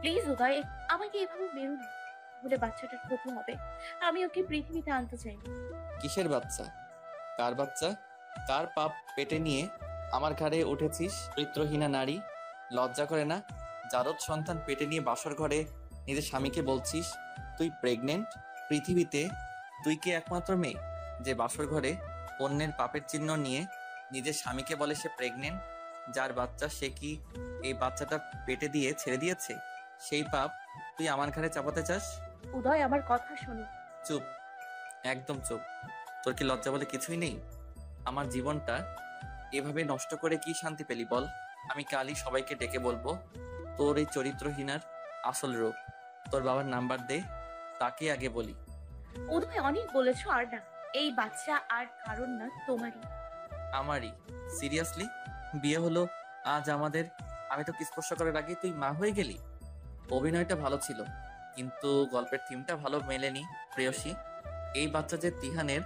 Please উদয়, আমাকে এভাবে মেরো না, বলে বাচ্চাটার ক্ষতি হবে। আমি ওকে পৃথিবীতে আনতে চাই। কিসের বাচ্চা? কার বাচ্চা? কার পাপ পেটে নিয়ে আমার ঘাড়ে উঠেছিস চরিত্রহীনা নারী? লজ্জা করে না? জারদ সন্তান পেটে নিয়ে বাসর ঘরে নিজের স্বামীকে বলছিস তুই প্রেগনেন্ট? পৃথিবীতে তুই কি একমাত্র মেয়ে যে বাসর ঘরে অন্যের পাপের চিহ্ন নিয়ে নিজের স্বামীকে বলে সে প্রেগনেন্ট? যার বাচ্চা সে কি এই বাচ্চাটা পেটে দিয়ে ছেড়ে দিয়েছে? সেই পাপ তুই আমার ঘাড়ে চাপাতে চাস? উদয়, আমার কথা শোনো। চুপ, একদম চুপ। তোর কি লজ্জা বলে কিছুই নেই? আমার জীবনটা এভাবে নষ্ট করে কি শান্তি পেলি বল? আমি কালই সবাইকে ডেকে বলবো তোর এই চরিত্রহীনার আসল রূপ। তোর বাবার নাম্বার দে, তাকে আগে বলি। উদয়, অনেক বলেছো, আর না। এই বাচ্চা আর কারণ না, তোমারই। আমারই? সিরিয়াসলি? বিয়ে হলো আজ আমাদের, আমি তো স্পর্শ করার আগে তুই মা হয়ে গেলি। অভিনয়টা ভালো ছিল, কিন্তু গল্পের থিমটা ভালো মেলেনি প্রেয়সী। এই বাচ্চা যে তিহানের,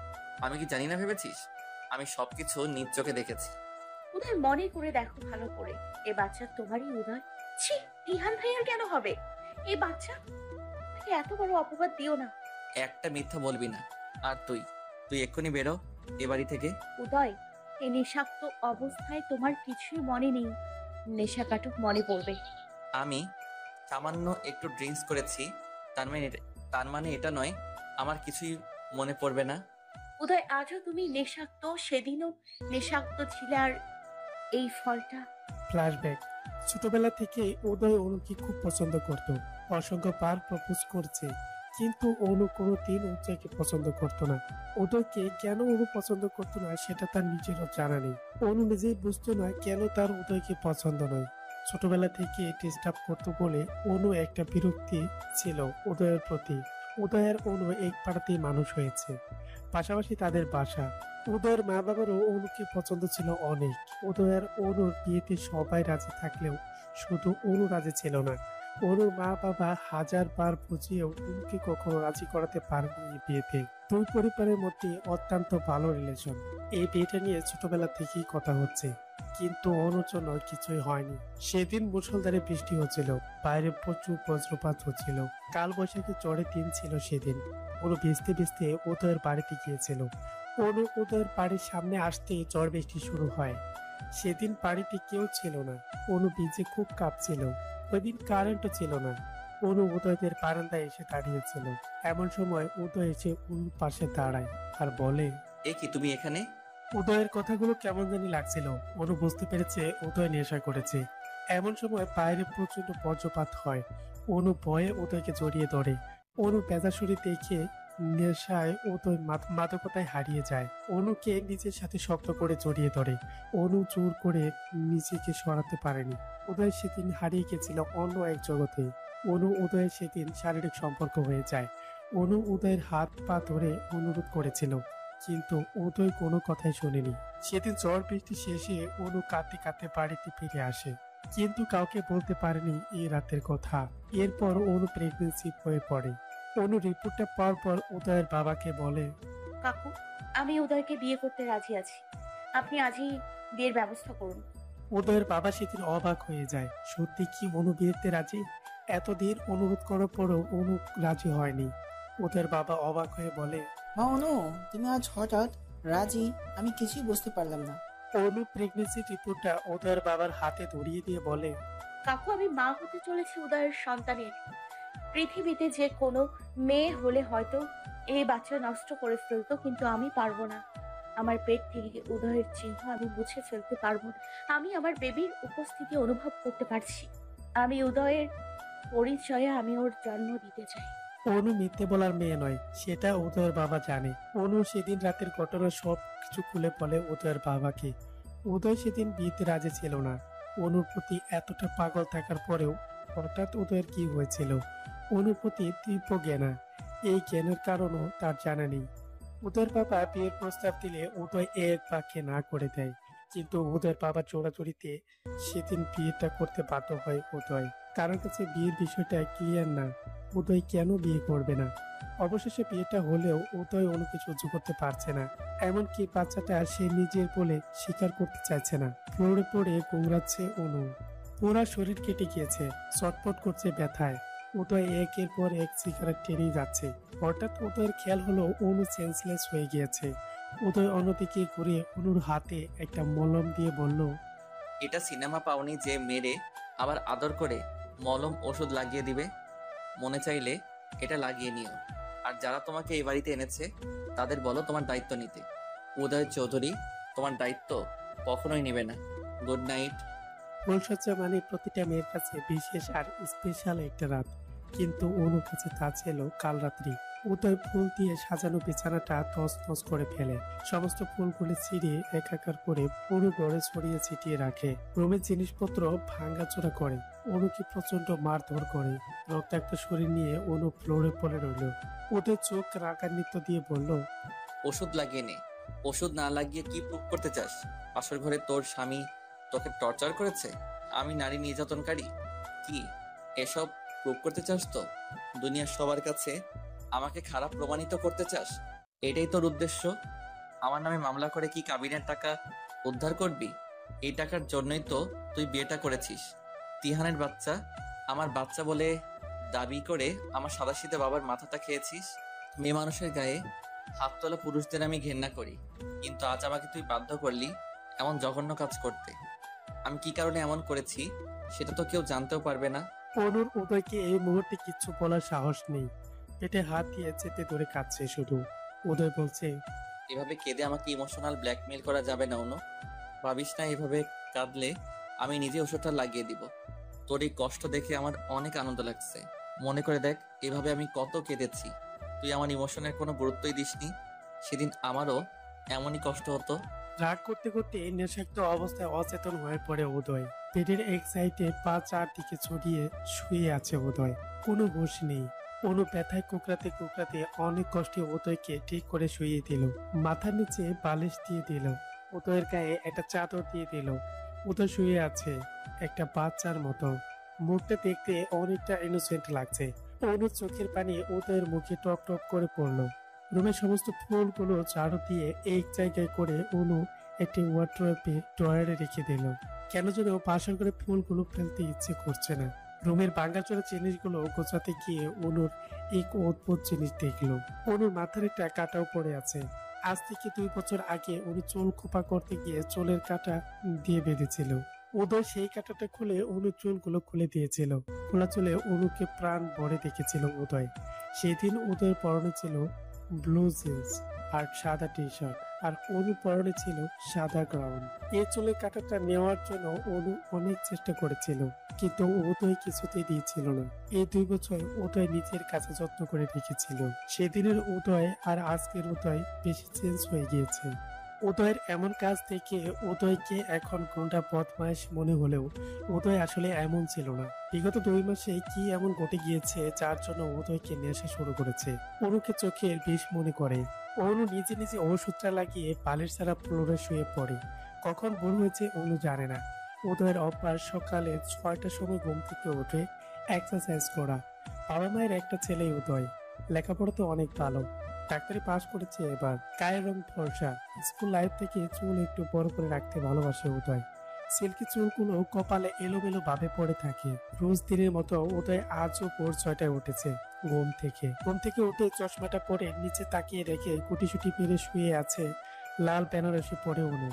আমি কি জানি না ভেবেছিস? আমি সবকিছু নিজ চোখে দেখেছি। উদয়, মনে করে দেখো ভালো করে, এ বাচ্চা তোমারই উদয়। ছি, রিহান ভাইয়ার কেন হবে এই বাচ্চা? আমাকে এত বড় অপবাদ দিও না। একটা মিথ্যা বলবি না। আর তুই তুই এক্ষুনি বেরো এ বাড়ি থেকে। উদয়, এই নেশাক্ত অবস্থায় তোমার কিছুই মনে নেই। নেশা কাটুক, মনে পড়বে। আমি সামান্য একটু ড্রিঙ্কস করেছি, তার মানে এটা নয় আমার কিছুই মনে পড়বে না। উদয়, আজও তুমি নেশাক্ত, সেদিনও নেশাক্ত ছিলে, আর এই ফলটা। ফ্ল্যাশব্যাক। ছোটবেলা থেকে উদয় অনুকে খুব পছন্দ করত। অসংখ্যবার প্রপোজ করছে, কিন্তু অনু কোনোদিন উদয়কে পছন্দ করত না। উদয়কে কেন অনু পছন্দ করতো না সেটা তার নিজেরও জানা নেই। অনু নিজেই বুঝতো না কেন তার উদয়কে পছন্দ নয়। ছোটবেলা থেকে ডিস্টার্ব করতো বলে অনু একটা বিরক্তি ছিল উদয়ের প্রতি। উদয়ের অনু এক পাড়াতেই মানুষ হয়েছে, পাশাপাশি তাদের বাসা। উদয়ের মা বাবারও অনুকে পছন্দ ছিল অনেক। উদয়ের অনুর বিয়েতে সবাই রাজি থাকলেও শুধু অনু রাজি ছিল না। অনুর মা বাবা হাজার বার বুঝিয়েও অনুকে কখনো রাজি করাতে পারেনি এই বিয়েতে। দুই পরিবারের মধ্যে অত্যন্ত ভালো রিলেশন। এই বিয়েটা নিয়ে ছোটবেলা থেকেই কথা হচ্ছে, কিন্তু অনুর জন্য কিছুই হয়নি। সেদিন মুষলধারে বৃষ্টি হচ্ছিল, বাইরে প্রচুর বজ্রপাত হচ্ছিল। কাল বৈশাখী ঝড়ের দিন ছিল সেদিন। অনু ভিজতে ভিজতে উদয়ের বাড়িতে গিয়েছিল। অনু উদয়ের বাড়ির সামনে আসতেই ঝড় বৃষ্টি শুরু হয়। সেদিন বাড়িতে কেউ ছিল না। অনু ভিজে খুব কাঁপছিল। ওইদিন কারেন্টও ছিল না। অনু উদয়দের বারান্দায় এসে দাঁড়িয়েছিল। এমন সময় উদয় এসে অনুর পাশে দাঁড়ায় আর বলে, এ কি তুমি এখানে? উদয়ের কথাগুলো কেমন জানি লাগছিল। অনু বুঝতে পেরেছে উদয় নেশা করেছে। এমন সময় বাইরে প্রচন্ড বজ্রপাত হয়। অনু ভয়ে উদয়কে জড়িয়ে ধরে। অনু ভেজা শরীর দেখে নেশায় উদয় মাদকতায় হারিয়ে যায়। অনুকে নিজের সাথে শক্ত করে জড়িয়ে ধরে। অনু জোর করে নিজেকে সরাতে পারেনি। উদয় সেদিন হারিয়ে গেছিল অন্য এক জগতে। অনু উদয়ের সেদিন শারীরিক সম্পর্ক হয়ে যায়। অনু উদয়ের হাত পা ধরে অনুরোধ করেছিল, কিন্তু উদয় কোনো কথাই শোনেনি। সেদিন ঝড় বৃষ্টি শেষে অনু কাঁদতে কাঁদতে বাড়িতে ফিরে আসে, কিন্তু কাউকে বলতে পারেনি এই রাতের কথা। এরপর অনু প্রেগনেন্সি হয়ে পড়ে। অনু রিপোর্টটা পাওয়ার পর উদয়ের বাবাকে বলে, কাকু, আমি উদয়কে বিয়ে করতে রাজি আছি। আপনি আজই বিয়ের ব্যবস্থা করুন। উদয়ের বাবা সেদিন অবাক হয়ে যায়। সত্যি কি অনু বিয়েতে রাজি? এতদিন অনুরোধ করার পরও অনু রাজি হয়নি। উদয়ের বাবা অবাক হয়ে বলে, মা অনু, তুমি আজ হঠাৎ রাজি? আমি কিছুই বুঝতে পারলাম না। অনু প্রেগনেন্সি রিপোর্টটা উদয়ের বাবার হাতে ধরিয়ে দিয়ে বলে, কাকু, আমি মা হতে চলেছি উদয়ের সন্তানের। পৃথিবীতে যে কোনো মেয়ে হলে হয়তো এই বাচ্চা নষ্ট করে ফেলতো, কিন্তু আমি পারবো না। আমার পেট থেকে উদয়ের চিহ্ন আমি মুছে ফেলতে পারবো না। আমি আমার বেবির উপস্থিতি অনুভব করতে পারছি। আমি উদয়ের পরিচয়ে আমি ওর জন্ম দিতে চাই। অনু মিথ্যে বলার মেয়ে নয়, সেটা উদয়ের বাবা জানে। অনু সেদিন রাতের ঘটনা সব কিছু খুলে বলে উদয়ের বাবাকে। উদয় সেদিন বিয়েতে রাজি ছিল না। অনুর প্রতি এতটা পাগল থাকার পরেও হঠাৎ উদয়ের কি হয়েছিল? অনুর প্রতি তীব্র জ্ঞানা। এই জ্ঞানের কারণও তার জানা নেই। উদয়ের বাবা বিয়ের প্রস্তাব দিলে উদয় এক বাক্যে না করে দেয়, কিন্তু উদয়ের বাবা জোরাজুরিতে সেদিন বিয়েটা করতে বাধ্য হয় উদয়। কারোর কাছে বিয়ের বিষয়টা ক্লিয়ার না, উদয় কেন বিয়ে করবে না। অবশেষে বিয়েটা হলেও উদয় অনুকে সহ্য করতে পারছে না। এমনকি বাচ্চাটা সে নিজের বলে স্বীকার করতে চাইছে না। ফ্লোরে পড়ে গোংড়াচ্ছে অনু। পুরা শরীর কেটে গিয়েছে, চটপট করছে ব্যথায়। উদয় একের পর এক সিগারেট টেনেই যাচ্ছে। হঠাৎ উদয়ের খেয়াল হলো অনু সেন্সলেস হয়ে গিয়েছে। উদয় অন্যদিকে ঘুরে অনুর হাতে একটা মলম দিয়ে বলল, এটা সিনেমা পাওনি যে মেরে আবার আদর করে মলম ওষুধ লাগিয়ে দিবে? মনে চাইলে এটা লাগিয়ে নিও। আর যারা তোমাকে এই বাড়িতে এনেছে তাদের বলো তোমার দায়িত্ব নিতে। উদয় চৌধুরী তোমার দায়িত্ব কখনোই নেবে না। Good night. ফুলসজ্জা মানে প্রতিটা মেয়ের কাছে বিশেষ আর স্পেশাল একটা রাত, কিন্তু অনুর কাছে তা ছিল কাল রাত্রি। উদয় ফুল দিয়ে সাজানো বিছানাটা তছনছ করে ফেলে, সমস্ত ফুলগুলো ছিঁড়ে একাকার করে পুরো ঘরে ছড়িয়ে ছিটিয়ে রাখে। রুমের জিনিসপত্র ভাঙাচোরা করে, অনুকে প্রচন্ড মারধর করে। রক্তাক্ত শরীর নিয়ে অনু ফ্লোরে পড়ে রইল। উদয় চোখ রাগান্বিত দিয়ে বলল, ওষুধ লাগিয়ে নে। ওষুধ না লাগিয়ে কি প্রুভ করতে চাস? আসল ঘরে তোর স্বামী তোকে টর্চার করেছে? আমি নারী নির্যাতনকারী? কি এসব প্রুভ করতে চাস? তো দুনিয়ার সবার কাছে আমাকে খারাপ প্রমাণিত করতে চাস? এটাই তোর উদ্দেশ্য? আমার নামে মামলা করে কি কাবিনের টাকা উদ্ধার করবি? এই টাকার জন্যই তো তুই বিয়েটা করেছিস। তিহানের বাচ্চা আমার বাচ্চা বলে দাবি করে আমার সাদাসিধে বাবার মাথাটা খেয়েছিস। মেয়ে মানুষের গায়ে হাত তোলা পুরুষদের আমি ঘেন্না করি, কিন্তু আজ আমাকে তুই বাধ্য করলি এমন জঘন্য কাজ করতে। আমি কি কারণে এমন করেছি সেটা তো কেউ জানতেও পারবে না। অনুর উদয়কে এই মুহূর্তে কিচ্ছু বলার সাহস নেই। পেটে হাত দিয়ে চেপে ধরে কাঁদছে শুধু। উদয় বলছে, এভাবে কেঁদে আমাকে ইমোশনাল ব্ল্যাকমেল করা যাবে না অনু। ভাবিস না এভাবে কাঁদলে আমি নিজে ওষুধটা লাগিয়ে দিব। তোর এই কষ্ট দেখে আমার অনেক আনন্দ লাগছে। মনে করে দেখ এভাবে আমি কত কেঁদেছি, তুই আমার ইমোশনের কোনো গুরুত্বই দিসনি। সেদিন আমারও এমনই কষ্ট হতো। রাগ করতে করতে নেশাক্ত অবস্থায় অচেতন হয়ে পড়ে উদয়। পেটের এক সাইডে পা চারদিকে ছড়িয়ে শুয়ে আছে উদয়, কোনো হুঁশ নেই। অনু ব্যথায় কুকরাতে কুকরাতে অনেক কষ্টে উদয়কে ঠিক করে শুইয়ে দিল। মাথার নিচে বালিশ দিয়ে দিল, উদয়ের গায়ে একটা চাদর দিয়ে দিল। উদয় শুয়ে আছে একটা বাচ্চার মতো। মুখটা দেখতে অনেকটা ইনোসেন্ট লাগছে। অনুর চোখের পানি উদয়ের মুখে টপ টপ করে পড়লো। রুমের সমস্ত ফুলগুলো ঝাড়ু দিয়ে এক জায়গায় করে অনু একটি ওয়ার্ড্রোবে ড্রয়ারে রেখে দিল। কেন যেন বাসর করে ফুলগুলো ফেলতে ইচ্ছে করছে না। রুমের ভাঙাচোরা জিনিসগুলো গোছাতে গিয়ে অনুর এক অদ্ভুত জিনিস দেখলো। অনুর মাথার একটা কাঁটাও পড়ে আছে। আজ থেকে 2 বছর আগে উনি চুল খোপা করতে গিয়ে চুলের কাঁটা দিয়ে বেঁধেছিল। উদয় সেই কাঁটাটা খুলে অনুর চুলগুলো খুলে দিয়েছিল। খোলা চুলে অনুকে প্রাণ ভরে দেখেছিল উদয়। সেদিন উদয়ের পরনে ছিল ব্লু জিন্স আর সাদা টি শার্ট, আর অনু পরনে ছিল সাদা গ্রাউন। এই চুলের কাঁটাটা নেওয়ার জন্য অনু অনেক চেষ্টা করেছিল, কিন্তু উদয় কিছুতেই দিয়েছিল না। এই 2 বছর উদয় নিজের কাছে যত্ন করে রেখেছিল। সেদিনের উদয় আর আজকের উদয় বেশি চেঞ্জ হয়ে গিয়েছে। উদয়ের এমন কাজ দেখে উদয়কে এখন গুন্ডা বদমাইশ মনে হলেও উদয় আসলে এমন ছিল না। বিগত 2 মাসে কি এমন ঘটে গিয়েছে যার জন্য উদয়কে নেশা শুরু করেছে। অনুকে চোখের বিষ মনে করে। অনু নিজে নিজে ওষুধটা লাগিয়ে বালিশ ছাড়া ফ্লোরে শুয়ে পড়ে। কখন ভোর হয়েছে অনু জানে না। উদয়ের অভ্যাস সকালে 6টার সময় ঘুম থেকে উঠে এক্সারসাইজ করা। বাবা মায়ের একটা ছেলে উদয়, লেখাপড়াতে অনেক ভালো, ডাক্তারি পাস করেছে এবার। গায়ের রং ফর্সা। স্কুল লাইফ থেকে চুল একটু বড় করে রাখতে ভালোবাসে উদয়। সিল্কি চুলগুলো কপালে এলোমেলো ভাবে পড়ে থাকে। রোজ দিনের মতো উদয় আজও ভোর 6টায় উঠেছে। ঘুম থেকে উঠে চশমাটা পরে নিচে তাকিয়ে রেখে কুটিসুটি পেরে শুয়ে আছে লাল বেনারসি পরে অনু।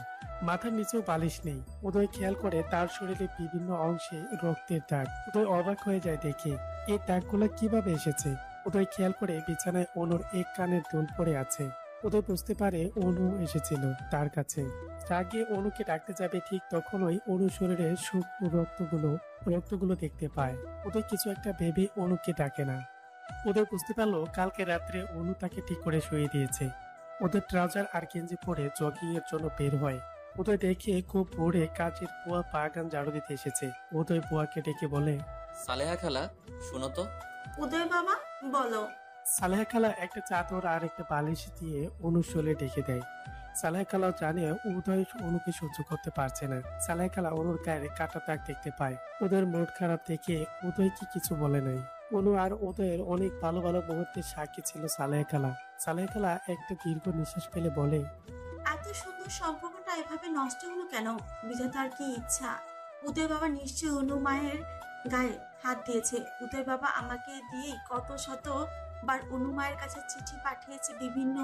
মাথার নিচেও বালিশ নেই। উদয় খেয়াল করে তার শরীরে বিভিন্ন অংশে রক্তের দাগ। উদয় অবাক হয়ে যায় দেখে এই দাগগুলো কিভাবে এসেছে। উদয় খেয়াল করে বিছানায় অনুর এক কানের দুল পড়ে আছে। উদয় বুঝতে পারে অনু এসেছিল তার কাছে। রাগে অনুকে ডাকতে যাবে ঠিক তখনই অনু শরীরে শুকনো রক্তগুলো দেখতে পায়। উদয় কিছু একটা ভেবে অনুকে ডাকে না। উদয় বুঝতে পারলো কালকে রাত্রে অনু তাকে ঠিক করে শুয়ে দিয়েছে। ওদের ট্রাউজার আর গেঞ্জি পরে জগিং এর জন্য বের হয়। উদয় দেখে খুব ভোরে কাজের বুয়া বাগান ঝাড়ু দিতে এসেছে। উদয় বুয়াকে ডেকে বলে, সালেহা খালা শুনো তো। উদয় বাবা বলো। সালেহা খালা একটা চাদর আর একটা বালিশ দিয়ে অনুর শোলে ডেকে দেয়। সালেহা খালাও জানে উদয় অনুকে সহ্য করতে পারছে না। সালেহা খালা অনুর গায়ে কাটা দাগ দেখতে পায়। ওদের মুড খারাপ দেখে উদয় কি কিছু বলে নাই। অনু আর উদয়ের অনেক ভালো ভালো মুহূর্তের সাক্ষী ছিল সালেহা খালা। সালেহা খালা একটা দীর্ঘ নিঃশ্বাস ফেলে বলে, এত সুন্দর সম্পর্কটা এভাবে নষ্ট হলো কেন? বিধাতার কি ইচ্ছা? উদয় বাবা নিশ্চয়ই অনু মায়ের গায়ে হাত দিয়েছে। উদয় বাবা আমাকে দিয়েই কত শতবার অনু মায়ের কাছে চিঠি পাঠিয়েছে, বিভিন্ন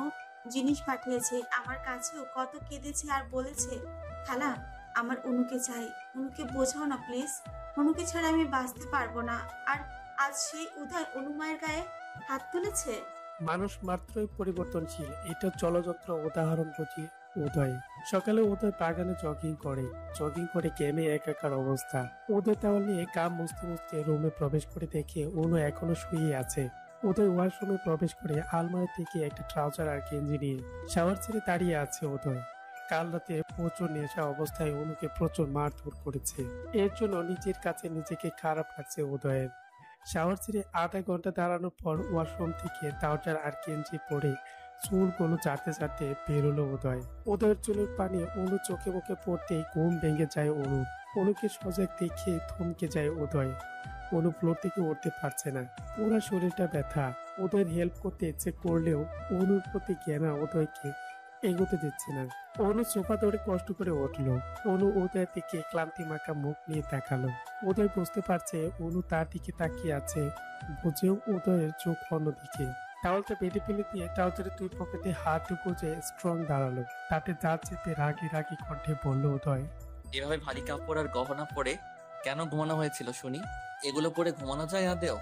জিনিস পাঠিয়েছে, আমার কাছেও কত কেঁদেছে আর বলেছে, খালা আমার অনুকে চাই, অনুকে বোঝাও না প্লিজ, অনুকে ছাড়া আমি বাঁচতে পারবো না। আর আজ সেই উদয় অনু মায়ের গায়ে হাত তুলেছে। মানুষ মাত্রই পরিবর্তনশীল, এটা চলযন্ত্র উদাহরণ বুঝি উদয়। সকালে উদয় বাগানে জগিং করে গেমে একাকার অবস্থা। উদয় তাহলে নিয়ে কাম মুছতে মুছতে রুমে প্রবেশ করে দেখে অনু এখনো শুয়ে আছে। উদয় ওয়াশরুমে প্রবেশ করে আলমারি থেকে একটা ট্রাউজার আর গেঞ্জি নিয়ে শাওয়ার ছেড়ে দাঁড়িয়ে আছে উদয়। কাল রাতে প্রচুর নেশা অবস্থায় অনুকে প্রচুর মারধর করেছে, এর জন্য নিজের কাছে নিজেকে খারাপ লাগছে উদয়ের। শাওয়ার ছেড়ে আধা ঘন্টা দাঁড়ানোর পর ওয়াশরুম থেকে ট্রাউজার আর গেঞ্জি পরে চুলগুলো চাটতে চাটতে বেরোলো উদয়। উদয়ের চুলের পানি অনু চোখে মুখে পড়তেই ঘুম ভেঙে যায় অনু। অনুকে সজাগ দেখে থমকে যায় উদয়। অনু ফ্লোর থেকে উঠতে পারছে না, পুরো শরীরটা ব্যথা। উদয়ের হেল্প করতে ইচ্ছে করলেও অনুর প্রতি ঘৃণা উদয়কে এগোতে দিচ্ছে না। অনু সোফা ধরে কষ্ট করে উঠলো। অনু উদয়ের দিকে ক্লান্তি মাখা মুখ নিয়ে তাকালো। উদয় বুঝতে পারছে অনু তার দিকে তাকিয়ে আছে, বুঝেও উদয়ের চোখ অন্যদিকে। টাওয়ালটা বেঁধে ফেলে দিয়ে ট্রাউজারের দুই পকেটে হাত গুজে স্ট্রং দাঁড়ালো। তাতে দাঁত চেপে রাগি কণ্ঠে বলল উদয়, এভাবে ভারী কাপড় আর গহনা পরে কেন ঘুমানো হয়েছিল শুনি? এগুলো পরে ঘুমানো যায় আদেও?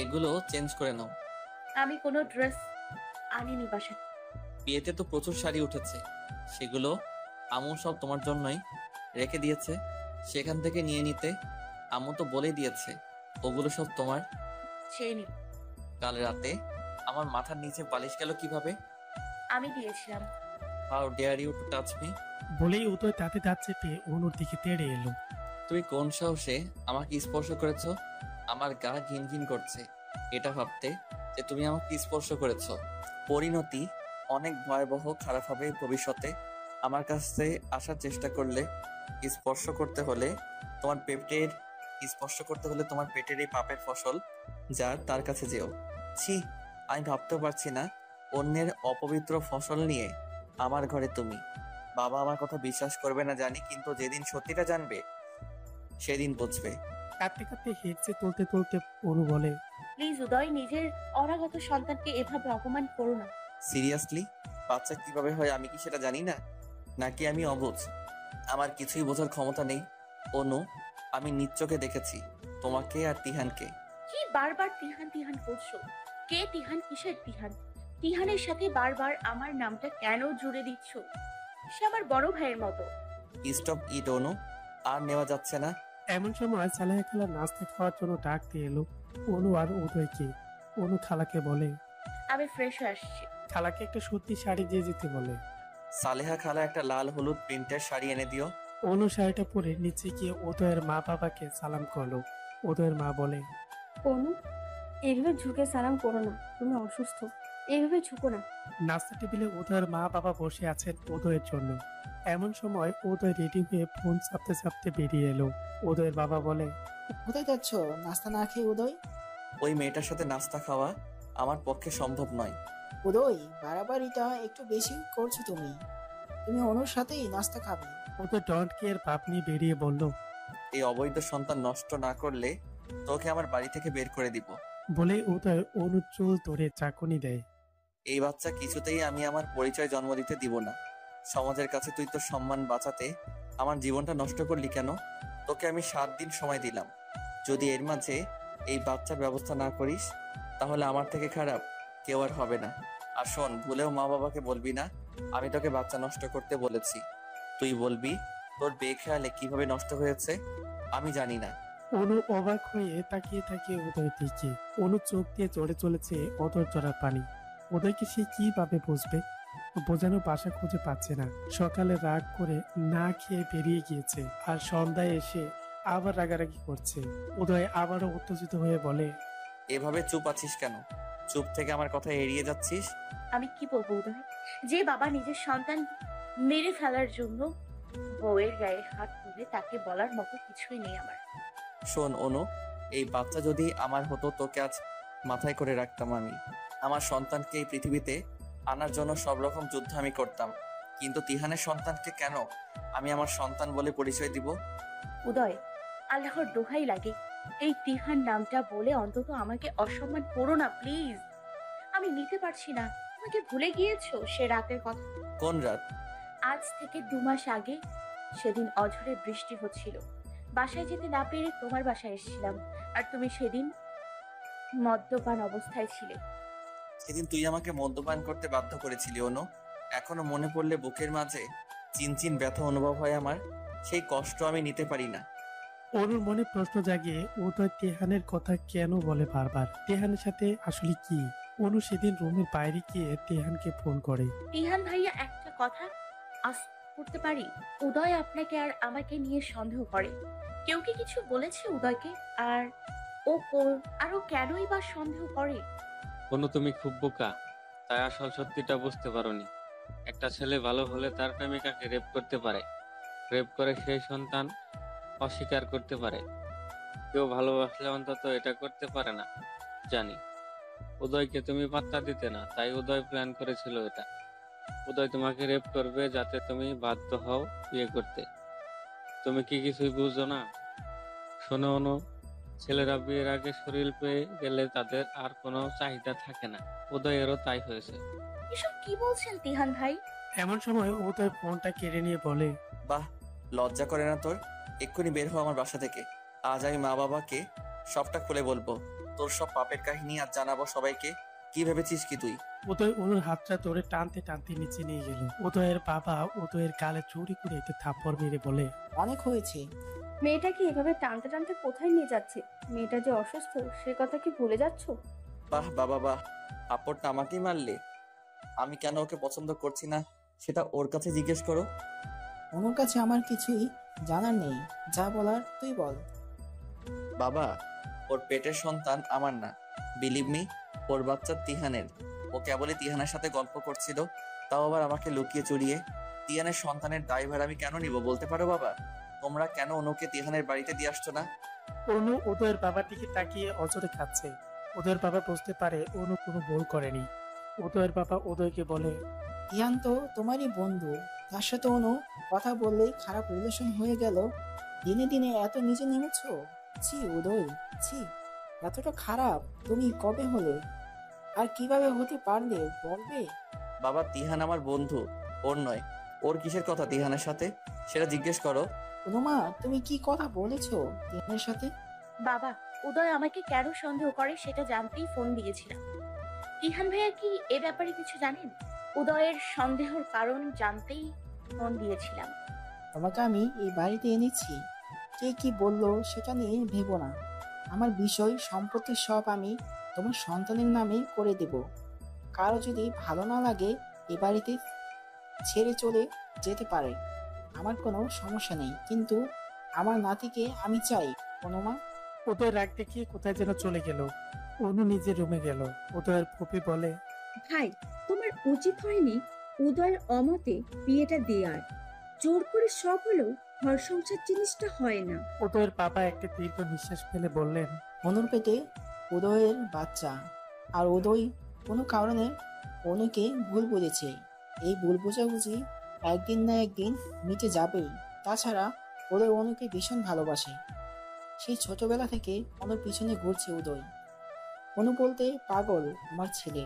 এগুলো চেঞ্জ করে নাও। আমি কোনো ড্রেস আনিনি বাসা। বিয়েতে তো প্রচুর শাড়ি উঠেছে, সেগুলো আম্মু সব তোমার জন্যই রেখে দিয়েছে, সেখান থেকে নিয়ে নিতে। আম্মু তো বলেই দিয়েছে ওগুলো সব তোমার। চেয়ে নিব। কাল রাতে আমার মাথার নিচে বালিশ গেল কিভাবে? আমি দিয়েছিলাম। How dare you to touch me? বলেই উদয় তাতে দাঁত চেপে অনুর দিকে তেড়ে এলো। তুমি কোন সাহসে আমাকে স্পর্শ করেছো? আমার গা ঘিন ঘিন করছে এটা ভাবতে যে তুমি আমাকে স্পর্শ করেছো। পরিণতি অনেক ভয়াবহ খারাপ হবে ভবিষ্যতে। আমার কাছে আসার চেষ্টা করলে স্পর্শ করতে হলে তোমার পেটের এই পাপের ফসল যার তার কাছে যেও। ছি, আমি ভাবতেও পারছি না অন্যের অপবিত্র ফসল নিয়ে আমার ঘরে তুমি। বাবা আমার কথা বিশ্বাস করবে না জানি, কিন্তু যেদিন সত্যিটা জানবে সেদিন বুঝবে। কাঁদতে কাঁদতে হেডসে তুলতে অনু বলে, প্লিজ উদয়, নিজের অনাগত সন্তানকে এভাবে অপমান করো না। সিরিয়াসলি? বাচ্চা কিভাবে হয় আমি কি সেটা জানি না? নাকি আমি অবুঝ? আমার কিছুই বোঝার ক্ষমতা নেই। অনু, আমি নিজ চোখে দেখেছি তোমাকে আর তিহানকে। কি বারবার তিহান তিহান করছো? কে তিহান? কিসের তিহান? তিহানের সাথে বারবার আমার নামটা কেন জুড়ে দিচ্ছ? সে আমার বড় ভাইয়ের মতো। স্টপ ইট অনু, আর নেওয়া যাচ্ছে না। এমন সময় সালেহা খালা নাস্তা খাওয়ার জন্য ডাক দিয়ে এলো অনু আর উদয়কে। অনু খালাকে বলে, আমি ফ্রেশ হয়ে আসছি। খালাকে একটা সত্যি শাড়ি দিয়ে যেতে বলে। সালেহা খালা একটা লাল হলুদ প্রিন্টের শাড়ি এনে দিও। অনু শাড়িটা পরে নিচে গিয়ে উদয়ের মা বাবাকে সালাম করলো। উদয়ের মা বলে, অনু, এইভাবে ঝুঁকে সালাম করো না, তুমি অসুস্থ, এইভাবে ঝুঁকো না। নাস্তা টেবিলে উদয়ের মা বাবা বসে আছেন উদয়ের জন্য। এমন সময় উদয় রেডি হয়ে ফোন চাপতে চাপতে বেরিয়ে এলো। উদয়ের বাবা বলে, কোথায় যাচ্ছ নাস্তা না খেয়ে উদয়? ওই মেয়েটার সাথে নাস্তা খাওয়া আমার পক্ষে সম্ভব নয়। উদয়, বাড়াবার এটা একটু বেশি করছো তুমি। তুমি অনুর সাথেই নাস্তা খাবে। উদয় ডন্ট কেয়ার ভাব নিয়ে বেরিয়ে বলল। এই অবৈধ সন্তান নষ্ট না করলে তোকে আমার বাড়ি থেকে বের করে দিব। বলে উদয় অনুর চুল ধরে চাকুনি দেয়। এই বাচ্চা কিছুতেই আমি আমার পরিচয় জন্ম দিতে দিব না। সমাজের কাছে তুই তোর সম্মান বাঁচাতে আমার জীবনটা নষ্ট করলি কেন? তোকে আমি 7 দিন সময় দিলাম, যদি এর মাঝে এই বাচ্চার ব্যবস্থা না করিস তাহলে আমার থেকে খারাপ কেউ আর হবে না। আর শোন, ভুলেও মা বাবাকে বলবি না আমি তোকে বাচ্চা নষ্ট করতে বলেছি। তুই বলবি তোর বেখেয়ালে কিভাবে নষ্ট হয়েছে। আমি জানি না। অনু অবাক হয়ে তাকিয়ে উদয়ের দিকে। অনু চোখ দিয়ে ঝরে চলেছে অদর জড়া পানি। উদয়কে সে কিভাবে বুঝবে? বোঝানো ভাষা খুঁজে পাচ্ছে না। সকালে রাগ করে না খেয়ে বেরিয়ে গিয়েছে, আর সন্ধ্যায় এসে আবার রাগারাগি করছে। উদয় আবারও উত্তেজিত হয়ে বলে, এভাবে চুপ আছিস কেন? চুপ থেকে আমার কথা এড়িয়ে যাচ্ছিস। আমি কি বলবো উদয়? যে বাবা নিজের সন্তান মেরে ফেলার জন্য বউয়ের গায়ে হাত তুলে, তাকে বলার মতো কিছুই নেই আমার। শোন অনু, এই বাচ্চা যদি আমার হতো তোকে আজ মাথায় করে রাখতাম আমি। আমার সন্তানকে এই পৃথিবীতে আনার জন্য সব রকম যুদ্ধ আমি করতাম, কিন্তু তিহানের সন্তানকে কেন আমি আমার সন্তান বলে পরিচয় দিব? উদয়, আল্লাহর দোহাই লাগে, এই তিহান নামটা বলে অন্তত আমাকে অসম্মান করো না প্লিজ। আমি নিতে পারছি না। আমাকে ভুলে গিয়েছো সে রাতের কথা? কোন রাত? আজ থেকে 2 মাস আগে। সেদিন অঝরে বৃষ্টি হচ্ছিল, বাসায় যেতে না পেরে তোমার বাসায় এসেছিলাম, আর তুমি সেদিন মদ্যপান অবস্থায় ছিলে। সেদিন তুই আমাকে মদ্যপান করতে বাধ্য করেছিলি অনু। এখনো মনে পড়লে বুকের মাঝে চিনচিন ব্যথা অনুভব হয় আমার। সেই কষ্ট আমি নিতে পারি না। অনুর মনে প্রশ্ন জাগে, উদয় তেহানের কথা কেন বলে বারবার? তেহানের সাথে আসলে কি? অনু সেদিন রুমের বাইরে গিয়ে তেহানকে ফোন করে। তিহান ভাইয়া, একটা কথা আস করতে পারি? উদয় আপনাকে আর আমাকে নিয়ে সন্দেহ করে। কেউ কি কিছু বলেছে উদয়কে? আর ও কেনই বা সন্দেহ করে? অনু, তুমি খুব বোকা, তাই আসল সত্যিটা বুঝতে পারোনি। একটা ছেলে ভালো হলে তার প্রেমিকাকে রেপ করতে পারে, রেপ করে সেই সন্তান অস্বীকার করতে পারে। কেউ ভালোবাসলে অন্তত এটা করতে পারে না। জানি উদয়কে তুমি পাত্তা দিতে না, তাই উদয় প্ল্যান করেছিল এটা। উদয় তোমাকে রেপ করবে যাতে তুমি বাধ্য হও বিয়ে করতে। তুমি কি কিছুই বুঝো না? শোনো অনু, ছেলেরা বিয়ের আগে শরীর পেয়ে গেলে তাদের আর কোনো চাহিদা থাকে না। উদয়েরও তাই হয়েছে। এসব কি বলছেন তিহান ভাই? এমন সময় উদয় ফোনটা কেড়ে নিয়ে বলে, বাহ, লজ্জা করে না তোর? এক্ষুনি বের হও আমার বাসা থেকে। আজ আমি মা বাবাকে সবটা খুলে বলবো। তোর সব পাপের কাহিনী আজ জানাবো সবাইকে। কি ভেবেছিস কি তুই? উদয় অনুর হাতটা ধরে টানতে টানতে নিচে নিয়ে গেল। উদয়ের বাবা উদয়ের গালে চুরি করে একটা থাপ্পড় মেরে বলে, অনেক হয়েছে। মেয়েটাকে এভাবে টানতে টানতে কোথায় নিয়ে যাচ্ছে? মেয়েটা যে অসুস্থ সে কথা কি ভুলে যাচ্ছ? বাহ বাবা বাহ, আপড়টা আমাকেই মারলে। আমি কেন ওকে পছন্দ করছি না সেটা ওর কাছে জিজ্ঞেস করো। অনুর কাছে আমার কিছুই জানার নেই, যা বলার তুই বল। বাবা, ওর পেটের সন্তান আমার না, বিলিভ মি, ওর বাচ্চা তিহানের। ও কেবলই তিহানের সাথে গল্প করছিল, তাও আবার আমাকে লুকিয়ে চুরিয়ে। তিহানের সন্তানের দায়ভার আমি কেন নিব বলতে পারো বাবা? তোমরা কেন অনুকে তিহানের বাড়িতে দিয়ে আসছো না? অনু উদয়ের বাবার দিকে তাকিয়ে অজরে খাচ্ছে। উদয়ের বাবা বুঝতে পারে অনু কোনো ভুল করেনি। উদয়ের বাবা উদয়কে বলে, ইয়ান তো তোমারই বন্ধু, তার সাথে অনু কথা বললেই খারাপ রিলেশন হয়ে গেল। দিনে দিনে এত নিচে নেমেছ? ছি উদয়, ছি, এতটা খারাপ তুমি কবে হলে? আর কিভাবে হতে পারলে বলবে? বাবা, তিহান আমার বন্ধু, ওর নয়। ওর কিসের কথা তিহানের সাথে সেটা জিজ্ঞেস করো। অনুমা, তুমি কি কথা বলেছো তিহানের সাথে? বাবা, উদয় আমাকে কেন সন্দেহ করে সেটা জানতেই ফোন দিয়েছিলাম। তিহান ভাইয়া কি এ ব্যাপারে কিছু জানেন? উদয়ের সন্দেহের কারণ জানতেই ফোন দিয়েছিলাম। তোমাকে আমি এই বাড়িতে এনেছি, কে কি বললো সেটা নিয়ে ভেবো না। আমার বিষয় সম্পত্তি সব আমি তোমার সন্তানের নামে করে দেব। কারো যদি ভালো না লাগে এ বাড়িতে ছেড়ে চলে যেতে পারে, আমার কোনো সমস্যা নেই, কিন্তু আমার নাতিকে আমি চাই। অনুমা। উদয় রাগ দেখিয়ে কোথায় যেন চলে গেল। অনু নিজের রুমে গেল। উদয়ের ফুপি বলে, ভাই, তোমার উচিত হয়নি উদয়ের অমতে বিয়েটা দেওয়ার। জোর করে সব হলেও ঘর সংসার জিনিসটা হয় না। উদয়ের বাবা একটা দীর্ঘ নিঃশ্বাস ফেলে বললেন, অনুর পেটে উদয়ের বাচ্চা, আর উদয় কোনো কারণে অনুকে ভুল বুঝেছে। এই ভুল বোঝাবুঝি একদিন না একদিন মিটে যাবেই। তাছাড়া উদয় অনুকে ভীষণ ভালোবাসে। সেই ছোটবেলা থেকে অনুর পিছনে ঘুরছে উদয়। অনু বলতে পাগল আমার ছেলে।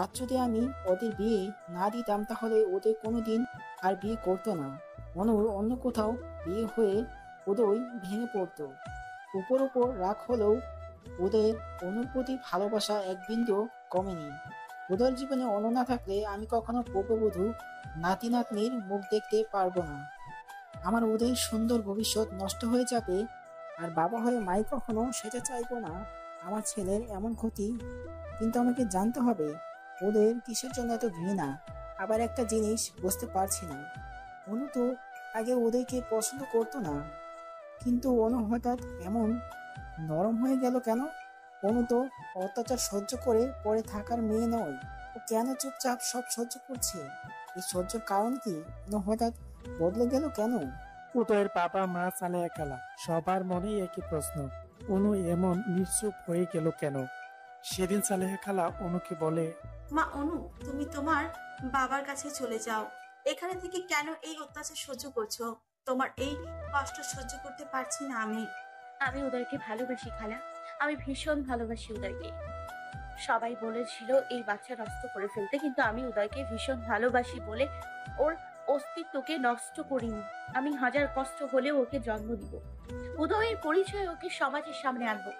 আজ যদি আমি ওদের বিয়ে না দিতাম তাহলে ওদের কোনোদিন আর বিয়ে করতো না। অনুর অন্য কোথাও বিয়ে হয়ে উদয় ভেঙে পড়তো। উপর উপর রাগ হলেও ওদের অনুর প্রতি ভালোবাসা এক বিন্দু কমেনি। উদয়ের জীবনে অনু না থাকলে আমি কখনো পুত্রবধূ নাতি নাতনির মুখ দেখতে পারবো না। আমার ওদের সুন্দর ভবিষ্যৎ নষ্ট হয়ে যাবে, আর বাবা হয়ে মাই কখনো সেটা চাইবো না আমার ছেলের এমন ক্ষতি। কিন্তু আমাকে জানতে হবে ওদের কিসের জন্য এত ঘৃণা। আবার একটা জিনিস বুঝতে পারছি না, অনু তো আগে ওদেরকে পছন্দ করতো না, কিন্তু অনু হঠাৎ এমন নরম হয়ে গেল কেন? অনু তো অত্যাচার সহ্য করে পড়ে থাকার মেয়ে নয়। ও কেন চুপচাপ সব সহ্য করছে? এই সহ্যের কারণ কি? অনু হঠাৎ বদলে গেল কেন? উদয়ের বাবা মা সালেহা খালা সবার মনেই একই প্রশ্ন, অনু এমন নিশ্চুপ হয়ে গেল কেন? সেদিন সালেহা খালা অনুকে বলে, মা অনু, তুমি তোমার বাবার কাছে চলে যাও। এখানে থেকে কেন এই অত্যাচার সহ্য করছো? তোমার এই কষ্ট সহ্য করতে পারছি না আমি। আমি উদয়কে ভালোবাসি খালা, আমি ভীষণ ভালোবাসি উদয়কে। সবাই বলেছিল এই বাচ্চা নষ্ট করে ফেলতে, কিন্তু আমি উদয়কে ভীষণ ভালোবাসি বলে ওর অস্তিত্বকে নষ্ট করিনি। আমি হাজার কষ্ট হলেও ওকে জন্ম দিব, উদয়ের পরিচয় ওকে সমাজের সামনে আনবো,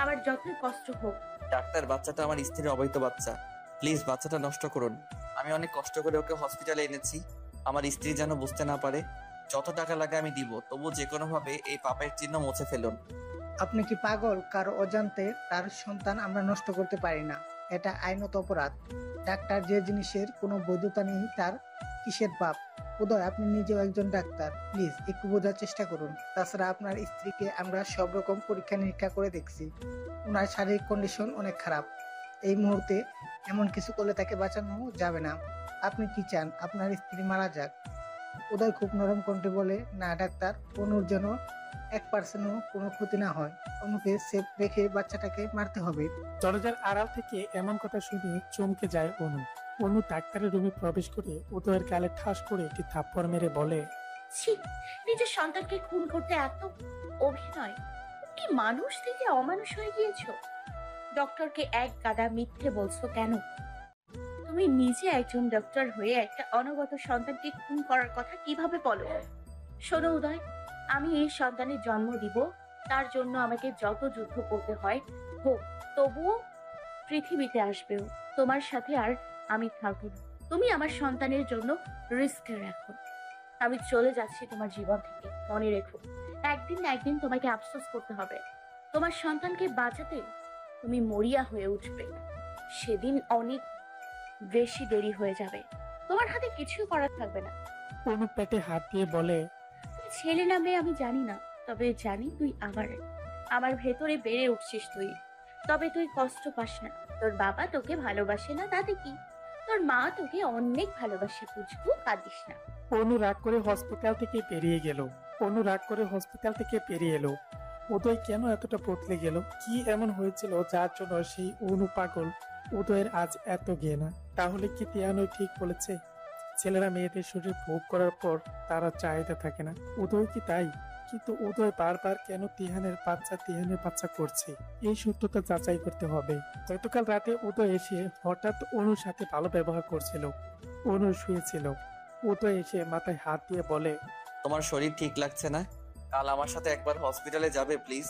আমার যতই কষ্ট হোক। ডাক্তার, বাচ্চাটা আমার স্ত্রীর অবৈধ বাচ্চা, প্লিজ বাচ্চাটা নষ্ট করুন। আমি অনেক কষ্ট করে ওকে হসপিটালে এনেছি, আমার স্ত্রী যেন বুঝতে না পারে। যত টাকা লাগে আমি দিব, তবু যে কোনো ভাবে এই পাপের চিহ্ন মুছে ফেলুন। আপনি কি পাগল? কারো অজান্তে তার সন্তান আমরা নষ্ট করতে পারি না, এটা আইনত অপরাধ। ডাক্তার যে জিনিসের কোনো বৈধতা নেই তার কিসের পাপ? উদয়, আপনি নিজেও একজন ডাক্তার, প্লিজ একটু বোঝার চেষ্টা করুন। তাছাড়া আপনার স্ত্রীকে আমরা সব রকম পরীক্ষা নিরীক্ষা করে দেখছি, ওনার শারীরিক কন্ডিশন অনেক খারাপ। এই মুহূর্তে এমন কিছু করলে তাকে বাঁচানো যাবে না। আপনি কি চান আপনার স্ত্রী মারা যাক? উদয় খুব নরম কণ্ঠে বলে, না ডাক্তার, অনুর যেন 1%ও কোনো ক্ষতি না হয়। অনুকে সেফ রেখে বাচ্চাটাকে মারতে হবে। দরজার আড়াল থেকে এমন কথা শুনে চমকে যায় অনু। অনু ডাক্তারের রুমে প্রবেশ করে উদয়ের গালে ঠাস করে একটি থাপ্পড় মেরে বলে, ছি, নিজের সন্তানকে খুন করতে এত অভিনয়! কি মানুষ থেকে অমানুষ হয়ে গিয়েছো? ডক্টরকে এক গাদা মিথ্যে বলছো কেন? তুমি নিজে একজন ডক্টর হয়ে একটা অনগত সন্তানকে খুন করার কথা কিভাবে বলো? শোনো উদয়, আমি এই সন্তানের জন্ম দিব, তার জন্য আমাকে যত যুদ্ধ করতে হয় হোক, তবুও পৃথিবীতে আসবেও। তোমার সাথে আর আমি থাকবো না। তুমি আমার সন্তানের জন্য রিস্ক রাখো। আমি চলে যাচ্ছি তোমার জীবন থেকে, মনে রেখো একদিন না একদিন তোমাকে আফসোস করতে হবে। তোমার সন্তানকে বাঁচাতে তুমি মরিয়া হয়ে উঠবে, সেদিন অনেক বেশি দেরি হয়ে যাবে, তোমার হাতে কিছু করার থাকবে না। অনু পেটে হাত দিয়ে বলে, তুই ছেলে না মেয়ে আমি জানি না, তবে জানি তুই আমার ভেতরে বেড়ে উঠছিস তুই। তবে তুই কষ্ট পাস না, তোর বাবা তোকে ভালোবাসে না তাতে কি, তোর মা তোকে অনেক ভালোবাসে, বুঝবো, কাঁদিস না। অনু রাগ করে হসপিটাল থেকে বেরিয়ে গেল। অনু রাগ করে হসপিটাল থেকে বেরিয়ে এলো। উদয় কেন এতটা বদলে গেল? কি এমন হয়েছিল যার জন্য সেই অনু পাগল? উদয়ের আজ এত ঘৃণা। তাহলে কি তিয়ানই ঠিক বলেছে? ছেলেরা মেয়েদের শরীর ভোগ করার পর তারা চাহিদা থাকে না। উদয় কি তাই? কিন্তু উদয় বারবার কেন তিহানের বাচ্চা করছে? এই সত্যতা যাচাই করতে হবে। গতকাল রাতে উদয় এসে হঠাৎ অনুর সাথে ভালো ব্যবহার করছিল। অনু শুয়েছিল। উদয় এসে মাথায় হাত দিয়ে বলে, তোমার শরীর ঠিক লাগছে না? কাল আমার সাথে একবার হসপিটালে যাবে প্লিজ।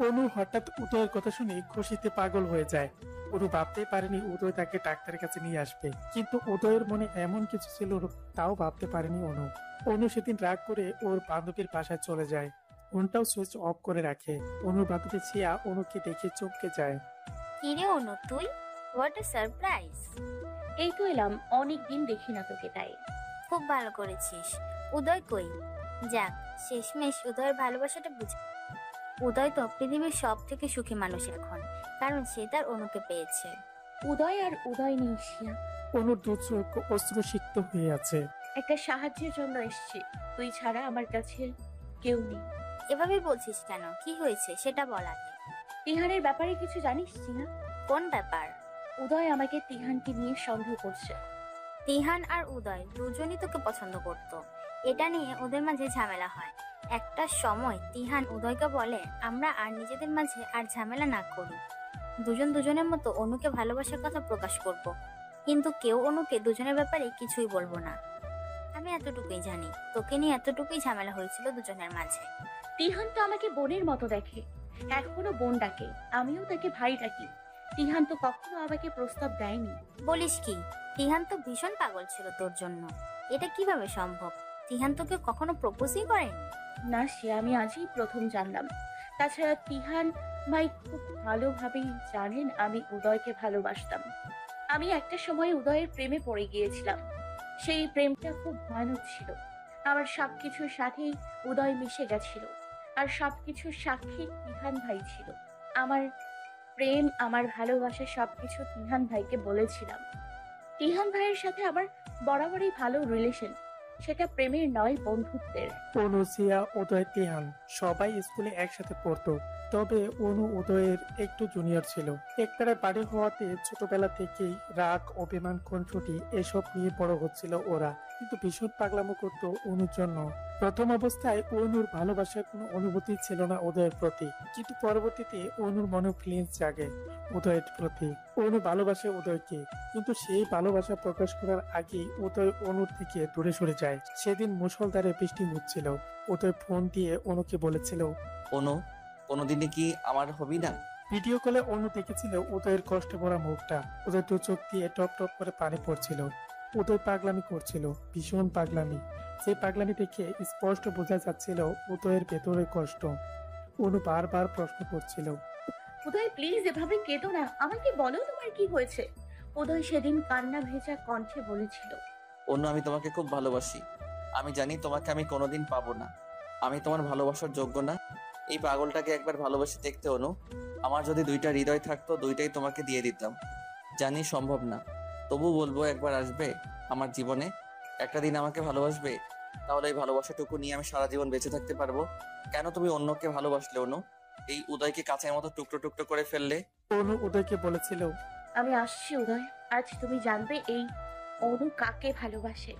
অনু হঠাৎ উদয়ের কথা শুনে খুশিতে পাগল হয়ে যায়। অনু ভাবতেই পারেনি উদয় তাকে ডাক্তারের কাছে নিয়ে আসবে, কিন্তু উদয়ের মনে এমন কিছু ছিল তাও ভাবতে পারেনি অনু। অনু সেদিন রাগ করে ওর বান্ধবীর বাসায় চলে যায়। ফোনটাও সুইচ অফ করে রাখে। অনুর বান্ধবী ছিয়া অনুকে দেখে চমকে যায়। কিরে অনু, তুই? What a surprise! এই তো এলাম, অনেক দিন দেখি না তোকে, তাই। খুব ভালো করেছিস। উদয় কই? যাক, শেষমেশ উদয়ের ভালোবাসাটা বুঝে। উদয় তো পৃথিবীর সব থেকে সুখী মানুষ এখন, কারণ সে তার অনুকে পেয়েছে। উদয় আর উদয় নেই শিয়া। অনুর দু চোখ অশ্রুসিক্ত হয়ে আছে। একটা সাহায্যের জন্য এসেছি, তুই ছাড়া আমার কাছে কেউ নেই। এভাবে বলছিস কেন? কি হয়েছে সেটা বল আগে। তিহানের ব্যাপারে কিছু জানিস না? কোন ব্যাপার? উদয় আমাকে তিহানকে নিয়ে সন্দেহ করছে। তিহান আর উদয় দুজনই তোকে পছন্দ করত, এটা নিয়ে ওদের মাঝে ঝামেলা হয়। একটা সময় তিহান উদয়কে বলে, আমরা আর নিজেদের মাঝে আর ঝামেলা না করি, দুজন দুজনের মতো অনুকে ভালোবাসার কথা প্রকাশ করব, কিন্তু কেউ অনুকে দুজনের ব্যাপারে কিছুই বলবো না। আমি এতটুকুই জানি, তোকে নিয়ে এতটুকুই ঝামেলা হয়েছিল দুজনের মাঝে। তিহান তো আমাকে বোনের মতো দেখে, এখনো বোন ডাকে, আমিও তাকে ভাই ডাকি। তিহান তো কখনো আমাকে প্রস্তাব দেয়নি। বলিস কি? তিহান তো ভীষণ পাগল ছিল তোর জন্য, এটা কিভাবে সম্ভব? তিহান তোকে কখনো প্রপোজই করেনি? না, সে আমি আজই প্রথম জানলাম। তাছাড়া তিহান ভাই খুব ভালোভাবেই জানেন আমি উদয়কে ভালোবাসতাম। আমি একটা সময় উদয়ের প্রেমে পড়ে গিয়েছিলাম, সেই প্রেমটা খুব ভয়ানক ছিল। আমার সবকিছুর সাথেই উদয় মিশে গেছিল, আর সবকিছুর সাক্ষী তিহান ভাই ছিল। আমার প্রেম, আমার ভালোবাসা সবকিছু তিহান ভাইকে বলেছিলাম। তিহান ভাইয়ের সাথে আমার বরাবরই ভালো রিলেশন, সেটা প্রেমের নয়, বন্ধুত্বের। অনু, সিয়া, উদয়, তিহান সবাই স্কুলে একসাথে পড়তো। তবে অনু উদয়ের একটু জুনিয়র ছিল। একতারে বাড়ি হওয়াতে ছোটবেলা থেকেই রাগ, অভিমান, খুনসুটি এসব নিয়ে বড় হচ্ছিল ওরা। কিন্তু ভীষণ পাগলামো করতো অনুর জন্য। প্রথম অবস্থায় অনুর ভালোবাসার কোনো অনুভূতি ছিল না উদয়ের প্রতি, কিন্তু পরবর্তীতে অনুর মনে ফিলিংস জাগে উদয়ের প্রতি। অনু ভালোবাসে উদয়কে, কিন্তু সেই ভালোবাসা প্রকাশ করার আগেই উদয় অনুর থেকে দূরে সরে যায়। সেদিন মুষলধারে বৃষ্টি হচ্ছিল। উদয় ফোন দিয়ে অনুকে বলেছিল, অনু, কোনোদিনই কি আমার হবি না? ভিডিও কলে অনু দেখেছিল উদয়ের কষ্ট ভরা মুখটা। উদয় দু চোখ দিয়ে টপ টপ করে পানি পড়ছিল। উদয় পাগলামি করছিল, ভীষণ পাগলামি। সেই পাগলামি দেখে স্পষ্ট বোঝা যাচ্ছিল উদয়ের ভেতরে কষ্ট। অনু বারবার প্রশ্ন করছিল, উদয় প্লিজ এভাবে কেঁদো না, আমাকে বলো তোমার কি হয়েছে। উদয় সেদিন কান্না ভেজা কণ্ঠে বলেছিল, অনু, আমি তোমাকে খুব ভালোবাসি। আমি জানি তোমাকে আমি কোনোদিন পাবো না। আমি তোমার ভালোবাসার যোগ্য না। এই পাগলটাকে একবার ভালোবাসে দেখতে অনু। আমার যদি দুইটা হৃদয় থাকতো, দুইটাই তোমাকে দিয়ে দিতাম। জানি সম্ভব না, তবু বলবো একবার আসবে আমার জীবনে, একটা দিন আমাকে ভালোবাসবে। তাহলে এই ভালোবাসাটুকু নিয়ে আমি সারা জীবন বেঁচে থাকতে পারবো। কেন তুমি অন্যকে ভালোবাসলে অনু? এই উদয়কে কাঁচের মতো টুকরো টুকরো করে ফেললে। অনু উদয়কে বলেছিল, আমি আসছি উদয়, আজ তুমি জানবে এই অনু কাকে ভালোবাসে।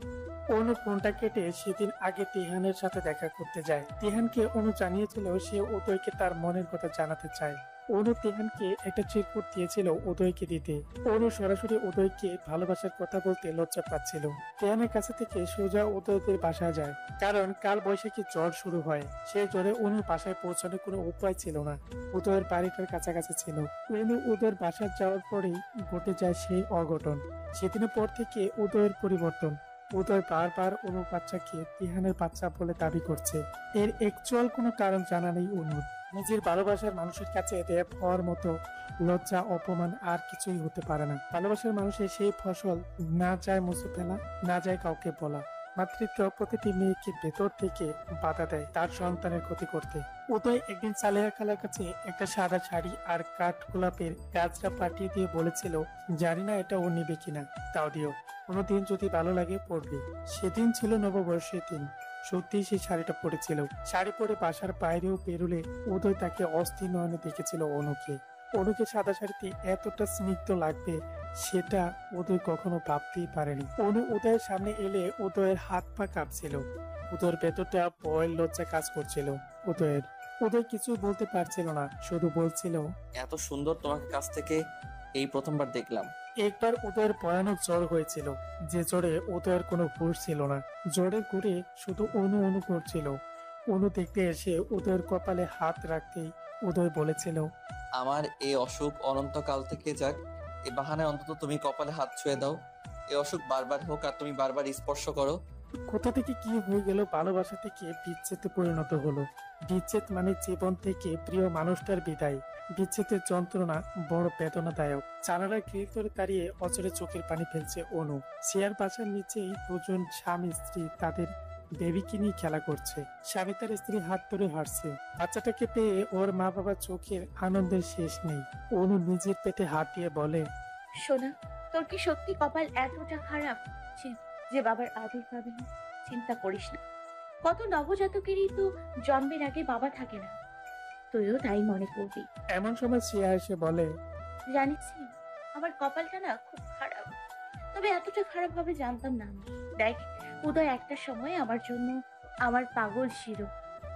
অনু ফোনটা কেটে সেদিন আগে তিহানের সাথে দেখা করতে যায়। তিহানকে অনু জানিয়েছিল সে উদয়কে তার মনের কথা জানাতে চায়। অনু তিহানকে একটা চিরকুট দিয়েছিল উদয়কে দিতে। অনু সরাসরি উদয়কে ভালোবাসার কথা বলতে লজ্জা পাচ্ছিল। তিহানের কাছে থেকে সোজা উদয়দের বাসায় যায়, কারণ কাল বৈশাখী ঝড় শুরু হয়। সেই ঝড়ে অনুর বাসায় পৌঁছানোর কোনো উপায় ছিল না। উদয়ের বাড়িটার কাছাকাছি ছিল। অনু উদয়ের বাসায় যাওয়ার পরেই ঘটে যায় সেই অঘটন। সেদিনের পর থেকে উদয়ের পরিবর্তন। উদয় বারবার অনুর বাচ্চাকে তিহানের বাচ্চা বলে দাবি করছে। এর অ্যাকচুয়াল কোনো কারণ জানা নেই অনুর। নিজের ভালোবাসার মানুষের কাছে রেপ হওয়ার মতো লজ্জা, অপমান আর কিছুই হতে পারে না। ভালোবাসার মানুষের সেই ফসল না যায় মুছে ফেলা, না যায় কাউকে বলা। মাতৃত্ব প্রতিটি মেয়েকে ভেতর থেকে বাধা দেয় তার সন্তানের ক্ষতি করতে। উদয় একদিন সালেহা খালার কাছে একটা সাদা শাড়ি আর কাঠ গোলাপের গাছটা পাঠিয়ে দিয়ে বলেছিল, জানি না এটা ও নেবে কিনা, তাও দিও, কোনোদিন যদি ভালো লাগে পরবে। সেদিন ছিল নববর্ষের দিন। সত্যি সেই শাড়িটা পরেছিল। শাড়ি পরে বাসার বাইরেও বেরোলে উদয় তাকে অস্থির নয়নে দেখেছিল অনুকে। অনুকে সাদা শাড়িতে এতটা স্নিগ্ধ লাগবে সেটা উদয় কখনো ভাবতেই পারেনি। অনু উদয়ের সামনে এলে উদয়ের হাত পা কাঁপছিল। উদয়ের ভেতরটা ভয়, লজ্জা কাজ করছিল উদয়ের। উদয় কিছু বলতে পারছিল না, শুধু বলছিল, এত সুন্দর তোমাকে কাছ থেকে এই প্রথমবার দেখলাম। একবার উদয়ের ভয়ানক জ্বর হয়েছিল, যে জ্বরে উদয়ের কোনো হুঁশ ছিল না। জ্বরের ঘুরে শুধু অনু অনু করছিল। অনু দেখতে এসে উদয়ের কপালে হাত রাখতেই উদয় বলেছিল, আমার এই অসুখ অনন্তকাল থেকে যাক, এই বাহানায় অন্তত তুমি কপালে হাত ছুঁয়ে দাও। এই অসুখ বারবার হোক আর তুমি বারবার স্পর্শ করো। কোথা থেকে কি হয়ে গেল, ভালোবাসা থেকে বিচ্ছেদে পরিণত হলো। বিচ্ছেদ মানে জীবন থেকে প্রিয় মানুষটার বিদায়। বিচ্ছেদের যন্ত্রণা বড় বেদনাদায়ক। জানালার গ্রিল ধরে দাঁড়িয়ে অচরে চোখের পানি ফেলছে অনু। শেয়ার বাসার নিচেই দুজন স্বামী স্ত্রী তাদের বেবিকে নিয়ে খেলা করছে। স্বামী তার স্ত্রীর হাত ধরে হাঁটছে। বাচ্চাটাকে পেয়ে ওর মা বাবার চোখের আনন্দের শেষ নেই। অনু নিজের পেটে হাত দিয়ে বলে, সোনা, তোর কি সত্যি কপাল এতটা খারাপ যে বাবার আদর পাবে না? চিন্তা করিস না, কত নবজাতকেরই তো জন্মের আগে বাবা থাকে না, তুইও তাই মনে করবি। এমন সময় শ্রেয়া এসে বলে, জানিস আমার কপালটা না খুব খারাপ, তবে এতটা খারাপ হবে জানতাম না আমি। দেখ উদয় একটা সময় আমার জন্য আমার পাগল ছিল,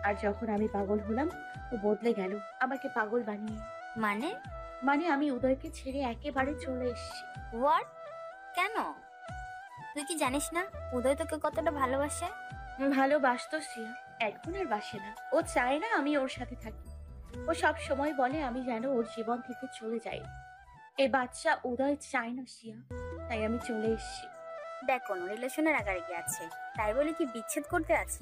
আর যখন আমি পাগল হলাম ও বদলে গেল আমাকে পাগল বানিয়ে। মানে আমি উদয়কে ছেড়ে একেবারে চলে এসেছি। হোয়াট? কেন? তুই কি জানিস না উদয় তোকে কতটা ভালোবাসে? ভালোবাসতো শ্রিয়া, এখন আর বাসে না। ও চায় না আমি ওর সাথে থাকি। ও সব সময় বলে আমি যেন ওর জীবন থেকে চলে যাই। এ বাচ্চা উদয় চায় না শ্রিয়া, তাই আমি চলে এসেছি। দেখ, কোনো রিলেশনের আগাড়িকে আছে, তাই বলে কি বিচ্ছেদ করতে আছে?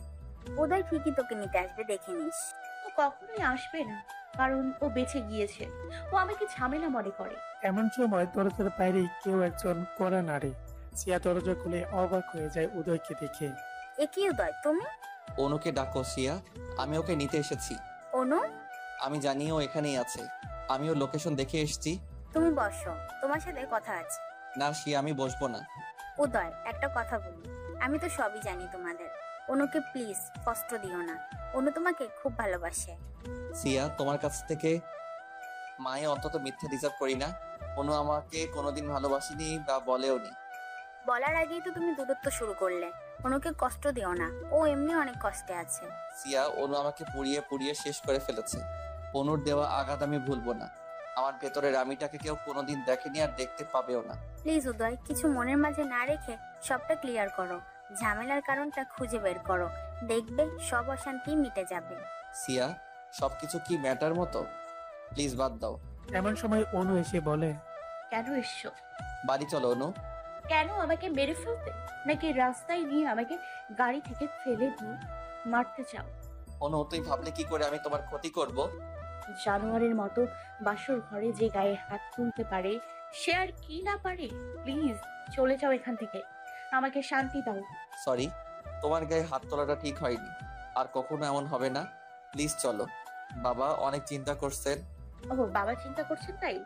উদয় ঠিকই তোকে নিতে আসবে, দেখে নিস। ও কখনোই আসবে না, কারণ ও বেঁচে গিয়েছে। ও আমাকে ঝামেলা মনে করে। এমন সময় দরজার বাইরে কেউ একজন কড়া নাড়ে। সিয়া দরজা খুলে অবাক হয়ে যায় উদয়কে দেখে। এ কি উদয়, তুমি? অনুকে ডাকো সিয়া, আমি ওকে নিতে এসেছি। অনু? আমি জানি ও এখানেই আছে, আমি ওর লোকেশন দেখে এসেছি। তুমি বসো, তোমার সাথে কথা আছে। না সিয়া, আমি বসবো না। উদয়, একটা কথা বলি, আমি তো সবই জানি তোমাদের। অনুকে প্লিজ কষ্ট দিও না। অনু তোমাকে খুব ভালোবাসে। সিয়া, তোমার কাছ থেকে মায়ে অন্তত মিথ্যা ডিজার্ভ করি না। অনু আমাকে কোনোদিন ভালোবাসিনি বা বলেওনি। বলার আগেই তো তুমি দূরত্ব শুরু করলে। অনুকে কষ্ট দিও না, ও এমনি অনেক কষ্টে আছে। সিয়া, অনু আমাকে পুড়িয়ে পুড়িয়ে শেষ করে ফেলেছে। অনুর দেওয়া আঘাত আমি ভুলবো না। আমার ভেতরের আমিটাকে কেউ কোনোদিন দেখেনি আর দেখতে পাবেও না। প্লিজ উদয়, কিছু মনের মাঝে না রেখে সবটা ক্লিয়ার করো। ঝামেলার কারণটা খুঁজে বের করো, দেখবে সব অশান্তি মিটে যাবে। সিয়া, সবকিছু কি ম্যাটার মতো? প্লিজ বাদ দাও। এমন সময় অনু এসে বলে, কেন এসছো? বাড়ি চলো অনু। কেন আমাকে মেরে ফেলতে, নাকি রাস্তায় নিয়ে আমাকে গাড়ি থেকে ফেলে দিয়ে মারতে চাও? অনু, তুই ভাবলে কি করে আমি তোমার ক্ষতি করব? জানোয়ারের মতো বাসর ঘরে যে গায়ে হাত তুলতে পারে সে আর কি না পারে? প্লিজ চলে যাও এখান থেকে, আমাকে শান্তি দাও। সরি, তোমার গায়ে হাত তোলাটা ঠিক হয়নি, আর কখনো এমন হবে না। প্লিজ চলো। বাবা অনেক চিন্তা করছেন। ও বাবা চিন্তা করছেন তাই?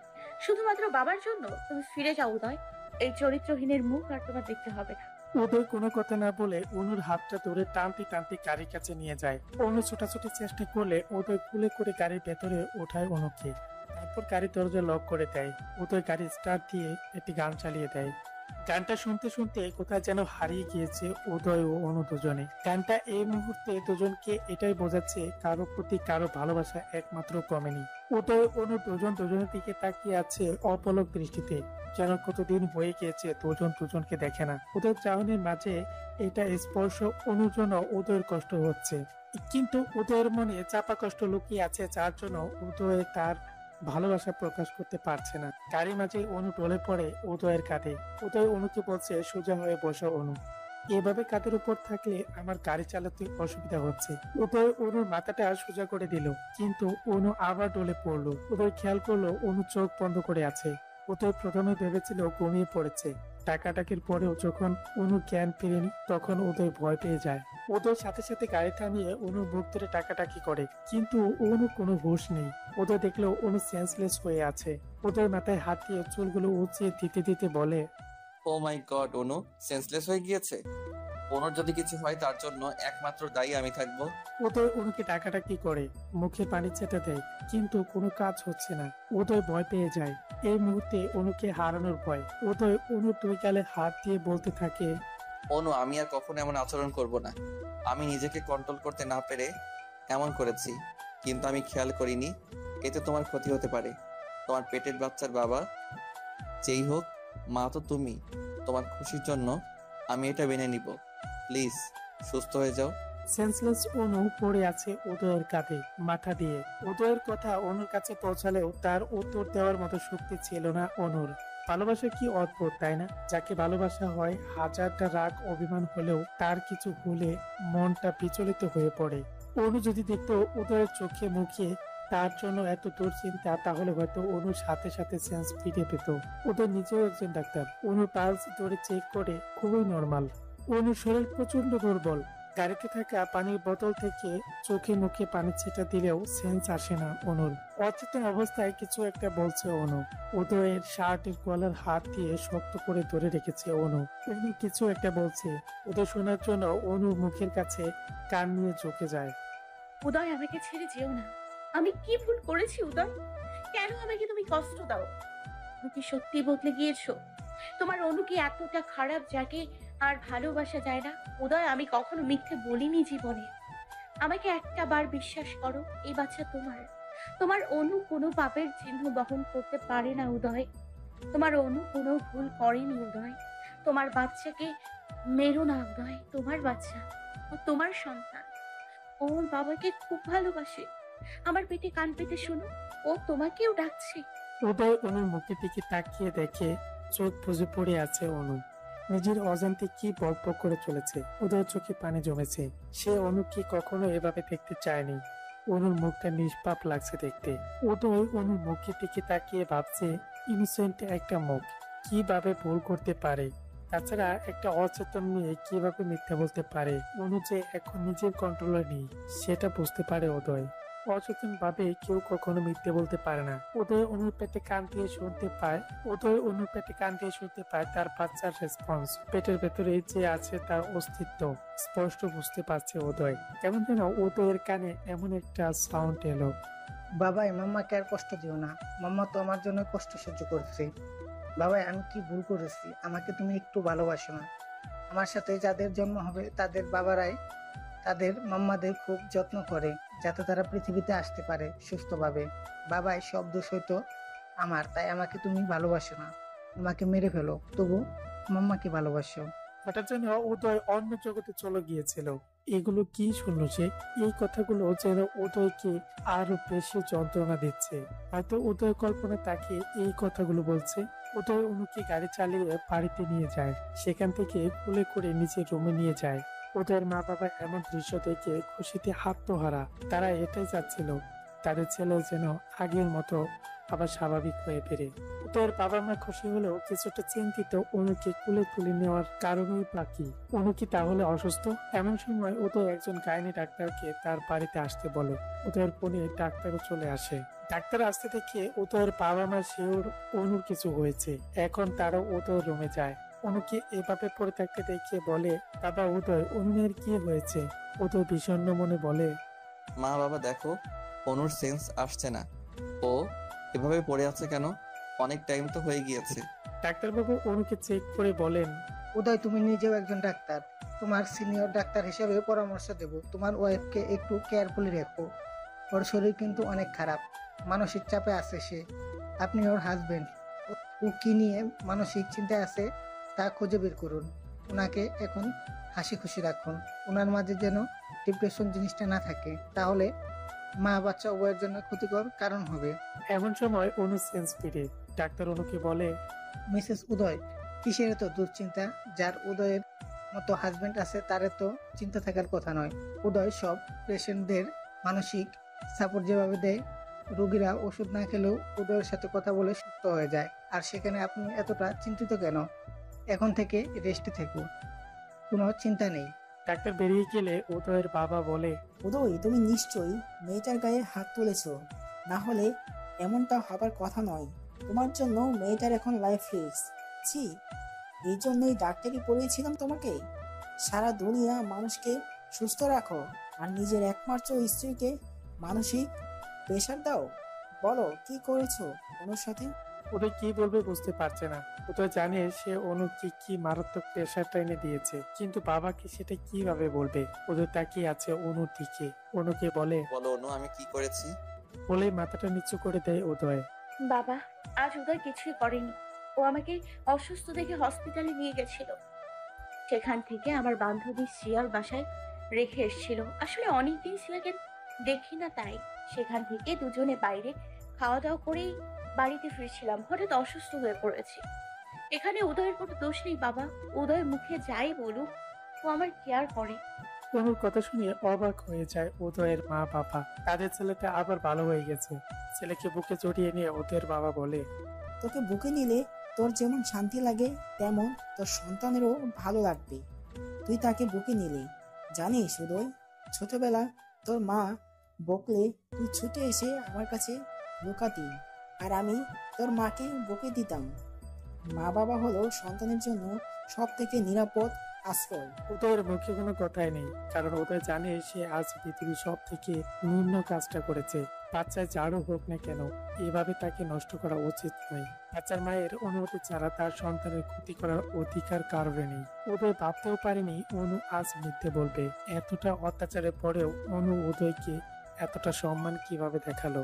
শুধুমাত্র বাবার জন্য? তুমি ফিরে যাও উদয়, এই চরিত্রহীনের মুখ আর তোমার দেখতে হবে না। উদয় কোনো কথা না বলে অনুর হাতটা ধরে টানতে টানতে গাড়ির কাছে নিয়ে যায়। অনু ছোটাছুটি চেষ্টা করলে উদয় কুলে করে গাড়ির ভেতরে ওঠায় অনুকে। তারপর গাড়ির দরজা লক করে দেয়। উদয় গাড়ি স্টার্ট দিয়ে একটি গান চালিয়ে দেয়। গানটা শুনতে শুনতে কোথায় যেন হারিয়ে গিয়েছে উদয় ও অনু দুজনে। গানটা এই মুহূর্তে দুজনকে এটাই বোঝাচ্ছে কারো প্রতি কারো ভালোবাসা একমাত্র কমেনি। উদয় অনু দুজন দুজনের দিকে তাকিয়ে আছে অপলক দৃষ্টিতে, যেন কতদিন হয়ে গিয়েছে দুজন দুজনকে দেখে না। উদয়ের চাহনির মাঝে এটা স্পর্শ অনুর জন্য উদয়ের কষ্ট হচ্ছে, কিন্তু উদয়ের মনে চাপা কষ্ট লুকিয়ে আছে, যার জন্য উদয় তার ভালোবাসা প্রকাশ করতে পারছে না। গাড়ির মাঝে অনু টলে পড়ে উদয়ের কাঁধে। উদয় অনুকে বলছে, সোজা হয়ে বসো অনু, এভাবে কাঁধের উপর থাকলে আমার গাড়ি চালাতে অসুবিধা হচ্ছে। উদয় অনুর মাথাটা সোজা করে দিল, কিন্তু অনু আবার ডলে পড়লো। উদয় খেয়াল করলো অনু চোখ বন্ধ করে আছে। উদয় প্রথমে ভেবেছিল ঘুমিয়ে পড়েছে। টাকাটাকির পরেও যখন অনু জ্ঞান ফিরেনি, তখন উদয় ভয় পেয়ে যায়। উদয় সাথে সাথে গাড়ি থামিয়ে অনুর বুক ধরে টাকাটাকি করে, কিন্তু অনু কোনো হুঁশ নেই। উদয় দেখলো অনু সেন্সলেস হয়ে আছে। উদয় মাথায় হাত দিয়ে চুলগুলো উঁচিয়ে দিতে দিতে বলে, ও মাই গড, অনু সেন্সলেস হয়ে গিয়েছে। অনুর যদি কিছু হয় তার জন্য একমাত্র দায়ী আমি থাকবো। উদয় অনুকে টাকাটাকি করে, মুখে পানি ছেটে দেয়, কিন্তু কোনো কাজ হচ্ছে না। উদয় ভয় পেয়ে যায়। এই মুহূর্তে অনুকে হারানোর ভয়। উদয় অনুর দুই গালে হাত দিয়ে বলতে থাকে, অনু, আমি আর কখনো এমন আচরণ করব না। আমি নিজেকে কন্ট্রোল করতে না পেরে এমন করেছি, কিন্তু আমি খেয়াল করিনি এতে তোমার ক্ষতি হতে পারে। তোমার পেটের বাচ্চার বাবা যেই হোক, মা তো তুমি। তোমার খুশির জন্য আমি এটা মেনে নিব। প্লিজ সুস্থ হয়ে যাও। সেন্সলেস অনু পড়ে আছে উদয়ের কাঁধে মাথা দিয়ে। উদয়ের কথা অনুর কাছে পৌঁছালেও তার উত্তর দেওয়ার মতো শক্তি ছিল না অনুর। ভালোবাসা কি অদ্ভুত, তাই না? যাকে ভালোবাসা হয়, হাজারটা রাগ অভিমান হলেও তার কিছু হলে মনটা বিচলিত হয়ে পড়ে। অনু যদি দেখতো উদয়ের চোখে মুখে তার জন্য এত দুশ্চিন্তা, তাহলে হয়তো অনুর সাথে সাথে সেন্স ফিরে পেত। উদয় নিজেও একজন ডাক্তার। অনুর পালস ধরে চেক করে, খুবই নর্মাল। অনুর শরীর প্রচন্ড দুর্বল। গাড়িতে থাকা পানির বোতল থেকে চোখে মুখে পানি ছেটা দিলেও সেন্স আসে না অনুর। অচেতন অবস্থায় কিছু একটা বলছে অনু। উদয়ের শার্টের কলার হাত দিয়ে শক্ত করে ধরে রেখেছে অনু। উনি কিছু একটা বলছে। উদয় শোনার জন্য অনুর মুখের কাছে কান নিয়ে ঝুঁকে যায়। উদয়, আমাকে ছেড়ে যেও না। আমি কি ভুল করেছি উদয়? কেন আমাকে তুমি কষ্ট দাও? তুমি কি সত্যি বদলে গিয়েছো? তোমার অনু কি এতটা খারাপ যাকে আর ভালোবাসা যায় না? উদয়, আমি কখনো মিথ্যে বলিনি জীবনে। আমাকে একটা বার বিশ্বাস করো, এই বাচ্চা তোমার। তোমার অনু কোনো পাপের চিহ্ন বহন করতে পারে না উদয়। তোমার অনু কোনো ভুল করেনি উদয়। তোমার বাচ্চাকে মেরো না উদয়। তোমার বাচ্চা, ও তোমার সন্তান। ওর বাবাকে খুব ভালোবাসে। আমার পেটে কান পেতে শোনো, ও তোমাকেও ডাকছে। উদয় অনুর মুখের দিকে তাকিয়ে দেখে চোখ বুজে পড়ে আছে অনু। নিজের অজান্তে কি বকবক করে চলেছে। উদয়ের চোখে পানি জমেছে। সে অনুকে কখনো এভাবে দেখতে চায়নি। অনুর মুখটা নিষ্পাপ লাগছে দেখতে। উদয় অনুর মুখের দিকে তাকিয়ে ভাবছে, ইনোসেন্ট একটা মুখ, কিভাবে ভুল করতে পারে? তাছাড়া একটা অচেতন মেয়ে কিভাবে মিথ্যা বলতে পারে? অনু যে এখন নিজের কন্ট্রোলে নেই, সেটা বুঝতে পারে উদয়। অচেতন ভাবে কেউ কখনো মিথ্যে বলতে পারে না। উদয় অনুর পেটে কান দিয়ে শুনতে পায় তার বাচ্চার রেসপন্স। পেটের ভেতরে যে আছে তার অস্তিত্ব স্পষ্ট বুঝতে পারছে উদয়। কেমন যেন উদয়ের কানে এমন একটা সাউন্ড এলো। বাবাই, মাম্মাকে আর কষ্ট দিও না। মাম্মা তো আমার জন্য কষ্ট সহ্য করছে। বাবাই, আমি কি ভুল করেছি? আমাকে তুমি একটু ভালোবাসো না? আমার সাথে যাদের জন্ম হবে তাদের বাবারাই তাদের মাম্মাদের খুব যত্ন করে যাতে তারা পৃথিবীতে আসতে পারে সুস্থভাবে। বাবাই, সব দোষ হয়তো আমার, তাই আমাকে তুমি ভালোবাসো না। আমাকে মেরে ফেলো, তবু মাম্মাকে ভালোবাসো। হঠাৎ যেন উদয় অন্য জগতে চলে গিয়েছিল। এগুলো কি শুনলো সে? এই কথাগুলো যেন উদয়কে আরো বেশি যন্ত্রণা দিচ্ছে। হয়তো উদয় কল্পনা তাকে এই কথাগুলো বলছে। উদয় অনুকে গাড়ি চালিয়ে বাড়িতে নিয়ে যায়, সেখান থেকে কোলে করে নিজের রুমে নিয়ে যায়। উদয়ের মা বাবা এমন দৃশ্য দেখে খুশিতে আত্মহারা। তারা এটাই চাচ্ছিল তাদের ছেলে যেন আগের মতো আবার স্বাভাবিক হয়ে ফেরে। উদয়ের বাবা মা খুশি হলেও কিছুটা চিন্তিত অনুকে কুলে তুলে নেওয়ার কারণেই বাকি। অনু কি তাহলে অসুস্থ? এমন সময় উদয় একজন গাইনি ডাক্তারকে তার বাড়িতে আসতে বলে। উদয়ের ফোনে ডাক্তারও চলে আসে। ডাক্তার আসতে দেখে উদয়ের বাবা মা শিওর অনুর কিছু হয়েছে। এখন তারা উদয়ের রুমে যায়। অনুকে এভাবে পড়ে থাকতে দেখে বলে, বাবা উদয়, অনুর কি হয়েছে? উদয় বিষণ্ণ মনে বলে, মা বাবা দেখো, অনুর সেন্স আসছে না। ও এভাবে পড়ে আছে কেন? অনেক টাইম তো হয়ে গিয়েছে। ডাক্তারবাবু অনুকে চেক করে বলেন, উদয়, তুমি নিজেও একজন ডাক্তার। তোমার সিনিয়র ডাক্তার হিসেবে পরামর্শ দেব, তোমার ওয়াইফকে একটু কেয়ারফুলি রেখো। ওর শরীর কিন্তু অনেক খারাপ, মানসিক চাপে আছে সে। আপনি ওর হাজবেন্ড, ও কি নিয়ে মানসিক চিন্তায় আছে তা খুঁজে বের করুন। ওনাকে এখন হাসি খুশি রাখুন। ওনার মাঝে যেন ডিপ্রেশন জিনিসটা না থাকে, তাহলে মা বাচ্চা উভয়ের জন্য ক্ষতিকর কারণ হবে। এমন সময় অনু সেন্স ফিরে। ডাক্তার অনুকে বলে, মিসেস উদয়, কিসের এত দুশ্চিন্তা? যার উদয়ের মতো হাজবেন্ড আছে তার এত চিন্তা থাকার কথা নয়। উদয় সব পেশেন্টদের মানসিক সাপোর্ট যেভাবে দেয়, রোগীরা ওষুধ না খেলেও উদয়ের সাথে কথা বলে সুস্থ হয়ে যায়। আর সেখানে আপনি এতটা চিন্তিত কেন? এখন থেকে রেস্টে থাকুন, কোনো চিন্তা নেই। ডাক্তার বেরিয়ে গেলে উদয়ের বাবা বলে, উদয়, তুমি নিশ্চয়ই মেয়েটার গায়ে হাত তুলেছো, না হলে এমনটা হবার কথা নয়। তোমার জন্য মেয়েটার এখন লাইফ রিস্ক। ছি, এই জন্যই ডাক্তারি পড়িয়েছিলাম তোমাকে। সারা দুনিয়া মানুষকে সুস্থ রাখো আর নিজের একমাত্র স্ত্রীকে মানসিক প্রেশার দাও। বলো, কি করেছো অনুর সাথে? উদয় কি বলবে বুঝতে পারছে না। উদয় জানে সে অনুকে কি মারাত্মক প্রেশারটা এনে দিয়েছে, কিন্তু বাবাকে সেটা কিভাবে বলবে। উদয় তাকিয়ে আছে অনুর দিকে। অনুকে বলে, বলো অনু, আমি কি করেছি? বলে মাথাটা নিচু করে দেয় উদয়। বাবা, আজ উদয় কিছুই করেনি। ও আমাকে অসুস্থ দেখে হসপিটালে নিয়ে গেছিল। সেখান থেকে আমার বান্ধবী শ্রিয়ার বাসায় রেখে এসেছিল। আসলে অনেকদিন শ্রিয়াকে দেখি না, তাই সেখান থেকে দুজনে বাইরে খাওয়া দাওয়া করেই বাড়িতে ফিরছিলাম। হঠাৎ অসুস্থ হয়ে পড়েছি। এখানে উদয়ের কোনো দোষ নেই বাবা। উদয়ের মুখে যাই বলুক, ও আমার কেয়ার করে। অনুর কথা শুনে অবাক হয়ে যায় উদয়ের মা বাবা। তাদের ছেলেটা আবার ভালো হয়ে গেছে। ছেলেকে বুকে জড়িয়ে নিয়ে উদয়ের বাবা বলে, তোকে বুকে নিলে তোর যেমন শান্তি লাগে তেমন তোর সন্তানেরও ভালো লাগবে। তুই তাকে বুকে নিলে। জানিস উদয়, ছোটবেলা তোর মা বকলে তুই ছুটে এসে আমার কাছে লুকাতি, আর আমি তোর মাকে বকে দিতাম। মা বাবা হলো সন্তানের জন্য সব থেকে নিরাপদ আশ্রয়। উদয়ের মুখে কোনো কথাই নেই, কারণ উদয় জানে সে আজ পৃথিবীর সব থেকে নিম্ন কাজটা করেছে। বাচ্চায় যারও হোক না কেন, এভাবে তাকে নষ্ট করা উচিত নয়। বাচ্চার মায়ের অনুমতি ছাড়া তার সন্তানের ক্ষতি করার অধিকার কারণে নেই। উদয় ভাবতেও পারেনি অনু আজ মিথ্যে বলবে। এতটা অত্যাচারের পরেও অনু উদয়কে এতটা সম্মান কিভাবে দেখালো।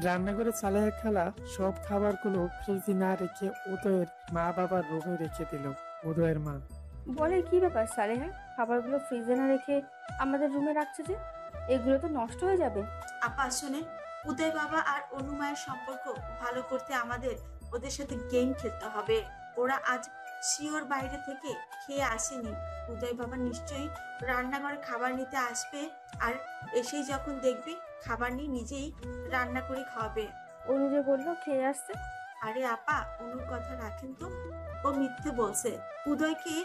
রান্নাঘরে সালেহা খালা সব খাবারগুলো ফ্রিজে না রেখে উদয়ের মা বাবার রুমে রেখে দিল। উদয়ের মা বলে, কি ব্যাপার সালেহা, খাবারগুলো ফ্রিজে না রেখে আমাদের রুমে রাখছে যে? এগুলো তো নষ্ট হয়ে যাবে। আপা শুনে, উদয় বাবা আর অনুমায়ের সম্পর্ক ভালো করতে আমাদের ওদের সাথে গেম খেলতে হবে। ওরা আজ শিওর বাইরে থেকে খেয়ে আসেনি। উদয় বাবা নিশ্চয়ই রান্নাঘরে খাবার নিতে আসবে, আর এসেই যখন দেখবে খাবার নিয়ে নিজেই রান্না করে খাওয়াবে। অনু যে বললো খেয়ে আসতে। আরে আপা, অনুর কথা রাখেন তো। ও মিথ্যে বলছে। উদয়কে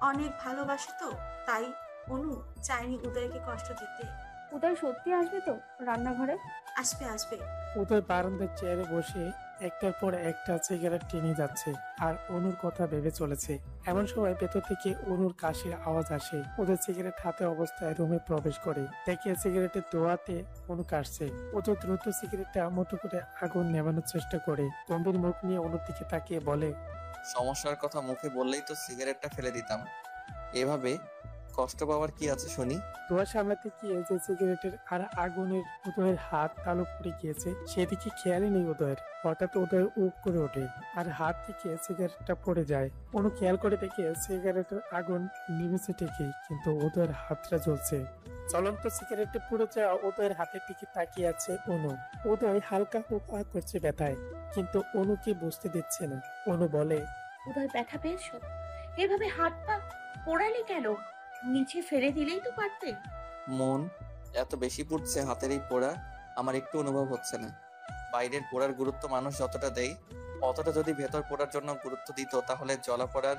অনেক ভালোবাসে তো, তাই অনু চায়নি উদয়কে কষ্ট দিতে। উদয় সত্যি আসবে তো রান্নাঘরে? আসবে আসবে। উদয় বারান্দার চেয়ারে বসে একটার পর একটা সিগারেট টেনে যাচ্ছে আর অনুর কথা ভেবে চলেছে। এমন সময় ভেতর থেকে অনুর কাশির আওয়াজ আসে। ওদের সিগারেট হাতে অবস্থায় রুমে প্রবেশ করে, দেখে সিগারেটের ধোঁয়াতে অনু কাশছে। ওদের দ্রুত সিগারেটটা মুঠো করে আগুন নেভানোর চেষ্টা করে গম্ভীর মুখ নিয়ে অনুর দিকে তাকিয়ে বলে, সমস্যার কথা মুখে বললেই তো সিগারেটটা ফেলে দিতাম, এভাবে কষ্ট পাওয়ার কি আছে শুনি? ধোঁয়া সামলাতে গিয়ে যে সিগারেটের আর আগুনের উদয়ের হাত তালু পড়ে গিয়েছে সেদিকে খেয়ালই নেই উদয়ের। হঠাৎ উদয় উপ করে ওঠে আর হাত থেকে সিগারেটটা পড়ে যায়। অনু খেয়াল করে দেখে সিগারেটের আগুন নিভেছে ঠিকই, কিন্তু উদয়ের হাতটা জ্বলছে। জ্বলন্ত সিগারেটে পুড়ে যাওয়া উদয়ের হাতের দিকে তাকিয়ে আছে অনু। উদয় হালকা উপা করছে ব্যথায়, কিন্তু অনুকে বুঝতে দিচ্ছে না। অনু বলে, উদয় ব্যথা পেয়েছো? এভাবে হাত পা পোড়ালে কেন? নিচে ফেলে দিলেই তো পারতে। মন এত বেশি পুড়ছে, হাতের এই পোড়া আমার একটু অনুভব হচ্ছে না। বাইরের পোড়ার গুরুত্ব মানুষ যতটা দেয়, অতটা যদি ভেতর পোড়ার জন্য গুরুত্ব দিত, তাহলে জ্বলা পোড়ার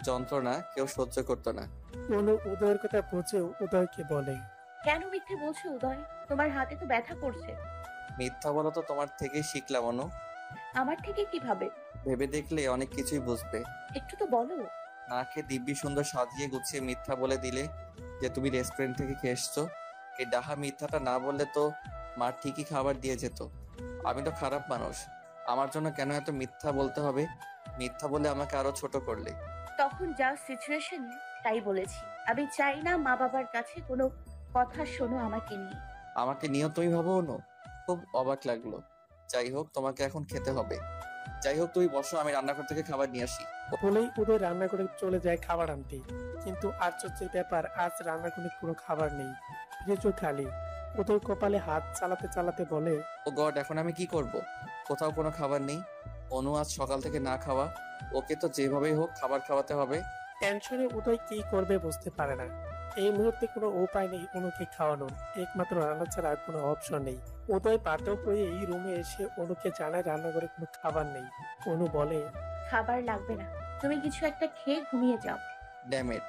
যন্ত্রণা কেউ সহ্য করতো না। অনু উদয়ের কথা বুঝেও উদয়কে বলে, কেন মিথ্যে বলছো উদয়? তোমার হাতে তো ব্যথা করছে। মিথ্যা বলা তো তোমার থেকেই শিখলাম অনু। আমার থেকে কিভাবে? ভেবে দেখলে অনেক কিছুই বুঝবে। একটু তো বলো। না খেয়ে দিব্যি সুন্দর সাজিয়ে গুছিয়ে মিথ্যা বলে দিলে যে তুমি রেস্টুরেন্ট থেকে খেয়ে এসছো। এই ডাহা মিথ্যাটা না বললে তো মা ঠিকই খাবার দিয়ে যেত। আমি তো খারাপ মানুষ, আমার জন্য কেন এত মিথ্যা বলতে হবে? মিথ্যা বলে আমাকে আরো ছোট করলে। তখন যা সিচুয়েশন তাই বলেছি। আমি চাই না মা বাবার কাছে কোনো কথা শোনো আমাকে নিয়ে। আমাকে নিয়েও তুমি ভাবো অনু? খুব অবাক লাগলো। যাই হোক, তোমাকে এখন খেতে হবে। যাই হোক, তুমি বসো, আমি রান্নাঘর থেকে খাবার নিয়ে আসি। বলেই উদয় রান্না করে চলে যায় খাবার আনতে। কিন্তু আশ্চর্যের ব্যাপার, আজ রান্নাঘরে কোনো খাবার নেই, ফ্রিজও খালি। উদয় কপালে হাত চালাতে চালাতে বলে, ও গড, এখন আমি কি করব? কোথাও কোনো খাবার নেই। অনু আজ সকাল থেকে না খাওয়া, ওকে তো যেভাবেই হোক খাবার খাওয়াতে হবে। টেনশনে উদয় কি করবে বুঝতে পারে না। এই মুহূর্তে কোনো উপায় নেই অনুকে খাওয়ানোর, একমাত্র রান্না ছাড়া কোনো অপশন নেই। উদয় বাধ্য হয়ে এই রুমে এসে অনুকে জানায় রান্নাঘরে কোনো খাবার নেই। অনু বলে, খাবার লাগবে না, তুমি কিছু একটা খেয়ে ঘুমিয়ে যাও। ড্যামেট,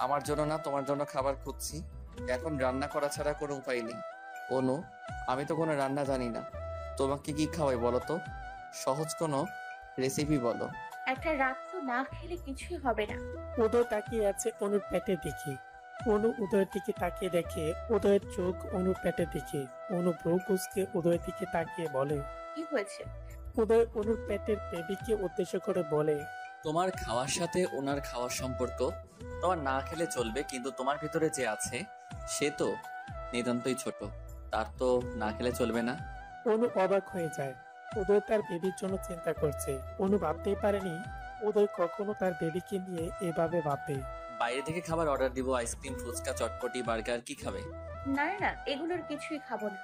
আমার জন্য না তোমার জন্য খাবার খুঁজছি। এখন রান্না করা ছাড়া কোনো উপায় নেই। অনু, আমি তো কোনো রান্না জানি না, তোমাকে কি খাওয়াই বলো তো? সহজ কোনো রেসিপি বলো। একটা রাত তো না খেলে কিছুই হবে না। উদয় তাকিয়ে আছে অনুর পেটে দিকে। অনু উদয়ের দিকে তাকিয়ে দেখে উদয়ের চোখ অনুর পেটে দিকে। অনু ভ্রু কুঁচকে উদয়ের দিকে তাকিয়ে বলে, কি হয়েছে? উদয় অনুর পেটের বেবিকে উদ্দেশ্য করে বলে, তোমার খাওয়ার সাথে ওনার খাওয়ার সম্পর্ক তোমার না খেলে চলবে, কিন্তু তোমার ভিতরে যে আছে সে তো নিতান্তই ছোট, তার তো না খেলে চলবে না। অনু অবাক হয়ে যায়। উদয় তার বেবির জন্য চিন্তা করছে। অনু ভাবতেই পারেনি উদয় কখনো তার বেবিকে নিয়ে এভাবে ভাবে। বাইরে থেকে খাবার অর্ডার দিব, আইসক্রিম, ফুচকা, চটপটি, বার্গার, কি খাবে? না না না, এগুলোর কিছুই খাবো না।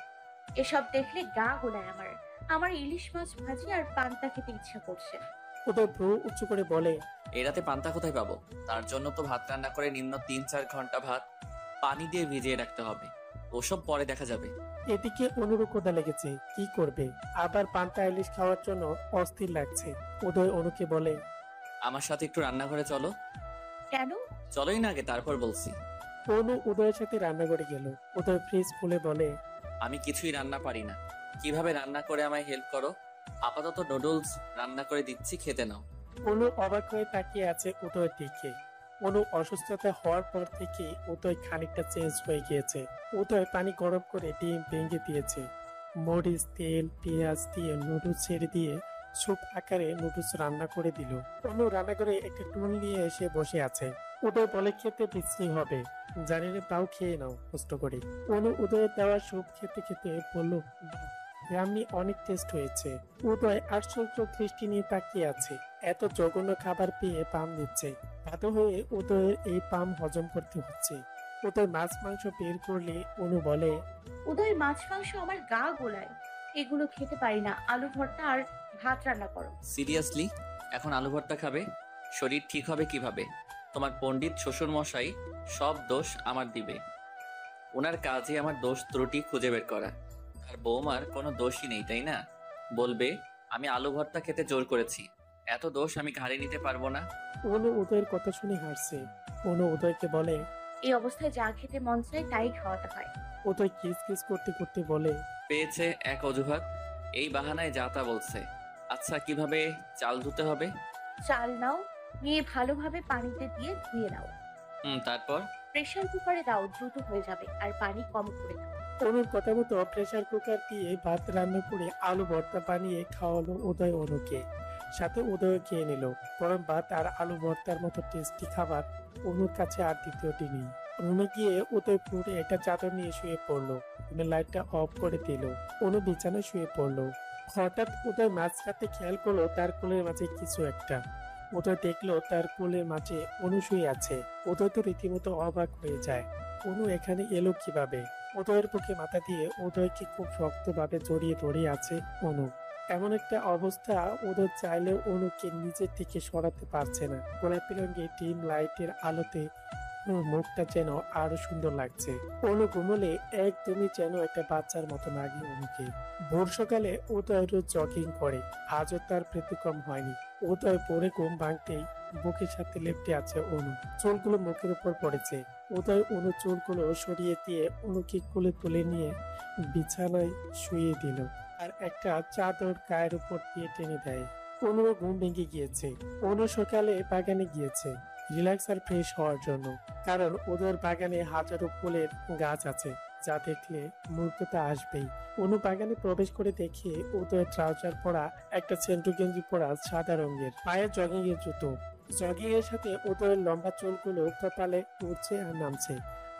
এসব দেখলে গা গোলায় আমার। আমার ইলিশ মাছ ভাজি আর পান্তা খেতে ইচ্ছা করছে। উদয় ভ্রু উঁচু করে বলে, এই রাতে পান্তা কোথায় পাবো? তার জন্য তো ভাত রান্না করে নিম্ন 3-4 ঘন্টা ভাত পানি দিয়ে ভিজিয়ে রাখতে হবে। ওসব পরে দেখা যাবে। এদিকে অনুর কোদা লেগেছে, কি করবে? আবার পান্তা ইলিশ খাওয়ার জন্য অস্থির লাগছে। উদয় অনুকে বলে, আমার সাথে একটু রান্নাঘরে চলো। কেন? চলোই না আগে, তারপর বলছি। অনু উদয়ের সাথে রান্নাঘরে গেল। উদয় ফ্রিজ খুলে বলে, আমি কিছুই রান্না পারি না, কিভাবে রান্না করে আমায় হেল্প করো। আপাতত নুডলস রান্না করে দিচ্ছি, খেতে নাও। অনু অবাক হয়ে তাকিয়ে আছে উদয়ের দিকে। অনু অসুস্থতা হওয়ার পর থেকে উদয় খানিকটা চেঞ্জ হয়ে গিয়েছে। উদয় পানি গরম করে ডিম ভেঙে দিয়েছে, মরিচ, তেল, পেঁয়াজ দিয়ে নুডলস ছেড়ে দিয়ে স্যুপ আকারে নুডলস রান্না করে দিল। অনু রান্নাঘরে একটা টুল নিয়ে এসে বসে আছে। উদয় বলে, খেতে বিশ্রী হবে, জানি না, তাও খেয়ে নাও কষ্ট করে। অনু উদয়ের দেওয়া স্যুপ খেতে খেতে বলল, বাহ, রান্নি অনেক টেস্ট হয়েছে। উদয় আশ্চর্য দৃষ্টি নিয়ে তাকিয়ে আছে। এত জঘন্য খাবার পেয়ে পাম দিচ্ছে। বাধ্য হয়ে উদয়ের এই পাম হজম করতে হচ্ছে। উদয় মাছ মাংস বের করলে অনু বলে, উদয়, মাছ মাংস আমার গা গোলায়, এগুলো খেতে পারি না। আলু ভর্তা আর ভাত রান্না করো। সিরিয়াসলি এখন আলু ভর্তা খাবে? শরীর ঠিক হবে কিভাবে? তোমার পণ্ডিত শ্বশুর মশাই সব দোষ আমার দিবে। ওনার কাজে আমার দোষ ত্রুটি খুঁজে বের করা। আর বৌমার কোনো দোষই নেই, তাই না? বলবে আমি আলু ভর্তা খেতে জোর করেছি। এত দোষ আমি ঘাড়ে নিতে পারবো না। অনু উদয়ের কথা শুনে হাসছে। অনু উদয়কে বলে, এই অবস্থায় যা খেতে মন চায় তাই খাওয়াতে হয়। উদয় কিস কিস করতে করতে বলে, পেয়েছে এক অজুহাত, এই বাহানায় যা তা বলছে। আচ্ছা, কিভাবে চাল ধুতে হবে? চাল নাও, নিয়ে ভালোভাবে পানিতে দিয়ে ধুয়ে নাও। তারপর? প্রেসার কুকারে দাও, দ্রুত হয়ে যাবে, আর পানি কম করে দাও। অনুর কথা মতো প্রেসার কুকার দিয়ে ভাত রান্না করে আলু ভর্তা বানিয়ে খাওয়ালো উদয় অনুকে। সাথে উদয় খেয়ে নিল। গরম ভাত আর আলু ভর্তার মতো টেস্টি খাবার অনুর কাছে আর দ্বিতীয়টি নেই। রুমে গিয়ে উদয় পুরো একটা চাদর নিয়ে শুয়ে পড়লো। লাইটটা অফ করে দিল। অনু বিছানায় শুয়ে পড়লো। হঠাৎ উদয় মাঝরাতে খেয়াল করলো তার কোলের মাঝে কিছু একটা। উদয় দেখলো তার কোলের মাঝে অনু শুয়ে আছে। উদয় তো রীতিমতো অবাক হয়ে যায়। অনু এখানে এলো কিভাবে? উদয়ের বুকে মাথা দিয়ে উদয়কে খুব শক্তভাবে জড়িয়ে ধরে আছে অনু। এমন একটা অবস্থা, উদয় চাইলেও অনুকে নিজের থেকে সরাতে পারছে না। গোলাপি রঙের ডিম লাইটের আলোতে ওর মুখটা যেন আরো সুন্দর লাগছে। অনু ঘুমলে একদমই যেন একটা বাচ্চার মতো লাগে অনুকে। ভোর সকালে উদয় রোজ জগিং করে, আজও তার ব্যতিক্রম হয়নি। উদয় পরে ঘুম ভাঙতেই বুকের সাথে লেপটে আছে অনু। চুলগুলো মুখের উপর পড়েছে। উদয় অনু চুলগুলো সরিয়ে দিয়ে অনুকে কোলে তুলে নিয়ে বিছানায় শুয়ে দিল, আর একটা চাদর গায়ের উপর দিয়ে টেনে দেয়। অনুর ঘুম ভেঙে গিয়েছে। অনু সকালে বাগানে গিয়েছে রিল্যাক্স আর ফ্রেশ হওয়ার জন্য, কারণ ওদের বাগানে হাজারো ফুলের গাছ আছে, যা দেখলে মুগ্ধতা আসবেই। অনু বাগানে প্রবেশ করে দেখে উদয় ট্রাউজার পরা, একটা সেন্টু গেঞ্জি পরা, সাদা রঙের, পায়ে জগিং এর জুতো। জগিং এর সাথে উদয়ের লম্বা চুলগুলো কপালে উঠছে আর নামছে।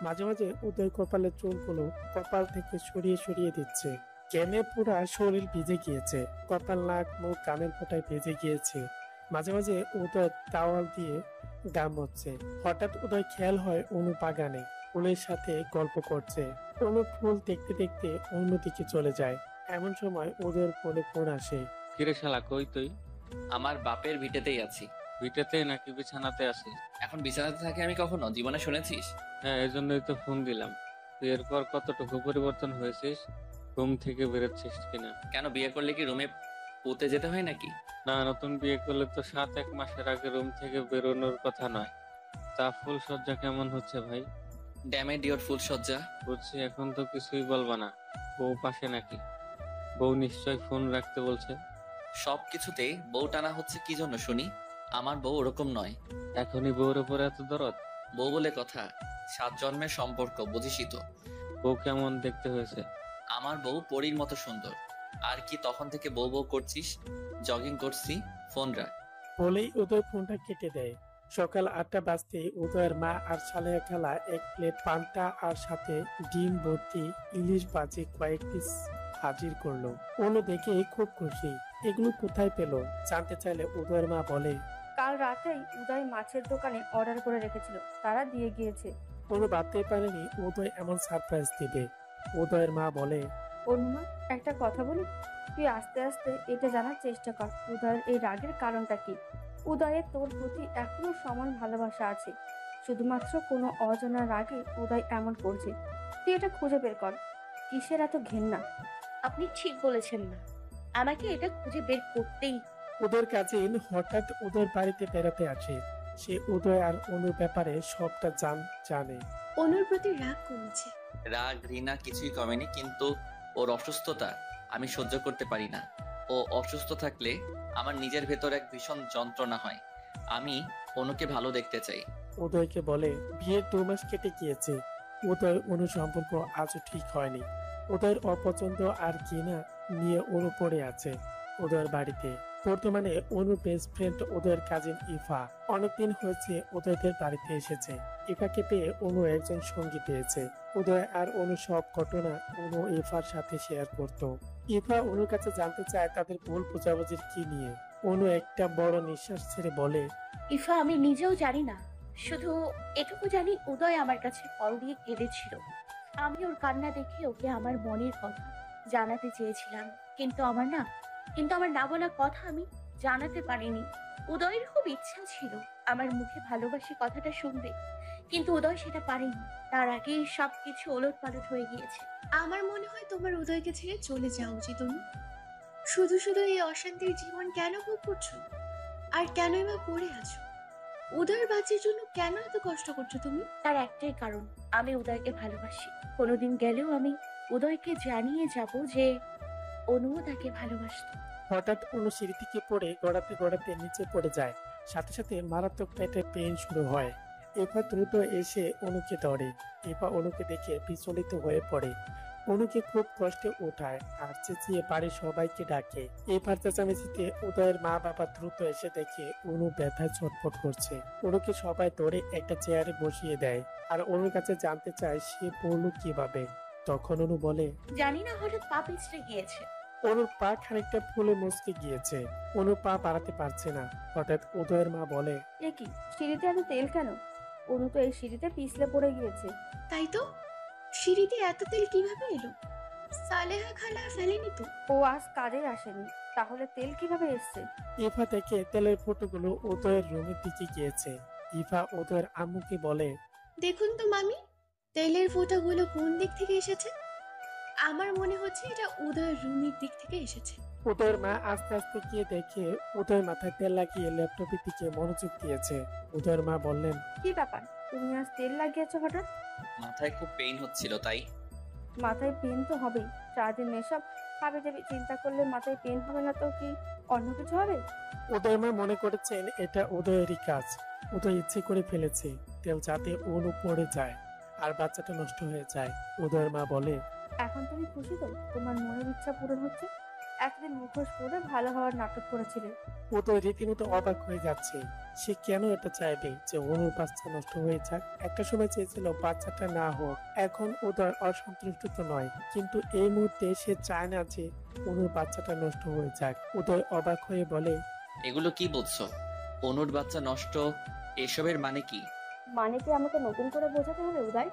মাঝে মাঝে উদয় কপালের চুলগুলো কপাল থেকে সরিয়ে সরিয়ে দিচ্ছে। ঘেমে পুরা শরীর ভিজে গিয়েছে। কপাল, নাক, মুখ, কানের ফোঁটায় ভিজে গিয়েছে। মাঝে মাঝে উদয় তাওয়াল দিয়ে গাম হচ্ছে। হঠাৎ উদয় খেয়াল হয় অনু বাগানে ফুলের সাথে গল্প করছে। অনু ফুল দেখতে দেখতে অন্যদিকে চলে যায়। এমন সময় উদয়ের ফোনে ফোন আসে। কিরে শালা, কই তুই? আমার বাপের ভিটেতেই আছি। ভিটেতে নাকি বিছানাতে আছিস? এখন বিছানাতে থাকি আমি কখনো জীবনে শুনেছিস? হ্যাঁ, এই জন্যই তো ফোন দিলাম। তুই এরপর কতটুকু পরিবর্তন হয়েছিস? রুম থেকে বেরোচ্ছিস কিনা? কেন, বিয়ে করলে কি রুমে পুঁতে যেতে হয় নাকি? না, নতুন বিয়ে করলে তো 7-1 মাসের আগে রুম থেকে বেরোনোর কথা নয়। তা ফুল সজ্জা কেমন হচ্ছে ভাই? ড্যামে ডিওর ফুল সজ্জা। বুঝছি, এখন তো কিছুই বলবা না। বউ পাশে নাকি? বউ নিশ্চয় ফোন রাখতে বলছে। সব কিছুতেই বউ টানা হচ্ছে কি জন্য শুনি? আমার বউ ওরকম নয়। এখনই বউর উপরে এত দরদ? বউ বলে কথা, 7 জন্মের সম্পর্ক, বুঝিসই তো। বউ কেমন দেখতে হয়েছে? আমার বউ পরীর মতো সুন্দর। আর কি, তখন থেকে বউ বউ করছিস? জগিং করছি, ফোন রাখ। বলেই উদয় ফোনটা কেটে দেয়। সকাল 8টা বাজতে উদয়ের মা আর সালেহা খালা এক প্লেট পান্তা আর সাথে ডিম ভর্তি ইলিশ ভাজি কয়েক পিস হাজির করলো। অনু দেখে খুব খুশি। এগুলো কোথায় পেলো জানতে চাইলে উদয়ের মা বলে, কাল রাতেই উদয় মাছের দোকানে অর্ডার করে রেখেছিল, তারা দিয়ে গিয়েছে। অনু ভাবতে পারেনি উদয় এমন সারপ্রাইজ দিবে। উদয়ের মা বলে, অনুমা, একটা কথা বলি, তুই আস্তে আস্তে এটা জানার চেষ্টা কর উদয়ের এই রাগের কারণটা কি। উদয়ের তোর প্রতি এখনো সমান ভালোবাসা আছে, শুধুমাত্র কোনো অজানা রাগে উদয় এমন করছে। তুই এটা খুঁজে বের কর, কিসের এত ঘেন্না। আপনি ঠিক বলেছেন না, আমাকে এটা খুঁজে বের করতেই। উদয়ের কাজিন হঠাৎ উদয়ের বাড়িতে বেড়াতে আসে। সে উদয় আর অনুর ব্যাপারে সবটা জানে। অনুর প্রতি রাগ কমেছে। রাগ ঘৃণা কিছুই কমেনি, কিন্তু ওর অসুস্থতা আমি সহ্য করতে পারি না। ও অসুস্থ থাকলে আমার নিজের ভেতর এক ভীষণ যন্ত্রণা হয়। আমি অনুকে ভালো দেখতে চাই। উদয়কে বলে, বিয়ের 2 মাস কেটে গিয়েছে। উদয় অনু সম্পর্ক আজও ঠিক হয়নি। উদয়ের অপছন্দ আর ঘৃণা নিয়ে অনু পড়ে আছে উদয়ের বাড়িতে। বর্তমানে অনুর বেস্ট ফ্রেন্ড উদয়ের কাজিন ইফা অনেকদিন হয়েছে উদয়দের বাড়িতে এসেছে। ইফাকে পেয়ে অনু একজন সঙ্গী পেয়েছে। উদয় আর অনু সব ঘটনা অনু ইফার সাথে শেয়ার করত। ইফা অনুর কাছে জানতে চায় তাদের ভুল বোঝাবুঝির কি নিয়ে। অনু একটা বড় নিঃশ্বাস ছেড়ে বলে, ইফা, আমি নিজেও জানি না, শুধু এটুকু জানি উদয় আমার কাছে কল দিয়ে কেঁদেছিল। আমি ওর কান্না দেখে ওকে আমার মনের কথা জানাতে চেয়েছিলাম, কিন্তু আমার না বলা কথা আমি জানাতে পারিনি। উদয়ের খুব ইচ্ছা ছিল আমার মুখে ভালোবাসি কথাটা শুনবে, কিন্তু উদয় সেটা পারেনি। তার আগেই সবকিছু ওলটপালট হয়ে গিয়েছে। আমার মনে হয় তোমার উদয়কে ছেড়ে চলে যাওয়া উচিত অনু। শুধু শুধু এই অশান্তির জীবন কেন ভোগ করছো, আর কেনই বা পড়ে আছো? উদয়ের বাচ্চার জন্য কেন এত কষ্ট করছো তুমি? তার একটাই কারণ, আমি উদয়কে ভালোবাসি। কোনোদিন গেলেও আমি উদয়কে জানিয়ে যাব যে অনুও তাকে ভালোবাসত। হঠাৎ অনু সিঁড়ি থেকে পড়ে গড়াতে গড়াতে নিচে পড়ে যায়। সাথে সাথে মারাত্মক পেটে পেইন শুরু হয়। এরপর দ্রুত এসে অনুকে ধরে। এরপর অনুকে দেখে বিচলিত হয়ে পড়ে। অনুকে খুব কষ্টে ওঠায় আর চেঁচিয়ে বাড়ির সবাইকে ডাকে। এবার চেঁচামেচিতে উদয়ের মা বাবা দ্রুত এসে দেখে অনু ব্যথায় ছটফট করছে। অনুকে সবাই ধরে একটা চেয়ারে বসিয়ে দেয় আর অনুর কাছে জানতে চায় সে পড়লো কিভাবে। তখন অনু বলে, জানি না, হঠাৎ পা পিছড়ে গিয়েছে। অনুর পা খানিকটা ফুলে মুচকে গিয়েছে। অনু পা বাড়াতে পারছে না। হঠাৎ উদয়ের মা বলে, এ কি, সিঁড়িতে এত তেল কেন? অনু তো এই সিঁড়িতে পিছলে পড়ে গিয়েছে। তাই তো, সিঁড়িতে এত তেল কিভাবে এলো? সালেহা খালা ফেলেনি তো? ও আজ কাজে আসেনি, তাহলে তেল কিভাবে এসছে? ইফা থেকে তেলের ফোঁটাগুলো উদয়ের রুমের দিকে গিয়েছে। ইফা উদয়ের আম্মুকে বলে, দেখুন তো মামি, তেলের ফোঁটাগুলো কোন দিক থেকে এসেছে? আমার মনে হচ্ছে এটা উদয়ের রুমের দিক থেকে এসেছে। উদয়ের মা আস্তে আস্তে গিয়ে দেখে উদয়ের মাথায় তেল লাগিয়ে ল্যাপটপের দিকে মনোযোগ দিয়েছে। উদয়ের মা বললেন, কি ব্যাপার, তুমি আজ তেল লাগিয়েছো হঠাৎ? মাথায় খুব পেইন হচ্ছিল তাই। মাথায় পেন তো হবেই, সারাদিন এসব ভাবে যাবে চিন্তা করলে মাথায় পেন হবে না তো কি অন্য কিছু হবে? উদয়ের মা মনে করেছেন এটা উদয়েরই কাজ। উদয় ইচ্ছে করে ফেলেছে তেল যাতে অনু পড়ে যায় আর বাচ্চাটা নষ্ট হয়ে যায়। উদয়ের মা বলে, এখন তুমি খুশি তো তোমার মনের ইচ্ছা পূরণ হচ্ছে? এতদিন মুখোশ পরে ভালো হওয়ার নাটক করেছিলে। উদয় রীতিমতো অবাক হয়ে যাচ্ছে। সে কেন এটা চাইবে যে অনুর বাচ্চা নষ্ট হয়ে যাক? একটা সময় চেয়েছিল বাচ্চাটা না হোক। এখন উদয় অসন্তুষ্ট তো নয়, কিন্তু এই মুহূর্তে সে চায় না যে অনুর বাচ্চাটা নষ্ট হয়ে যাক। উদয় অবাক হয়ে বলে, এগুলো কি বলছো? অনুর বাচ্চা নষ্ট, এসবের মানে কি? মানে কি আমাকে নতুন করে বোঝাতে হবে উদয়?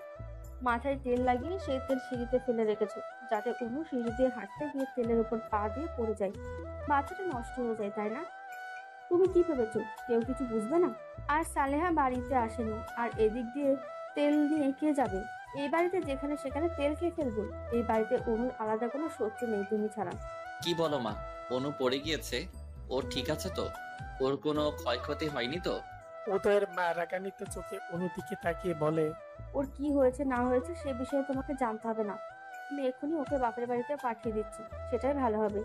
মাথায় তেল লাগিয়ে সেই তেল সিঁড়িতে ফেলে রেখেছো যাতে অনু সিঁড়ি দিয়ে হাঁটতে গিয়ে তেলের উপর পা দিয়ে পড়ে যায়, বাচ্চাটা নষ্ট হয়ে যায়, তাই না? তুমি কি ভেবেছো কেউ কিছু বুঝবে না? আর সালেহা বাড়িতে আসেনি, আর এদিক দিয়ে তেল নিয়ে কে যাবে? এই বাড়িতে যেখানে সেখানে তেল খেয়ে ফেলবো। এই বাড়িতে অনুর আলাদা কোনো শত্রু নেই তুমি ছাড়া। কি বলো মা? অনু পড়ে গিয়েছে, ও ঠিক আছে তো? ওর কোনো ক্ষয়ক্ষতি হয়নি তো? উদয়ের মা রাগান্বিত চোখে অনুর দিকে তাকিয়ে বলে, ওর কি হয়েছে না হয়েছে সে বিষয়ে তোমাকে জানতে হবে না। আমি এক্ষুনি ওকে বাপের বাড়িতে পাঠিয়ে দিচ্ছি, সেটাই ভালো হবে।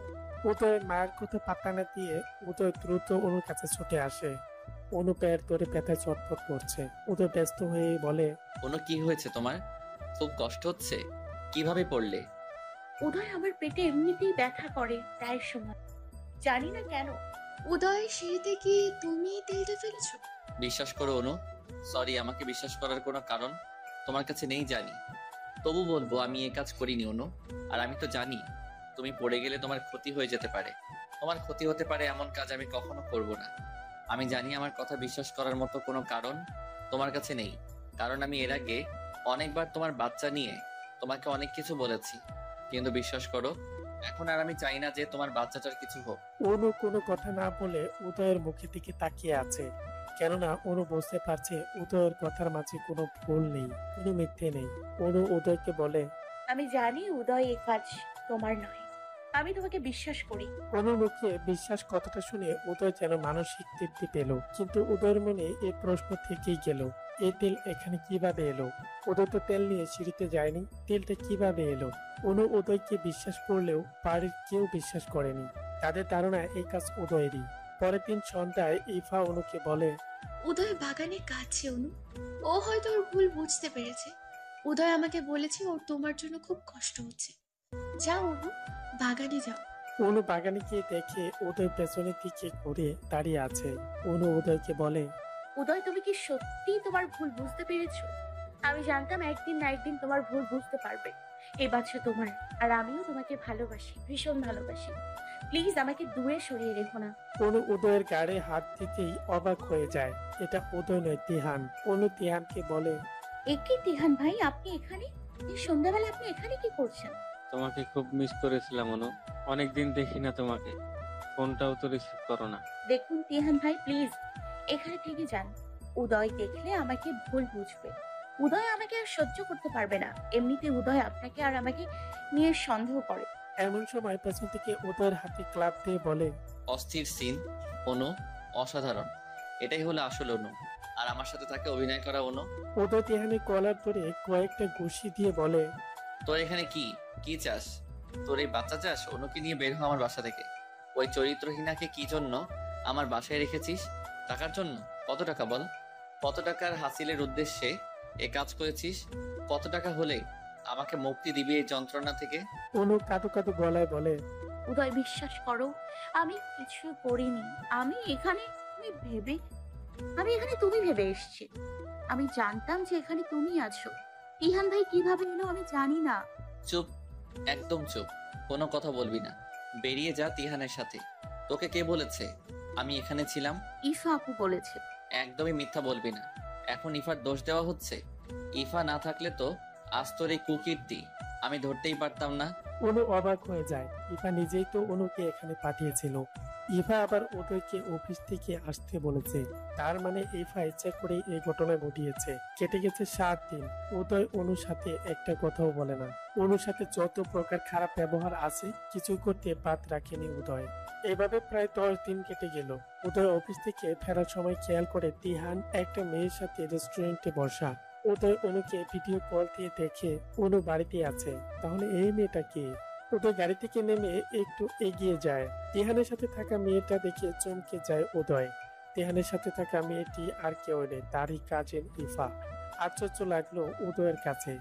উদয়ের মায়ের কথা পাত্তা না দিয়ে উদয় দ্রুত অনুর কাছে ছুটে আসে। অনু পেট ধরে ব্যথায় চটপট করছে। উদয় ব্যস্ত হয়ে বলে, অনু কি হয়েছে তোমার? খুব কষ্ট হচ্ছে? কিভাবে পড়লে? উদয় আমার পেটে এমনিতেই ব্যথা করে প্রায় সময়, জানি না কেন। উদয়, সিঁড়িতে কি তুমি তেলটা ফেলেছো? বিশ্বাস করো অনু, সরি, আমাকে বিশ্বাস করার কোনো কারণ তোমার কাছে নেই জানি, তবু বলবো আমি এ কাজ করিনি অনু। আর আমি তো জানি তুমি পড়ে গেলে তোমার ক্ষতি হয়ে যেতে পারে। তোমার ক্ষতি হতে পারে এমন কাজ আমি কখনো করব না। আমি জানি আমার কথা বিশ্বাস করার মতো কোনো কারণ তোমার কাছে নেই, কারণ আমি এর আগে অনেকবার তোমার বাচ্চা নিয়ে তোমাকে অনেক কিছু বলেছি, কিন্তু বিশ্বাস করো এখন আর আমি চাই না যে তোমার বাচ্চাটার কিছু হোক। অনু কোনো কথা না বলে উদয়ের মুখের দিকে তাকিয়ে আছে। কেননা অনু বুঝতে পারছে উদয়ের কথার মাঝে কোনো ভুল নেই, কোনো মিথ্যে নেই। অনু উদয়কে বলে, আমি জানি উদয় এ কাজ তোমার নয়, আমি তোমাকে বিশ্বাস করি। অনুর মুখে বিশ্বাস কথাটা শুনে উদয় যেন মানসিক তৃপ্তি পেল, কিন্তু উদয়ের মনে এই প্রশ্ন থেকেই গেল, এই তেল এখানে কিভাবে এলো? উদয় তো তেল নিয়ে সিঁড়িতে যায়নি, তেলটা কিভাবে এলো? অনু উদয়কে বিশ্বাস করলেও বাড়ির কেউ বিশ্বাস করেনি। তাদের ধারণা এই কাজ উদয়েরই। পরের দিন সন্ধ্যায় ইফা অনুকে বলে, উদয় বাগানে কাঁদছে অনু, ও হয়তো ওর ভুল বুঝতে পেরেছে। উদয় আমাকে বলেছে ওর তোমার জন্য খুব কষ্ট হচ্ছে। যাও অনু, বাগানে যাও। অনু বাগানে গিয়ে দেখে উদয় পেছনের দিকে ঘুরে দাঁড়িয়ে আছে। অনু উদয়কে বলে, উদয়, তুমি কি সত্যি তোমার ভুল বুঝতে পেরেছো? আমি জানতাম একদিন না একদিন তোমার ভুল বুঝতে পারবে। এই বাচ্চা তোমার, আর আমিও তোমাকে ভালোবাসি, ভীষণ ভালোবাসি। প্লিজ আমাকে দূরে সরিয়ে রেখো না। অনু উদয়ের গাড়ে হাত দিতেই অবাক হয়ে যায়। এটা উদয় নয়, তিহান। অনু তিহানকে বলে, একে তিহান ভাই, আপনি এখানে? এই সন্ধ্যাবেলা আপনি এখানে কি করছেন? তোমাকে খুব মিস করেছিলাম অনু, অনেকদিন দেখি না তোমাকে, ফোনটাও তো রিসিভ করো না। দেখুন তিহান ভাই, প্লিজ এখানে থেকে যান। উদয় দেখলে আমাকে ভুল বুঝবে। উদয় আমাকে আর সহ্য করতে পারবে না। এমনিতে উদয় আপনাকে আর আমাকে নিয়ে সন্দেহ করে। এমন সময় পেছন থেকে উদয়ের হাতে ক্লাব দিয়ে বলে, অস্থির সিন অনু, অসাধারণ। এটাই হলো আসল অনু। আর আমার সাথে তাকে অভিনয় করা অনু। উদয় তিহানের কলার ধরে কয়েকটা ঘুষি দিয়ে বলে, তোর এখানে কি কি চাস? তোর এই বাচ্চা চাস? অনুকে নিয়ে বের হ আমার বাসা থেকে। ওই চরিত্রহীনাকে কি জন্য আমার বাসায় রেখেছিস? টাকার জন্য? কত টাকা বল? কত টাকার হাসিলের উদ্দেশ্যে এ কাজ করেছিস? কত টাকা হলে আমাকে মুক্তি দিবি এই যন্ত্রণা থেকে? অনু কাঁদো কাঁদো গলায় বলে, উদয় বিশ্বাস করো, আমি কিছু করিনি। আমি এখানে তুমি ভেবে এসেছি। আমি জানতাম যে এখানে তুমি আছো। তিহান ভাই কিভাবে এলো আমি জানি না। চুপ, একদম চুপ, কোনো কথা বলবি না। বেরিয়ে যা তিহানের সাথে। তোকে কে বলেছে আমি এখানে ছিলাম? ইফা আপু বলেছে। একদমই মিথ্যা বলবি না। এখন ইফার দোষ দেওয়া হচ্ছে। ইফা না থাকলে তো আজ তোর এই কুকীর্তি আমি ধরতেই পারতাম না। অনু অবাক হয়ে যায়। ইফা নিজেই তো অনুকে এখানে পাঠিয়েছিল। ইফা আবার উদয়কে অফিস থেকে আসতে বলেছে। তার মানে ইফা ইচ্ছা করে এই ঘটনা ঘটিয়েছে। কেটে গেছে 7 দিন। উদয় অনুর সাথে একটা কথাও বলে না। অনুর সাথে যত প্রকার খারাপ ব্যবহার আছে কিছু করতে বাদ রাখেনি উদয়। এভাবে প্রায় 10 দিন কেটে গেল। উদয় অফিস থেকে ফেরার সময় খেয়াল করে তিহান একটা মেয়ের সাথে রেস্টুরেন্টে বসা। উদয় অনুকে ভিডিও কল দিয়ে দেখে অনু বাড়িতে আছে। তাহলে এই মেয়েটা কে? উদয় গাড়ি থেকে নেমে একটু এগিয়ে যায়। তিহানের সাথে থাকা মেয়েটা দেখে চমকে যায় উদয়। তিহানের সাথে থাকা মেয়েটি আর কেউ নেই, তারই কাজিন ইফা। আশ্চর্য লাগলো উদয়ের কাছে,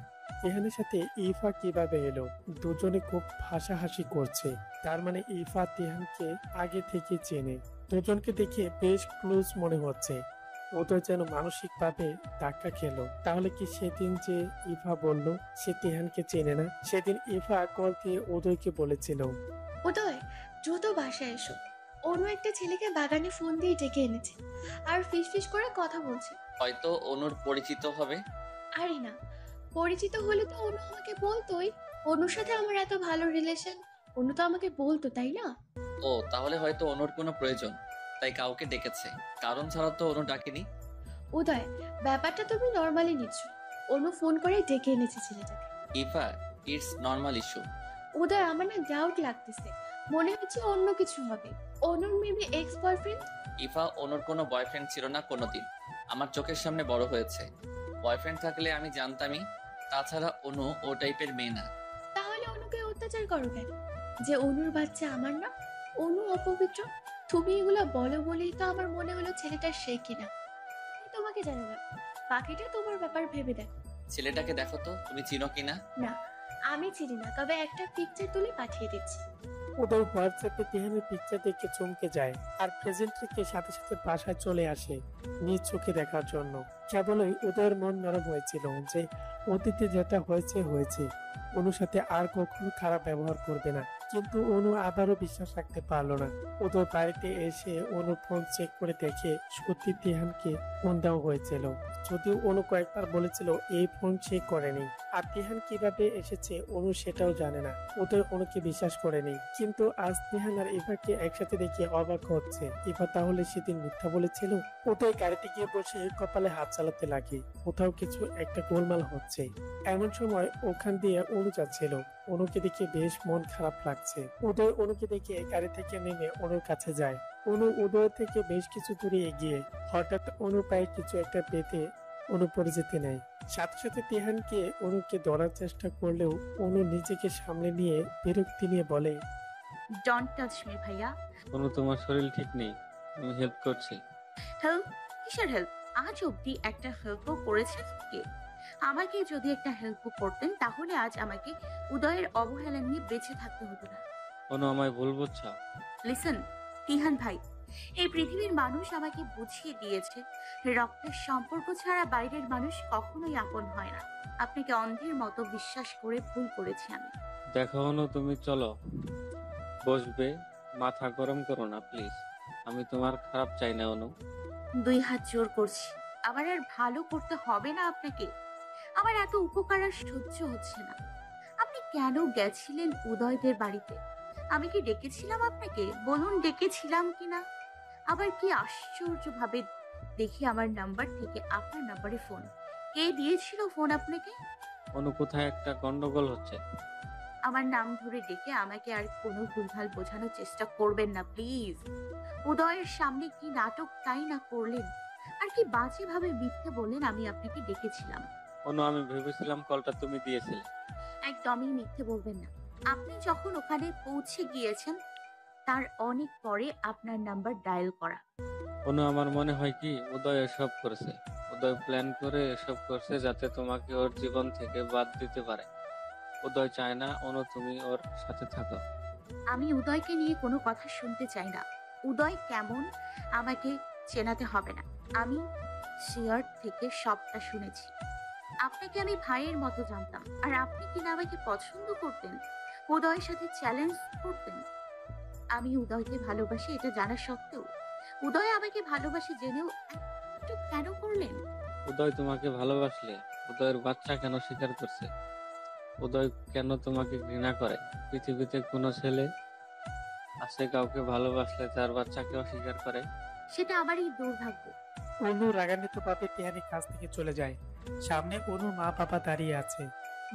তিহানের সাথে ইফা কিভাবে এলো? দুজনে খুব হাসাহাসি করছে। তার মানে ইফা তিহানকে আগে থেকে চেনে। দুজনকে দেখে বেশ ক্লোজ মনে হচ্ছে। উদয় যেন মানসিক ভাবে ধাক্কা খেলো। তাহলে কি সেদিন যে ইফা বলল সে তিহানকে চেনে না? সেদিন ইফা কল দিয়ে উদয়কে বলেছিল, উদয় দ্রুত বাসায় এসো, অন্য একটা ছেলেকে বাগানে ফোন দিয়ে ডেকে এনেছে আর ফিস করে কথা বলছে। হয়তো অনুর পরিচিত হবে। আরে না, পরিচিত হলে তো অনু আমাকে বলতোই। অনুর সাথে আমার এত ভালো রিলেশন, অনু তো আমাকে বলতো, তাই না? ও তাহলে হয়তো অনুর কোনো প্রয়োজন, তাই কাউকে ডেকেছে। কারণ ছাড়া তো অনু ডাকেনি। উদয় ব্যাপারটা তুমি নর্মালি নিচ্ছ। অনু ফোন করে ডেকে এনেছে ছেলেটাকে। Ifa, it's normal issue. Uday আমার না ডাউট লাগতেছে, মনে হচ্ছে অন্য কিছু হবে। অনুর মেবি এক্স বয়ফ্রেন্ড। ইফা অনুর কোনো বয়ফ্রেন্ড ছিল না কোনোদিন। আমার চোখের সামনে বড় হয়েছে। বয়ফ্রেন্ড থাকলে আমি জানতামই। তাছাড়া অনু ও টাইপের মেয়ে না। তাহলে অনুকে অত্যাচার করো কেন? যে অনুর বাচ্চা আমার না? অনু অপবিত্র? তুমি এগুলো বলো বলেই তো আমার মনে হলো ছেলেটা সে কিনা। আমি তোমাকে জানি না, বাকিটা তোমার ব্যাপার, ভেবে দেখো। ছেলেটাকে দেখো তো, তুমি চিনো কিনা? না, আমি চিনি না, তবে একটা পিকচার তুলে পাঠিয়ে দিচ্ছি। উদয় হোয়াটসঅ্যাপে তিহানের পিকচার দেখে চমকে যায় আর প্রেজেন্ট রেখে সাথে সাথে বাসায় চলে আসে নিজ চোখে দেখার জন্য। কেবলই উদয়ের মন নরম হয়েছিল যে অতীতে যেটা হয়েছে হয়েছে, অনুর সাথে আর কখনো খারাপ ব্যবহার করবে না। কিন্তু অনু আবারও বিশ্বাস রাখতে পারলো না। উদয় বাড়িতে এসে অনুর ফোন চেক করে দেখে সত্যি তিহানকে ফোন দেওয়া হয়েছিল। যদিও অনু কয়েকবার বলেছিল এই ফোন চেক করেনি। আর তিহান কিভাবে এসেছে অনু সেটাও জানে না। উদয় অনুকে বিশ্বাস করেনি। কিন্তু আজ তিহান আর ইভাকে একসাথে দেখে অবাক হচ্ছে। ইভা তাহলে সেদিন মিথ্যা বলেছিল? উদয় গাড়িতে গিয়ে বসে কপালে হাত চালাতে লাগে। কোথাও কিছু একটা গোলমাল হচ্ছে। এমন সময় ওখান দিয়ে অনু যাচ্ছিল। অনুকে দেখে বেশ মন খারাপ লাগছে। উদয় অনুকে দেখে গাড়ি থেকে নেমে অনুর কাছে যায়। অনু উদয় থেকে বেশ কিছু দূরে এগিয়ে হঠাৎ অনুর পায়ে কিছু একটা পেতে অনু পড়ে যেতে নেয়। সাথে সাথে তিহানকে অনুকে ধরার চেষ্টা করলেও অনু নিজেকে সামলে নিয়ে বিরক্তি নিয়ে বলে, ডোন্ট টাচ মি ভাইয়া। অনু তোমার শরীর ঠিক নেই, আমি হেল্প করছি। হেল্প? কিসের হেল্প? আজ অব্দি একটা হেল্পও করেছেন কে? আমাকে যদি একটা হেল্প করতেন তাহলে আজ আমাকে উদয়ের অবহেলা নিয়ে বেঁচে থাকতে হতো না। অনু আমায় ভুল বুঝছো। লিসেন তিহান ভাই, এই পৃথিবীর মানুষ আমাকে বুঝিয়ে দিয়েছে রক্তের সম্পর্ক ছাড়া বাইরের মানুষ কখনোই আপন হয় না। আপনাকে অন্ধের মতো বিশ্বাস করে ভুল করেছি আমি। দেখো অনু, তুমি চলো, বসবে, মাথা গরম করো না প্লিজ। আমি তোমার খারাপ চাই না অনু। 2 হাত জোর করছি, আমার আর ভালো করতে হবে না আপনাকে। আমার এত উপকার আর সহ্য হচ্ছে না। আপনি কেন গেছিলেন উদয়দের বাড়িতে? আমি কি ডেকেছিলাম আপনাকে? বলুন ডেকেছিলাম কিনা? আবার কি আশ্চর্য ভাবে দেখি আমার নাম্বার থেকে আপনার নাম্বারে ফোন। কে দিয়েছিল ফোন আপনাকে? অনু, কোথায় একটা গন্ডগোল হচ্ছে। আমার নাম ধরে ডেকে আমাকে আর কোনো ভুলভাল বোঝানোর চেষ্টা করবেন না প্লিজ। উদয়ের সামনে কি নাটক তাই না করলেন। আর কি বাজেভাবে মিথ্যে বললেন আমি আপনাকে ডেকেছিলাম। অনু, আমি ভেবেছিলাম কলটা তুমি দিয়েছিলে। একদমই মিথ্যে বলবেন না। আপনি যখন ওখানে পৌঁছে গিয়েছেন তার অনেক পরে আপনার নাম্বার ডায়াল করা। অনু, আমার মনে হয় কি উদয় এসব করেছে। উদয় প্ল্যান করে এসব করছে যাতে তোমাকে ওর জীবন থেকে বাদ দিতে পারে। উদয় চায় না অনু তুমি ওর সাথে থাকো। আমি উদয়কে নিয়ে কোনো কথা শুনতে চাই না। উদয় কেমন আমাকে চেনাতে হবে না। আমি শেয়ার থেকে সবটা শুনেছি। আপনাকে আমি ভাইয়ের মতো জানতাম, আর আপনি কিনা আমাকে পছন্দ করতেন, উদয়ের সাথে চ্যালেঞ্জ করতেন। আমি উদয়কে ভালোবাসি এটা জানা সত্ত্বেও উদয় আমাকে ভালোবাসে জেনেও একটু কেন করলেন? উদয় তোমাকে ভালোবাসলে উদয়ের বাচ্চা কেন স্বীকার করছে? উদয় কেন তোমাকে ঘৃণা করে? পৃথিবীতে কোনো ছেলে আছে কাউকে ভালোবাসলে তার বাচ্চাকে অস্বীকার করে? সেটা আমারই দুর্ভাগ্য। অনু রাগান্বিত ভাবে তিহানের কাছ থেকে চলে যায়। সামনে অনুর মা বাবা দাঁড়িয়ে আছে।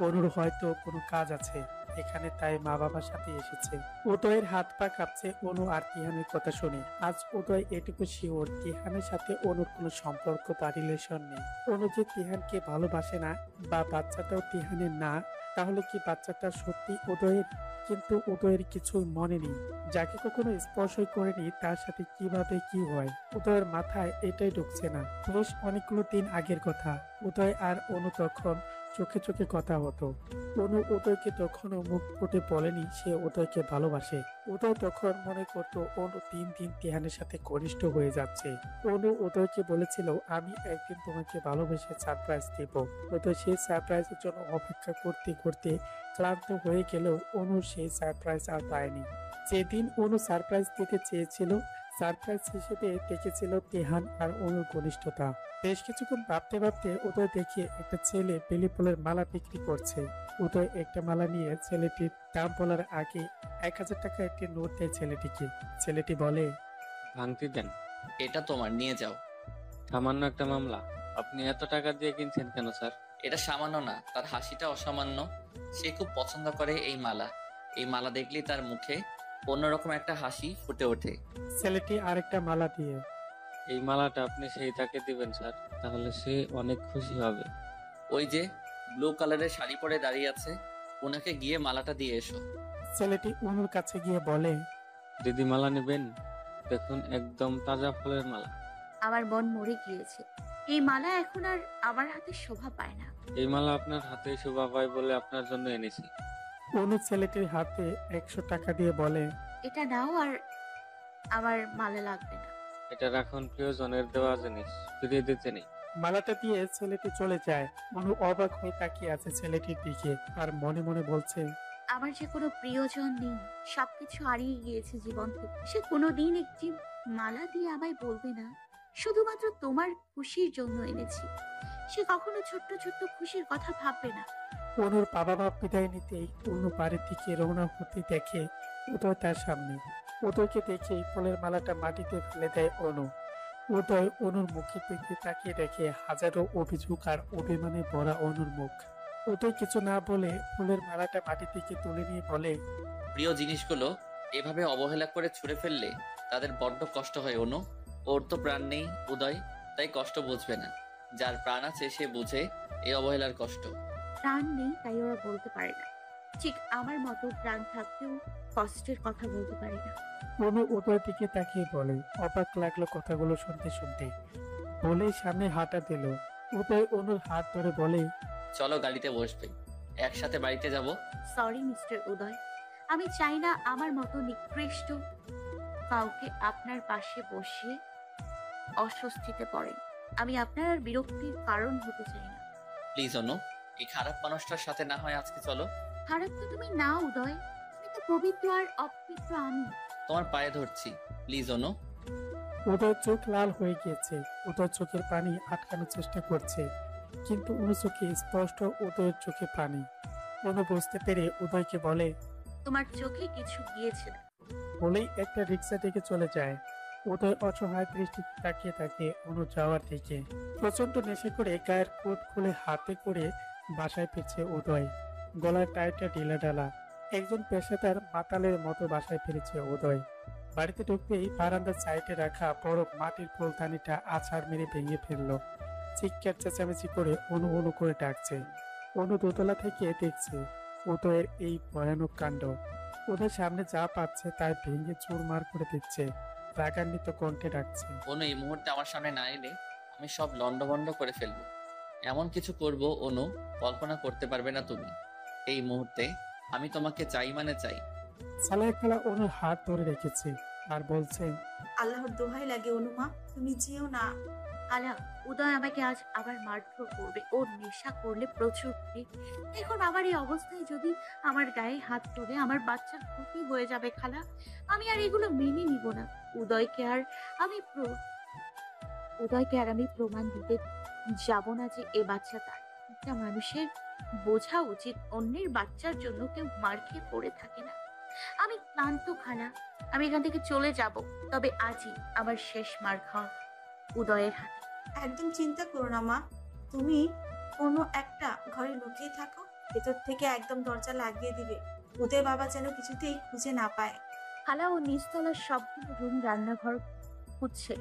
অনুর হয়তো কোনো কাজ আছে এখানে, তাই মা বাবার সাথে এসেছে। উদয়ের হাত পা কাঁপছে অনু আর তিহানের কথা শুনে। আজ উদয় এটুকু শিওর তিহানের সাথে অনুর কোনো সম্পর্ক বা রিলেশন নেই। অনু যে তিহানকে ভালোবাসে না বা বাচ্চাটাও তিহানের না, তাহলে কি বাচ্চাটা সত্যি উদয়ের? কিন্তু উদয়ের কিছুই মনে নেই। যাকে কখনো স্পর্শই করেনি তার সাথে কিভাবে কি হয় উদয়ের মাথায় এটাই ঢুকছে না। বেশ অনেকগুলো দিন আগের কথা। উদয় আর অনু তখন চোখে চোখে কথা হতো। অনু উদয়কে তখনও মুখ ফুটে বলেনি সে উদয়কে ভালোবাসে। উদয় তখন মনে করতো অনু দিন দিন তিহানের সাথে ঘনিষ্ঠ হয়ে যাচ্ছে। অনু উদয়কে বলেছিল আমি একদিন তোমাকে ভালোবেসে সারপ্রাইজ দেব। উদয় সেই সারপ্রাইজের জন্য অপেক্ষা করতে করতে ক্লান্ত হয়ে গেলেও অনু সেই সারপ্রাইজ আর পায়নি। যেদিন অনু সারপ্রাইজ দিতে চেয়েছিল, সারপ্রাইজ হিসেবে দেখেছিল তিহান আর অনুর ঘনিষ্ঠতা। বেশ কিছুক্ষণ ভাবতে ভাবতে উদয় দেখে একটা ছেলে বেলি ফুলের মালা বিক্রি করছে। উদয় একটা মালা নিয়ে ছেলেটির দাম বলার আগে 1000 টাকা একটি নোট দেয় ছেলেটিকে। ছেলেটি বলে, ভাঙতি দেন। এটা তোমার, নিয়ে যাও। সামান্য একটা মামলা আপনি এত টাকা দিয়ে কিনছেন কেন স্যার? এটা সামান্য না, তার হাসিটা অসামান্য। সে খুব পছন্দ করে এই মালা। এই মালা দেখলেই তার মুখে অন্যরকম একটা হাসি ফুটে ওঠে। ছেলেটি আরেকটা মালা দিয়ে, এই মালাটা আপনি সেই তাকে দিবেন স্যার, তাহলে সে অনেক খুশি হবে। ওই যে ব্লু কালারের শাড়ি পরে দাঁড়িয়ে আছে, ওনাকে গিয়ে মালাটা দিয়ে এসো। ছেলেটি অনুর কাছে গিয়ে বলে, দিদি মালা নেবেন? দেখুন একদম তাজা ফুলের মালা। আমার মন মরে গিয়েছে। এই মালা এখন আর আমার হাতে শোভা পায় না। এই মালা আপনার হাতে শোভা পায় বলে আপনার জন্য এনেছি। অনু ছেলেটির হাতে 100 টাকা দিয়ে বলে, এটা নাও, আর আমার মালা লাগবে না। এটা রাখুন, প্রিয়জনের দেওয়া জিনিস, ফিরিয়ে দিতে নেই। মালাটা দিয়ে ছেলেটি চলে যায়। অনু অবাক হয়ে তাকিয়ে আছে ছেলেটির দিকে আর মনে মনে বলছে, আমার যে কোনো প্রিয়জন নেই, সবকিছু হারিয়ে গিয়েছে জীবন থেকে। সে কোনোদিন একটি মালা দিয়ে আমায় বলবে না শুধুমাত্র তোমার খুশির জন্য এনেছি। সে কখনো ছোট্ট ছোট্ট খুশির কথা ভাববে না। অনুর বাবা মা বিদায় নিতেই অনু বাড়ির দিকে রওনা হতে দেখে উদয় তার সামনে। উদয়কে দেখে ফুলের মালাটা মাটিতে ফেলে দেয় অনু। উদয় অনুর মুখের দিকে তাকিয়ে দেখে হাজারো অভিযোগ আর অভিমানে ভরা অনুর মুখ। উদয় কিছু না বলে ফুলের মালাটা মাটি থেকে তুলে নিয়ে বলে, প্রিয় জিনিসগুলো এভাবে অবহেলা করে ছুঁড়ে ফেললে তাদের বড্ড কষ্ট হয় অনু। ওর তো প্রাণ নেই উদয়, তাই কষ্ট বুঝবে না। যার প্রাণ আছে সে বুঝে এই অবহেলার কষ্ট। প্রাণ নেই তাই ওরা বলতে পারে না। ঠিক আমার মতো প্রাণ থাকতেও কষ্টের কথা বলতে পারে না। অনু উদয়ের দিকে তাকিয়ে বলে, অবাক লাগলো কথাগুলো শুনতে শুনতে। বলেই সামনে হাঁটা দিল। উদয় অনুর হাত ধরে বলে, চলো গাড়িতে বসবে, একসাথে বাড়িতে যাব। সরি মিস্টার উদয়, আমি চাই না আমার মতো নিকৃষ্ট কাউকে আপনার পাশে বসিয়ে অস্বস্তিতে পড়েন। আমি আপনার আর বিরক্তির কারণ হতে চাই না। প্লিজ অনু, এই খারাপ মানুষটার সাথে না হয় আজকে চলো। খারাপ তো তুমি না উদয়, তুমি তো পবিত্র আর অপবিত্র আমি। তোমার পায়ে ধরছি, প্লিজ অনু। উদয়ের চোখ লাল হয়ে গিয়েছে। উদয় চোখের পানি আটকানোর চেষ্টা করছে, কিন্তু অনু চোখে স্পষ্ট উদয়ের চোখে পানি। অনু বুঝতে পেরে উদয়কে বলে, তোমার চোখে কিছু গিয়েছে না। বলেই একটা রিক্সা থেকে চলে যায়। উদয় অসহায় দৃষ্টিতে তাকিয়ে থাকে অনু যাওয়ার দিকে। প্রচন্ড নেশে করে গায়ের কোট খুলে হাতে করে বাসায় ফিরছে উদয়। গলার টাইটা ঢিলা ঢালা, একজন পেশাদার মাতালের মতো বাসায় ফিরেছে উদয়। বাড়িতে ঢুকতেই বারান্দার সাইডে রাখা বড় মাটির ফুলদানিটা আছাড় মেরে ভেঙে ফেললো। চিৎকার চেঁচামেচি করে অনু অনু করে ডাকছে। অনু দোতলা থেকে দেখছে উদয়ের এই ভয়ানক কাণ্ড। ওদের সামনে যা পাচ্ছে তাই ভেঙে চুরমার করে দিচ্ছে, রাগান্বিত কণ্ঠে ডাকছে। অনু এই মুহূর্তে আমার সামনে না এলে আমি সব লন্ডভন্ড করে ফেলবো। এমন কিছু করব অনু, কল্পনা করতে পারবে না তুমি। এই মুহূর্তে আমি তোমাকে চাই মানে চাই। সালেহা খালা অনুর হাত ধরে রেখেছে আর বলছে, আল্লাহর দোহাই লাগে অনুমা, তুমি যেও না। আলা, উদয় আমাকে আজ আবার মারধর করবে। ওর নেশা করলে প্রচুর। এখন আমার এই অবস্থায় যদি আমার গায়ে হাত তোলে আমার বাচ্চার ক্ষতি হয়ে যাবে খালা। আমি আর এগুলো মেনে নিব না। উদয়কে আর আমি প্রমাণ দিতে যাব না যে এ বাচ্চা তার। একটা মানুষের বোঝা উচিত অন্যের বাচ্চার জন্য কেউ মার খেয়ে পড়ে থাকে না। আমি ক্লান্ত খালা, আমি এখান থেকে চলে যাব, তবে আজই আমার শেষ মার খাওয়া উদয়ের হাতে। একদম চিন্তা করো না মা, তুমি কোনো একটা ঘরে লুকিয়ে থাকো, ভেতর থেকে একদম দরজা লাগিয়ে দিবে। উদয় বাবা যেন কিছুতেই খুঁজে না পায়। খালা ও নিচতলার সবগুলো রুম রান্নাঘর খুঁজছে,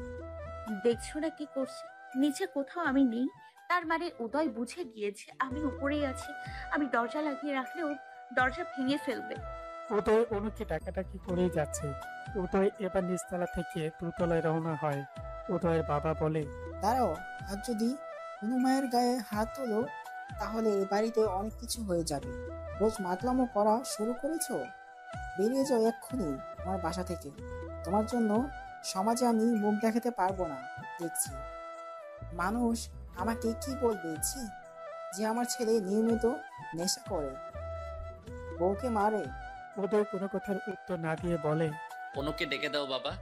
দেখছো না কি করছে? নিচে কোথাও আমি নেই, তার মানে উদয় বুঝে গিয়েছে আমি উপরেই আছি। আমি দরজা লাগিয়ে রাখলেও দরজা ভেঙে ফেলবে। উদয় অনুকে ডাকাডাকি করেই যাচ্ছে। উদয় এবার নিচতলা থেকে দোতলায় রওনা হয়। উদয়ের বাবা বলে, দাঁড়াও, আর যদি কোনো মায়ের গায়ে হাত তোলো তাহলে এ বাড়িতে অনেক কিছু হয়ে যাবে। রোজ মাতলামো করা শুরু করেছো? বেরিয়ে যাও এক্ষুনি আমার বাসা থেকে। তোমার জন্য সমাজে আমি মুখ দেখাতে পারবো না। দেখছি মানুষ আমাকে কি বলবে, যে আমার ছেলে নিয়মিত নেশা করে, বউকে মারে। উদয় কোনো কথার উত্তর না দিয়ে বলে, অনুকে ডেকে দাও বাবা।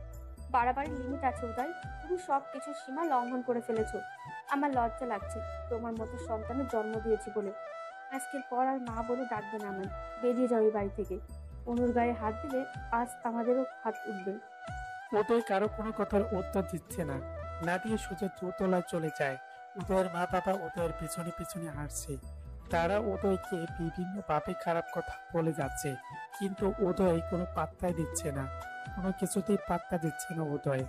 বাড়াবাড়ি লিমিট আছে উদয়, তুমি সব কিছু সীমা লঙ্ঘন করে ফেলেছো। আমার লজ্জা লাগছে তোমার মতো সন্তানের জন্ম দিয়েছি বলে। আজকের পর আর মা বলে ডাকবে না আমায়। বেরিয়ে যাও এই বাড়ি থেকে। অনুর গায়ে হাত দিলে আজ আমাদেরও হাত উঠবে। উদয় কারো কোনো কথার উত্তর দিচ্ছে না, না দিয়ে সোজা দোতলায় চলে যায়। উদয়ের মা বাবা উদয়ের পিছনে পিছনে হাঁটছে। তারা উদয়কে বিভিন্ন ভাবে খারাপ কথা বলে যাচ্ছে, কিন্তু উদয় কোনো পাত্তাই দিচ্ছে না, কোনো কিছুতেই পাত্তা দিচ্ছে না উদয়।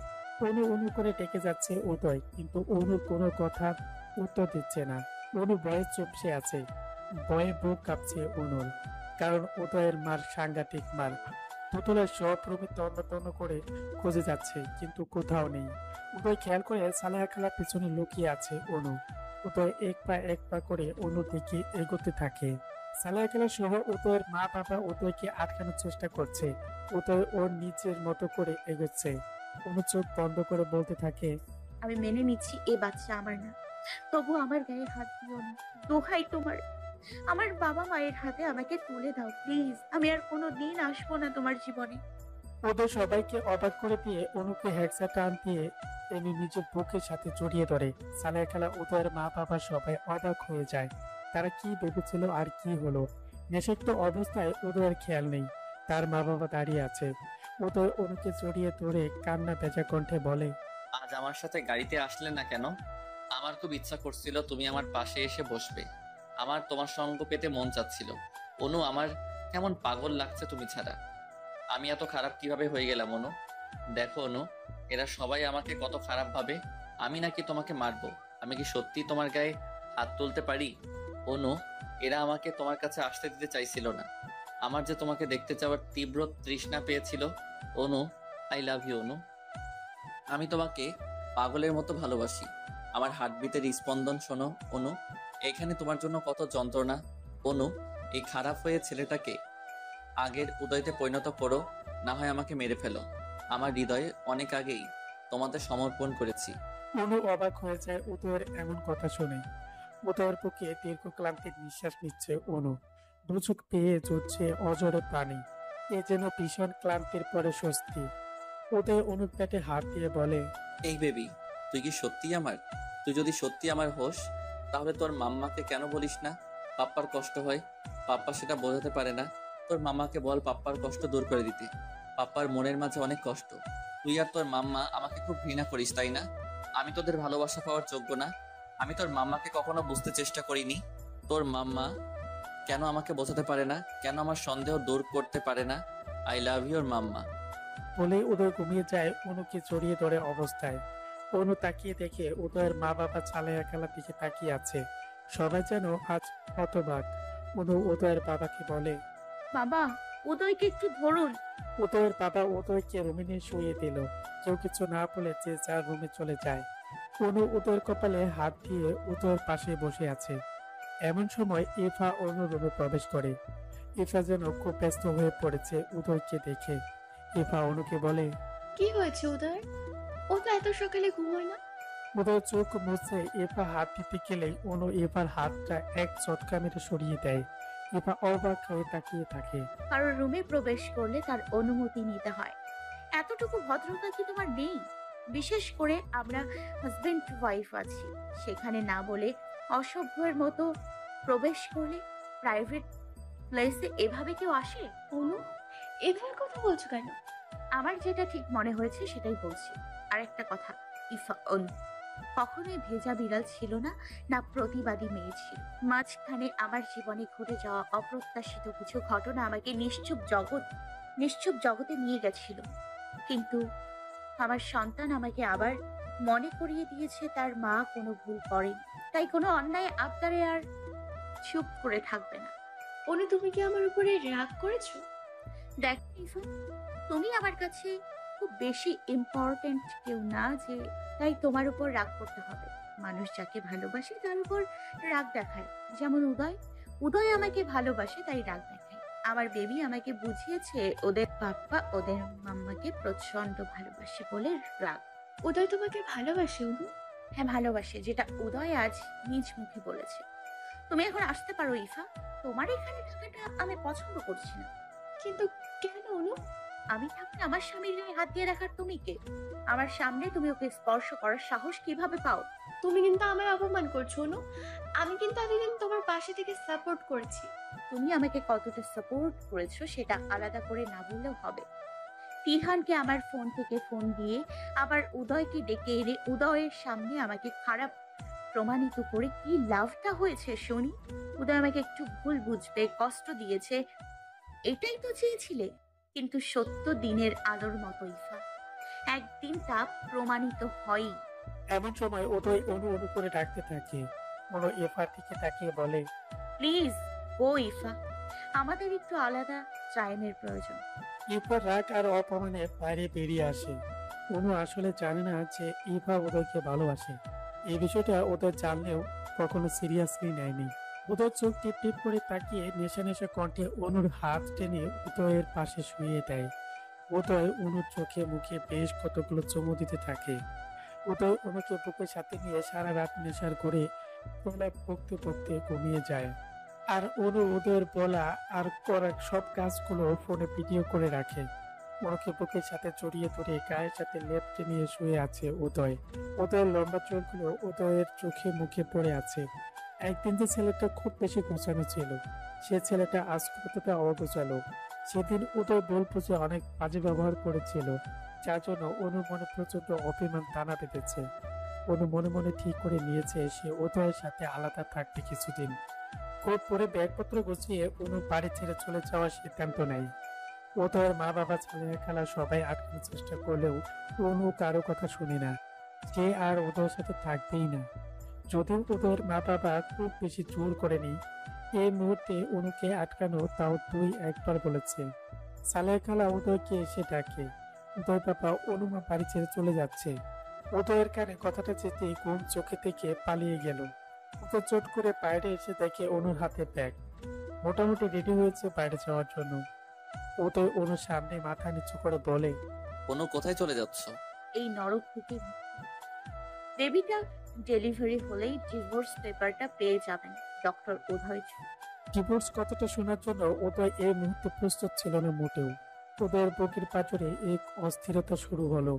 অনু অনু করে ডেকে যাচ্ছে উদয়, কিন্তু অনুর কোনো কথার উত্তর দিচ্ছে না। অনু ভয়ে চুপসে আছে, ভয়ে বুক কাঁপছে অনুর, কারণ উদয়ের মার সাংঘাতিক মার। দোতলার সব রুমে তন্ন তন্ন করে খুঁজে যাচ্ছে, কিন্তু কোথাও নেই। উদয় খেয়াল করে সালেহা খালার পিছনে লুকিয়ে আছে অনু। উদয় এক পা করে অনুর দিকে এগোতে থাকে। সালেহা খালা সহ উদয়ের মা বাবা উদয়কে আটকানোর চেষ্টা করছে। উদয় ওর নিজের মতো করে এগোচ্ছে। অনু চোখ বন্ধ করে বলতে থাকে, আমি মেনে নিচ্ছি এ বাচ্চা আমার না, তবু আমার গায়ে হাত দিও না। দোহাই তোমার, আমার বাবা মায়ের হাতে আমাকে তুলে দাও প্লিজ। আমি আর কোনো দিন আসবো না তোমার জীবনে। উদয় সবাইকে অবাক করে দিয়ে অনুকে হেক্সা টান দিয়ে এনে নিজের বুকের সাথে জড়িয়ে ধরে। সালেহা খালা, উদয়ের মা বাবা সবাই অবাক হয়ে যায়। তারা কি ভেবেছিল আর কি হলো। নেশাক্ত অবস্থায় উদয়ের খেয়াল নেই, তার মা বাবা দাঁড়িয়ে আছে। উদয় অনুকে জড়িয়ে ধরে কান্না ভেজা কণ্ঠে বলে, আজ আমার সাথে গাড়িতে আসলে না কেন? আমার খুব ইচ্ছা করছিল তুমি আমার পাশে এসে বসবে। আমার তোমার সঙ্গ পেতে মন চাচ্ছিল। অনু, আমার কেমন পাগল লাগছে তুমি ছাড়া। আমি এত খারাপ কিভাবে হয়ে গেলাম অনু? দেখো অনু, এরা সবাই আমাকে কত খারাপ ভাবে। আমি নাকি তোমাকে মারবো? আমি কি সত্যি তোমার গায়ে হাত তুলতে পারি? অনু, এরা আমাকে তোমার কাছে আসতে দিতে চাইছিল না। আমার যে তোমাকে দেখতে চাওয়ার তীব্র তৃষ্ণা পেয়েছিল। অনু, আই লাভ ইউ অনু। আমি তোমাকে পাগলের মতো ভালোবাসি। আমার হার্টবিটের স্পন্দন শোনো অনু। এখানে তোমার জন্য কত যন্ত্রণা। অনু, এই খারাপ হয়ে ছেলেটাকে আগের উদয়তে পরিণত করো, না হয় আমাকে মেরে ফেলো। আমার হৃদয়ে অনেক আগেই তোমাদের সমর্পণ করেছি। অনু অবাক হয়ে যায় উদয়ের এমন কথা শুনে। উদয়ের বুকে দীর্ঘ ক্লান্তির নিঃশ্বাস নিচ্ছে অনু। দুচোখ পেয়ে ঝরছে অজরে পানি। এ যেন ভীষণ ক্লান্তির পরে স্বস্তি। উদয় অনুর পেটে হাত দিয়ে বলে, এই বেবি, তুই কি সত্যি আমার? তুই যদি সত্যি আমার হোস, তাহলে তোর মাম্মাকে কেন বলিস না পাপ্পার কষ্ট হয়? পাপ্পা সেটা বোঝাতে পারে না। তোর মামাকে বল পাপ্পার কষ্ট দূর করে দিতে। পাপ্পার মনের মাঝে অনেক কষ্ট। তুই আর তোর মাম্মা আমাকে খুব ঘৃণা করিস, তাই না? আমি তোদের ভালোবাসা পাওয়ার যোগ্য না? আমি তোর মাম্মাকে কখনো বুঝতে চেষ্টা করিনি। তোর মাম্মা কেন আমাকে বোঝাতে পারে না? কেন আমার সন্দেহ দূর করতে পারে না? আই লাভ ইউর মাম্মা। বলে উদয় ঘুমিয়ে যায় অনুকে জড়িয়ে ধরে অবস্থায়। অনু তাকিয়ে দেখে উদয়ের মা বাবা চালাইয়া খেলার দিকে তাকিয়ে আছে। সবাই যেন আজ হতবাক। অনু উদয়ের বাবাকে বলে, বাবা, উদয়কে একটু ধরুন। উদয়ের বাবা উদয়কে রুমে নিয়ে শুয়ে দিল। কেউ কিছু না বলে যে যার রুমে চলে যায়। অনু উদয়ের কপালে হাত দিয়ে উদয়ের পাশে বসে আছে। এমন সময় ইফা অনুর রুমে প্রবেশ করে। ইফা যেন খুব ব্যস্ত হয়ে পড়েছে উদয়কে দেখে। ইফা অনুকে বলে, কি হয়েছে উদয়? ও তো এত সকালে ঘুমোয় না। উদয় চোখ মুছে ইফা হাত দিতে গেলেই অনু ইফার হাতটা এক চটকা মেরে সরিয়ে দেয়। ইফা অবাক হয়ে তাকিয়ে থাকে। কারোর রুমে প্রবেশ করলে তার অনুমতি নিতে হয়, এতটুকু ভদ্রতা কি তোমার নেই? বিশেষ করে আমরা হাজবেন্ড ওয়াইফ আছি, সেখানে না বলে অসভ্যের মতো প্রবেশ করলে? প্রাইভেট প্লেসে এভাবে কেউ আসে? অনু, এভাবে কথা বলছো কেন? আমার যেটা ঠিক মনে হয়েছে সেটাই বলছি। আর একটা কথা, ইফা অনু কখনোই ভেজা বিড়াল ছিল না, না প্রতিবাদী মেয়ে ছিল। মাঝখানে আমার জীবনে ঘটে যাওয়া অপ্রত্যাশিত কিছু ঘটনা আমাকে নিশ্চুপ জগতে নিয়ে গেছিল, কিন্তু আমার সন্তান আমাকে আবার মনে করিয়ে দিয়েছে তার মা কোনো ভুল করেনি, তাই কোনো অন্যায় আবদারে আর চুপ করে থাকবে না। অনু, তুমি কি আমার উপরে রাগ করেছো? দেখ ইফা, তুমি আমার কাছে খুব বেশি ইম্পর্টেন্ট কেউ না যে তাই তোমার উপর রাগ করতে হবে। মানুষ যাকে ভালোবাসে তার উপর রাগ দেখায়, যেমন উদয় আমাকে ভালোবাসে তাই রাগ দেখায়। আমার বেবি আমাকে বুঝিয়েছে ওদের পাপ্পা ওদের মাম্মাকে প্রচন্ড ভালোবাসে বলে রাগ। উদয় তোমাকে ভালোবাসে অনু? হ্যাঁ ভালোবাসে, যেটা উদয় আজ নিজ মুখে বলেছে। তুমি এখন আসতে পারো ইফা, তোমার এখানে থাকাটা আমি পছন্দ করছি না। কিন্তু কেন অনু? আমি থাকতে আমার স্বামীর গায়ে হাত দিয়ে রাখার তুমি কে? আমার সামনে তুমি ওকে স্পর্শ করার সাহস কিভাবে পাও? তুমি কিন্তু আমায় অপমান করছো অনু। আমি কিন্তু এতদিন তোমার পাশে থেকে সাপোর্ট করেছি। তুমি আমাকে কতটা সাপোর্ট করেছো সেটা আলাদা করে না বললেও হবে। তিহানকে আমার ফোন থেকে ফোন দিয়ে আবার উদয়কে ডেকে এনে উদয়ের সামনে আমাকে খারাপ প্রমাণিত করে কি লাভটা হয়েছে শুনি? উদয় আমাকে একটু ভুল বুঝবে, কষ্ট দিয়েছে, এটাই তো চেয়েছিলে। কিন্তু সত্য দিনের আলোর মতো ইফা, একদিন তা প্রমাণিত হয়ই। এমন সময় উদয় অনু অনু করে ডাকতে থাকে। অনু ইফার দিকে তাকিয়ে বলে, প্লিজ গো ইফা, আমাদের একটু আলাদা টাইমের প্রয়োজন। ইফার রাগ আর অপমানে বাইরে বেরিয়ে আসে। অনু আসলে জানে না যে ইফা উদয়কে ভালোবাসে। এই বিষয়টা উদয় জানলেও কখনো সিরিয়াসলি নেয়নি। উদয় চোখ টিপ টিপ করে তাকিয়ে নেশা নেশা কণ্ঠে অনুর হাত টেনে উদয়ের পাশে শুয়ে দেয়। উদয় অনুর চোখে মুখে বেশ কতগুলো চুমু দিতে থাকে। উদয় অনুকে বুকের সাথে নিয়ে সারা রাত নেশার করে প্রলাপ বকতে বকতে ঘুমিয়ে যায়। আর অনু উদয়ের বলা আর করা সব কাজগুলো ফোনে ভিডিও করে রাখে। অনুকে বুকের সাথে জড়িয়ে ধরে গায়ের সাথে লেপটে নিয়ে শুয়ে আছে উদয়। উদয়ের লম্বা চুলগুলো উদয়ের চোখে মুখে পড়ে আছে। একদিন যে ছেলেটা খুব বেশি গোছানো ছিল, সে ছেলেটা আজ কতটা অগোছালো। সেদিন উদয় বল বুঝে অনেক বাজে ব্যবহার করেছিল, যার জন্য অনু মনে প্রচন্ড অভিমান টানা বেঁধেছে। অনু মনে মনে ঠিক করে নিয়েছে সে উদয়ের সাথে আলাদা থাকবে কিছুদিন। খুব পরে ব্যাগপত্র গুছিয়ে অনু বাড়ি ছেড়ে চলে যাওয়ার সিদ্ধান্ত নেয়। উদয়ের মা বাবা ছেলে খেলা সবাই আটকানোর চেষ্টা করলেও অনু কারো কথা শুনে না। সে আর উদয়ের সাথে থাকবেই না। যদিও উদয়ের মা বাবা খুব বেশি জোর করেনি, এই মুহূর্তে অনুকে আটকানো তাও তুই একবার বলেছে। সালেহ খালা উদয়কে এসে ডাকে। উদয় বাবা অনুমা বাড়ি ছেড়ে চলে যাচ্ছে। উদয়ের কানে কথাটা যেতেই ঘুম চোখে থেকে পালিয়ে গেল। উদয় চট করে বাইরে এসে দেখে অনুর হাতে ব্যাগ। মোটামুটি রেডি হয়েছে বাইরে যাওয়ার জন্য। উদয় অনুর সামনে মাথা নিচু করে বলে, অনু কোথায় চলে যাচ্ছ? এই নরক থেকে বেবিটা ডেলিভারি হলেই ডিভোর্স পেপারটা পেয়ে যাবেন ডক্টর উদয়। ডিভোর্স কথাটা শোনার জন্য উদয় এই মুহূর্তে প্রস্তুত ছিল না মোটেও। উদয়ের বুকের পাঁজরে এক অস্থিরতা শুরু হলো।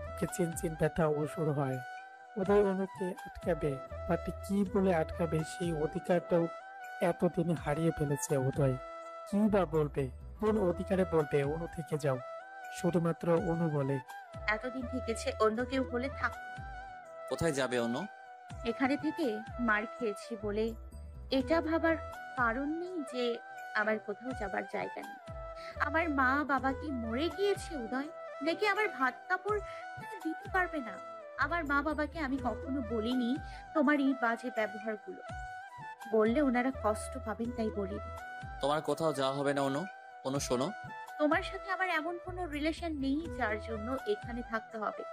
বুকে চিনচিন ব্যথাও শুরু হয়। উদয় অনুকে আটকাবে, বাট কি বলে আটকাবে সেই অধিকারটাও এতদিনে হারিয়ে ফেলেছে উদয়। কি বা বলবে, কোন অধিকারে বলবে অনু থেকে যাও? শুধুমাত্র অনু বলে, এতদিন থেকেছে, অন্য কেউ হলে থাক। কোথায় যাবে অনু? এখানে থেকে মার খেয়েছি বলে এটা ভাবার কারণ নেই যে আমার কোথাও যাবার জায়গা নেই। আমার মা বাবা কি মরে গিয়েছে উদয়? নাকি আমার ভাত কাপড় দিতে পারবে না? আমার মা বাবাকে আমি কখনো বলিনি তোমার এই বাজে ব্যবহারগুলো। বললে ওনারা কষ্ট পাবেন তাই বলিনি। তোমার কোথাও যাওয়া হবে না অনু। অনু শোনো, তোমার সাথে আমার এমন কোনো রিলেশন নেই যার জন্য এখানে থাকতে হবে।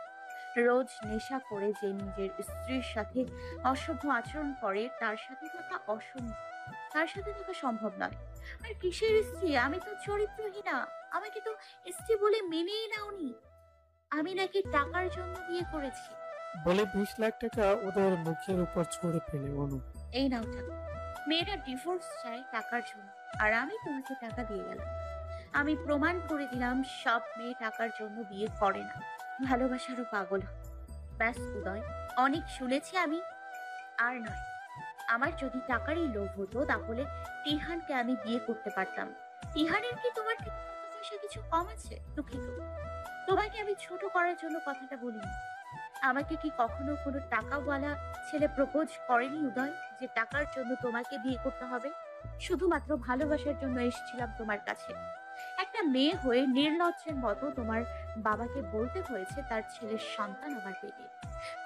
রোজ নেশা করে যে নিজের স্ত্রীর সাথে অসভ্য আচরণ করে তার সাথে থাকা সম্ভব নয়। আর কিসের স্ত্রী? আমি তো চরিত্রহীনা। আমাকে তো স্ত্রী বলে মেনেই নাওনি। আমি নাকি টাকার জন্য বিয়ে করেছি। বলে 20 লাখ টাকা ওদের মুখের উপর ছুঁড়ে ফেলে অনু। এই নাও টাকা। মেয়েরা ডিভোর্স চায় টাকার জন্য, আর আমি তোমাকে টাকা দিয়ে গেলাম। আমি প্রমাণ করে দিলাম সব মেয়ে টাকার জন্য বিয়ে করে না, ভালোবাসারও পাগল হয়। ব্যাস উদয়, অনেক শুনেছি আমি। আর নয়, আমার যদি টাকারই লোভ হতো তাহলে তিহানকে আমি বিয়ে করতে পারতাম। তিহানের কি তোমার থেকে টাকা পয়সা কিছু কম আছে? দুঃখিত, তোমাকে আমি ছোট করার জন্য কথাটা বলিনি। আমাকে কি কখনো কোনো টাকাওয়ালা ছেলে প্রপোজ করেনি উদয়, যে টাকার জন্য তোমাকে বিয়ে করতে হবে? শুধুমাত্র ভালোবাসার জন্য এসেছিলাম তোমার কাছে। একটা মেয়ে হয়ে নির্লজ্জের মতো তোমার বাবাকে বলতে হয়েছে তার ছেলের সন্তান আমার পেটে।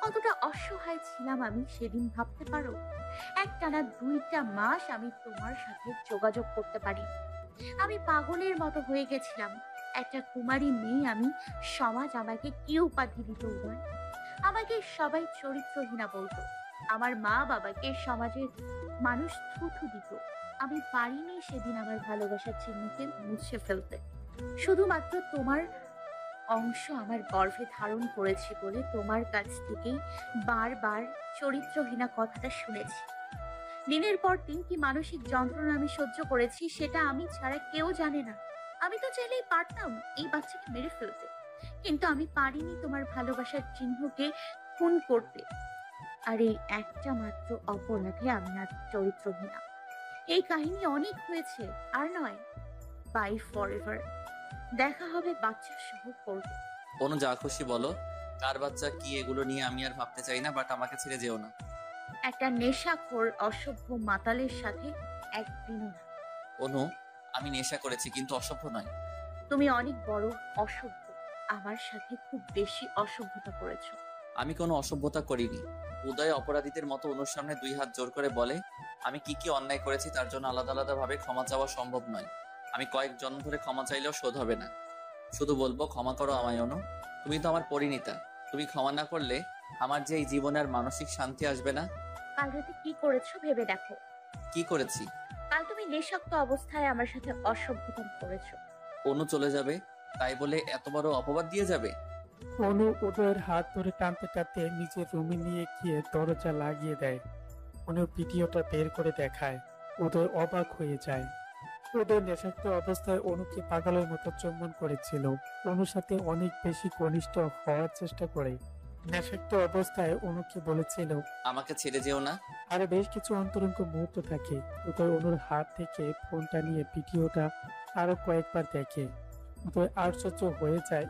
কতটা অসহায় ছিলাম আমি সেদিন ভাবতে পারো? একটানা 2টা মাস আমি তোমার সাথে যোগাযোগ করতে পারি। আমি পাগলের মতো হয়ে গেছিলাম। একটা কুমারী মেয়ে আমি। সমাজ আমাকে কি উপাধি দিত উদয়? আমাকে সবাই চরিত্রহীনা বলতো। আমার মা বাবাকে সমাজের মানুষ থুথু দিত। আমি পারিনি সেদিন আমার ভালোবাসার চিহ্নকে মুছে ফেলতে। শুধুমাত্র তোমার অংশ আমার গর্ভে ধারণ করেছি বলে তোমার কাছ থেকেই বারবার চরিত্রহীনা কথাটা শুনেছি। দিনের পর দিন কি মানসিক যন্ত্রণা আমি সহ্য করেছি সেটা আমি ছাড়া কেউ জানে না। আমি তো চাইলেই পারতাম এই বাচ্চাকে মেরে ফেলতে, কিন্তু আমি পারিনি তোমার ভালোবাসার চিহ্নকে খুন করতে। আর এই একটা মাত্র অপরাধে আমি আর চরিত্রহীনা। এই কাহিনী অনেক হয়েছে, আর নয়। Bye forever. দেখা হবে বাচ্চা সহ করবে। অনু যা খুশি বলো। কার বাচ্চা কি এগুলো নিয়ে আমি আর ভাবতে চাই না, বাট আমাকে ছেড়ে যেও না। একটা নেশাখোর অসভ্য মাতালের সাথে একদিনও না। অনু, আমি নেশা করেছি কিন্তু অসভ্য নয়। তুমি অনেক বড় অসভ্য। আমার সাথে খুব বেশি অসভ্যতা করেছো। আমি কোনো অসভ্যতা করিনি। উদয় অপরাধীদের মতো অনুর সামনে 2 হাত জোর করে বলে আমি কি কি অন্যায় করেছি তার জন্য আলাদা আলাদা ভাবে ক্ষমা চাওয়া সম্ভব নয়। আমি কয়েক জন্ম ধরে ক্ষমা চাইলেও শোধ হবে না। শুধু বলবো ক্ষমা করো আমায় অনু। তুমি তো আমার পরিণীতা। তুমি ক্ষমা না করলে আমার যে এই জীবনে আর মানসিক শান্তি আসবে না। কাল রাতে কি করেছো ভেবে দেখো। কি করেছি? কাল তুমি নেশাক্ত অবস্থায় আমার সাথে অসভ্যতা করেছো। অনু চলে যাবে তাই বলে এত বড় অপবাদ দিয়ে যাবে? অনু উদয়ের হাত ধরে টানতে টানতে নিজের রুমে নিয়ে গিয়ে দরজা লাগিয়ে দেয়। অনু ভিডিওটা বের করে দেখায়। উদয় অবাক হয়ে যায়। উদয় নেশাক্ত অবস্থায় অনুকে পাগলের মতো চুম্বন করেছিল। অনুর সাথে অনেক বেশি ঘনিষ্ঠ হওয়ার চেষ্টা করে। নেশাক্ত অবস্থায় অনুকে বলেছিল আমাকে ছেড়ে যেও না। আরো বেশ কিছু অন্তরঙ্গ মুহূর্ত থাকে। উদয় অনুর হাত থেকে ফোনটা নিয়ে ভিডিওটা আরো কয়েকবার দেখে। উদয় আশ্চর্য হয়ে যায়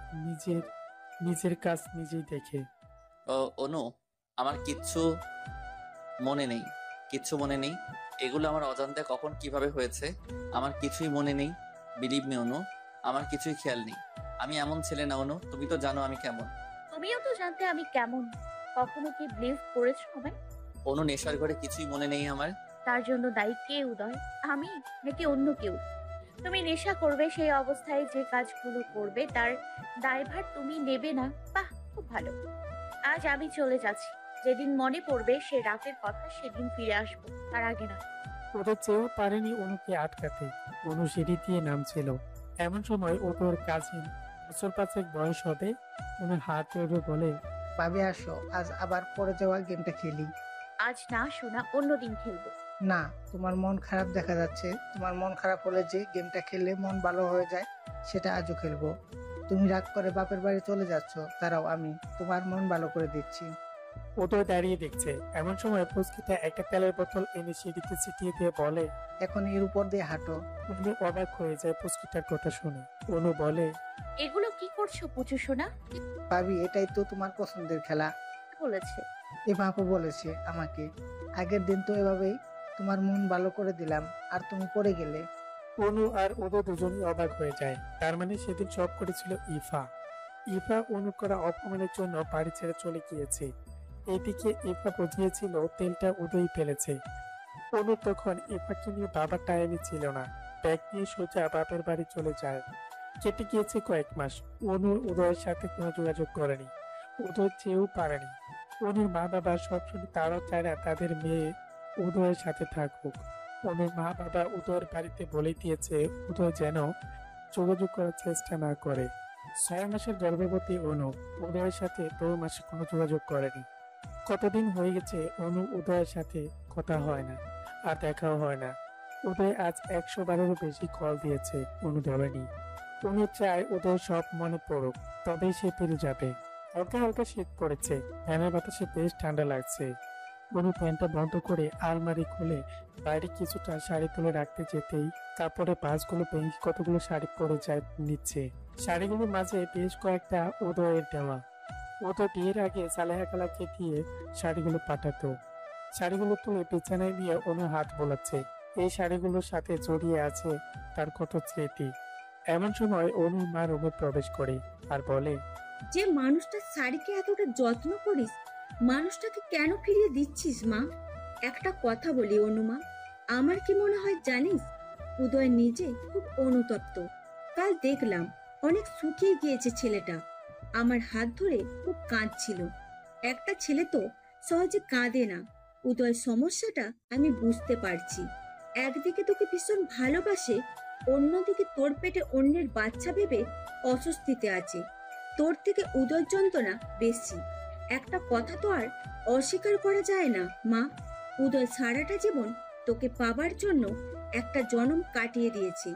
নিজের কাজ নিজেই দেখে। অনু, আমার কিচ্ছু মনে নেই। এগুলো আমার অজান্তে কখন কিভাবে হয়েছে আমার কিছুই মনে নেই। বিলিভ মি অনু, আমার কিছুই খেয়াল নেই। আমি এমন ছেলে না অনু, তুমি তো জানো আমি কেমন। তুমিও তো জানতে আমি কেমন। কখনো কি বিলিভ করেছো আমায়? অনু, নেশার ঘরে কিছুই মনে নেই আমার। তার জন্য দায়ী কে উদয়? আমি নাকি অন্য কেউ? তুমি নেশা করবে, সেই অবস্থায় যে কাজগুলো করবে তার দায়ভার তুমি নেবে না। বাহ, খুব ভালো। আজ আমি চলে যাচ্ছি। যেদিন মনে পড়বে সে রাতের কথা সেদিন ফিরে আসবো, তার আগে নয়। ওদের চেয়েও পারেনি অনুকে আটকাতে। অনু সিঁড়ি দিয়ে নামছিল। এমন সময় ওদের কাজিন, বছর 5 বয়স হবে, ওনার হাত ধরে বলে ভাবি আসো, আজ আবার পরে যাওয়া গেমটা খেলি। আজ না শোনা, অন্যদিন খেলবো। না, তোমার মন খারাপ দেখা যাচ্ছে। তোমার মন খারাপ হলে যে গেমটা খেললে মন ভালো হয়ে যায় সেটা আজও খেলবো। তুমি রাগ করে বাপের বাড়ি চলে যাচ্ছ, তারাও আমি তোমার মন ভালো করে দিচ্ছি। ওদের দাঁড়িয়ে দেখছে। এমন সময় পুচকিটা একটা তেলের বোতল এনে সিঁড়িতে ছিটিয়ে দিয়ে বলে এখন এর উপর দিয়ে হাঁটো। অনু অবাক হয়ে যায় পুচকিটার কথা শুনে। অনু বলে এগুলো কি করছো পুচু সোনা? ভাবি, এটাই তো তোমার পছন্দের খেলা। বলেছে এ বাপু বলেছে আমাকে। আগের দিন তো এভাবেই তোমার মন ভালো করে দিলাম, আর তুমি পড়ে গেলে। অনু আর ওদের দুজনই অবাক হয়ে যায়। তার মানে সেদিন সব করেছিল ইফা। ইফা অনু করা অপমানের জন্য বাড়ি ছেড়ে চলে গিয়েছে। এদিকে ইফা বুঝিয়েছিল তেলটা উদয় ফেলেছে। অনু তখন ইফাকে নিয়ে বাবার টাইমে ছিল না, ব্যাগ নিয়ে সোজা বাপের বাড়ি চলে যায়। কেটে গিয়েছে কয়েক মাস। অনু উদয়ের সাথে কোনো যোগাযোগ করেনি, উদয় চেয়েও পারেনি। অনুর মা বাবা সবসময় তারাও চায় না তাদের মেয়ে উদয়ের সাথে থাকুক। অনুর মা বাবা উদয়ের বাড়িতে বলে দিয়েছে উদয় যেন যোগাযোগ করার চেষ্টা না করে। 6 মাসের গর্ভবতী অনু উদয়ের সাথে 2 মাসে কোনো যোগাযোগ করেনি। কতদিন হয়ে গেছে অনু উদয়ের সাথে কথা হয় না, আর দেখাও হয় না। উদয় আজ 100 বারেরও বেশি কল দিয়েছে, অনু ধরেনি। অনু চায় উদয় সব মনে পড়ুক, তবেই সে ফিরে যাবে। হালকা হালকা শীত পড়েছে, ফ্যানের বাতাসে বেশ ঠান্ডা লাগছে। অনু ফ্যানটা বন্ধ করে আলমারি খুলে বাইরে কিছুটা শাড়ি তুলে রাখতে যেতেই কাপড়ে ভাঁজগুলো ভেঙে কতগুলো শাড়ি পরে যায় নিচ্ছে। শাড়িগুলোর মাঝে বেশ কয়েকটা উদয়ের দেওয়া। উদয় বিয়ের আগে সালেহা খালাকে দিয়ে শাড়িগুলো পাঠাতো। শাড়িগুলো তুলে বিছানায় নিয়ে অনু হাত বোলাচ্ছে। এই শাড়িগুলোর সাথে জড়িয়ে আছে তার কত স্মৃতি। এমন সময় অনুর মা রুমে প্রবেশ করে আর বলে, যে মানুষটার শাড়িকে এতটা যত্ন করিস, মানুষটাকে কেন ফিরিয়ে দিচ্ছিস মা? একটা কথা বলি অনুমা, আমার কি মনে হয় জানিস, উদয় নিজে খুব অনুতপ্ত। কাল দেখলাম অনেক শুকিয়ে গিয়েছে ছেলেটা। আমার হাত ধরে খুব কাঁদছিল। একটা ছেলে তো সহজে কাঁদে না। উদয়ের সমস্যাটা আমি বুঝতে পারছি। একদিকে তোকে ভীষণ ভালোবাসে, অন্যদিকে তোর পেটে অন্যের বাচ্চা ভেবে অস্বস্তিতে আছে। তোর থেকে উদয় যন্ত্রণা বেশি। একটা কথা তো আর অস্বীকার করা যায় না মা, উদয় সারাটা জীবন তোকে পাবার জন্য একটা জনম কাটিয়ে দিয়েছে।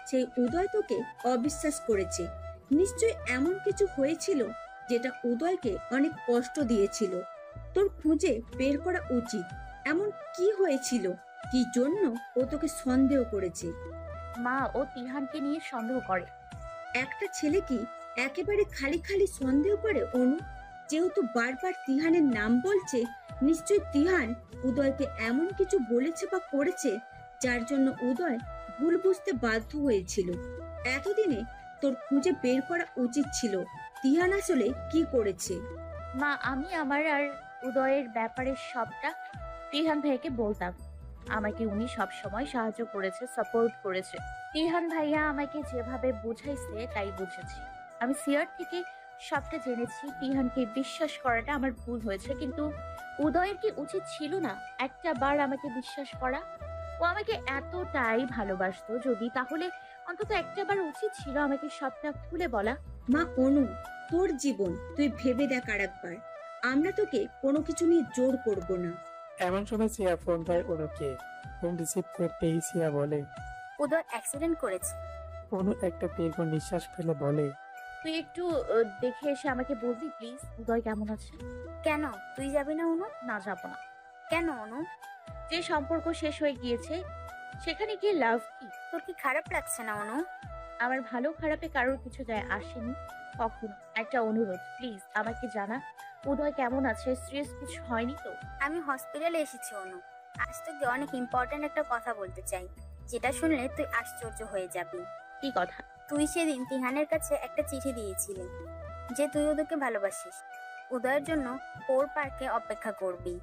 সেই উদয় তোকে অবিশ্বাস করেছে। নিশ্চয় এমন কিছু হয়েছিল যেটা উদয়কে অনেক কষ্ট দিয়েছিল। তোর খুঁজে বের করা উচিত, এমন কি হয়েছিল, কি জন্য ও তোকে সন্দেহ করেছে। মা, ও তিহানকে নিয়ে সন্দেহ করে। একটা ছেলে কি একেবারে খালি খালি সন্দেহ করে অনু? যেহেতু বারবার তিহানের নাম বলছে, নিশ্চয় তিহান উদয়কে এমন কিছু বলেছে বা করেছে যার জন্য উদয় ভুল বুঝতে বাধ্য হয়েছিল। এতদিনে তোর খুঁজে বের করা উচিত ছিল তিহান আসলে কি করেছে। মা, আমি আমার আর উদয়ের ব্যাপারে সবটা তিহান ভাইকে বলতাম। আমাকে উনি সব সময় সাহায্য করেছে, সাপোর্ট করেছে। তিহান ভাইয়া আমাকে যেভাবে বুঝাইছে তাই বুঝেছি। আমি সিয়ার থেকে সবটা জেনেছি। তিহানকে বিশ্বাস করাটা আমার ভুল হয়েছে, কিন্তু উদয়ের কি উচিত ছিল না একটা বার আমাকে বিশ্বাস করা? ও আমাকে এতটাই ভালোবাসতো যদি, তাহলে অন্তত একটা বার উচিত ছিল আমাকে সবটা খুলে বলা। মা অনু, তোর জীবন তুই ভেবে দেখ আর একবার। আমরা তোকে কোনো কিছু নিয়ে জোর করব না। এমন সময় সিয়া ফোন দেয় অনুকে। ফোন রিসিভ করতেই সিয়া বলে, উদয় অ্যাক্সিডেন্ট করেছে। অনু একটা দীর্ঘ নিঃশ্বাস ফেলে বলে, তুই একটু দেখে এসে আমাকে বলবি প্লিজ, উদয় কেমন আছে? কেন তুই যাবি না অনু? না, যাবো না। কেন অনু? যে সম্পর্ক শেষ হয়ে গিয়েছে সেখানে গিয়ে লাভ কি? তোর কি খারাপ লাগছে না অনু? আমার ভালো খারাপে কারোর কিছু যায় আসেনি কখনো। একটা অনুরোধ, প্লিজ আমাকে জানা উদয় কেমন আছে, সিরিয়াস কিছু হয়নি তো? আমি হসপিটালে এসেছি অনু। আজ তোকে অনেক ইম্পর্ট্যান্ট একটা কথা বলতে চাই, যেটা শুনলে তুই আশ্চর্য হয়ে যাবি। কি কথা? তুই সেদিন তিহানের কাছে একটা চিঠি দিয়েছিলি যে তুই ওদেরকে ভালোবাসিস, উদয়ের জন্য ওর পার্কে অপেক্ষা করবি।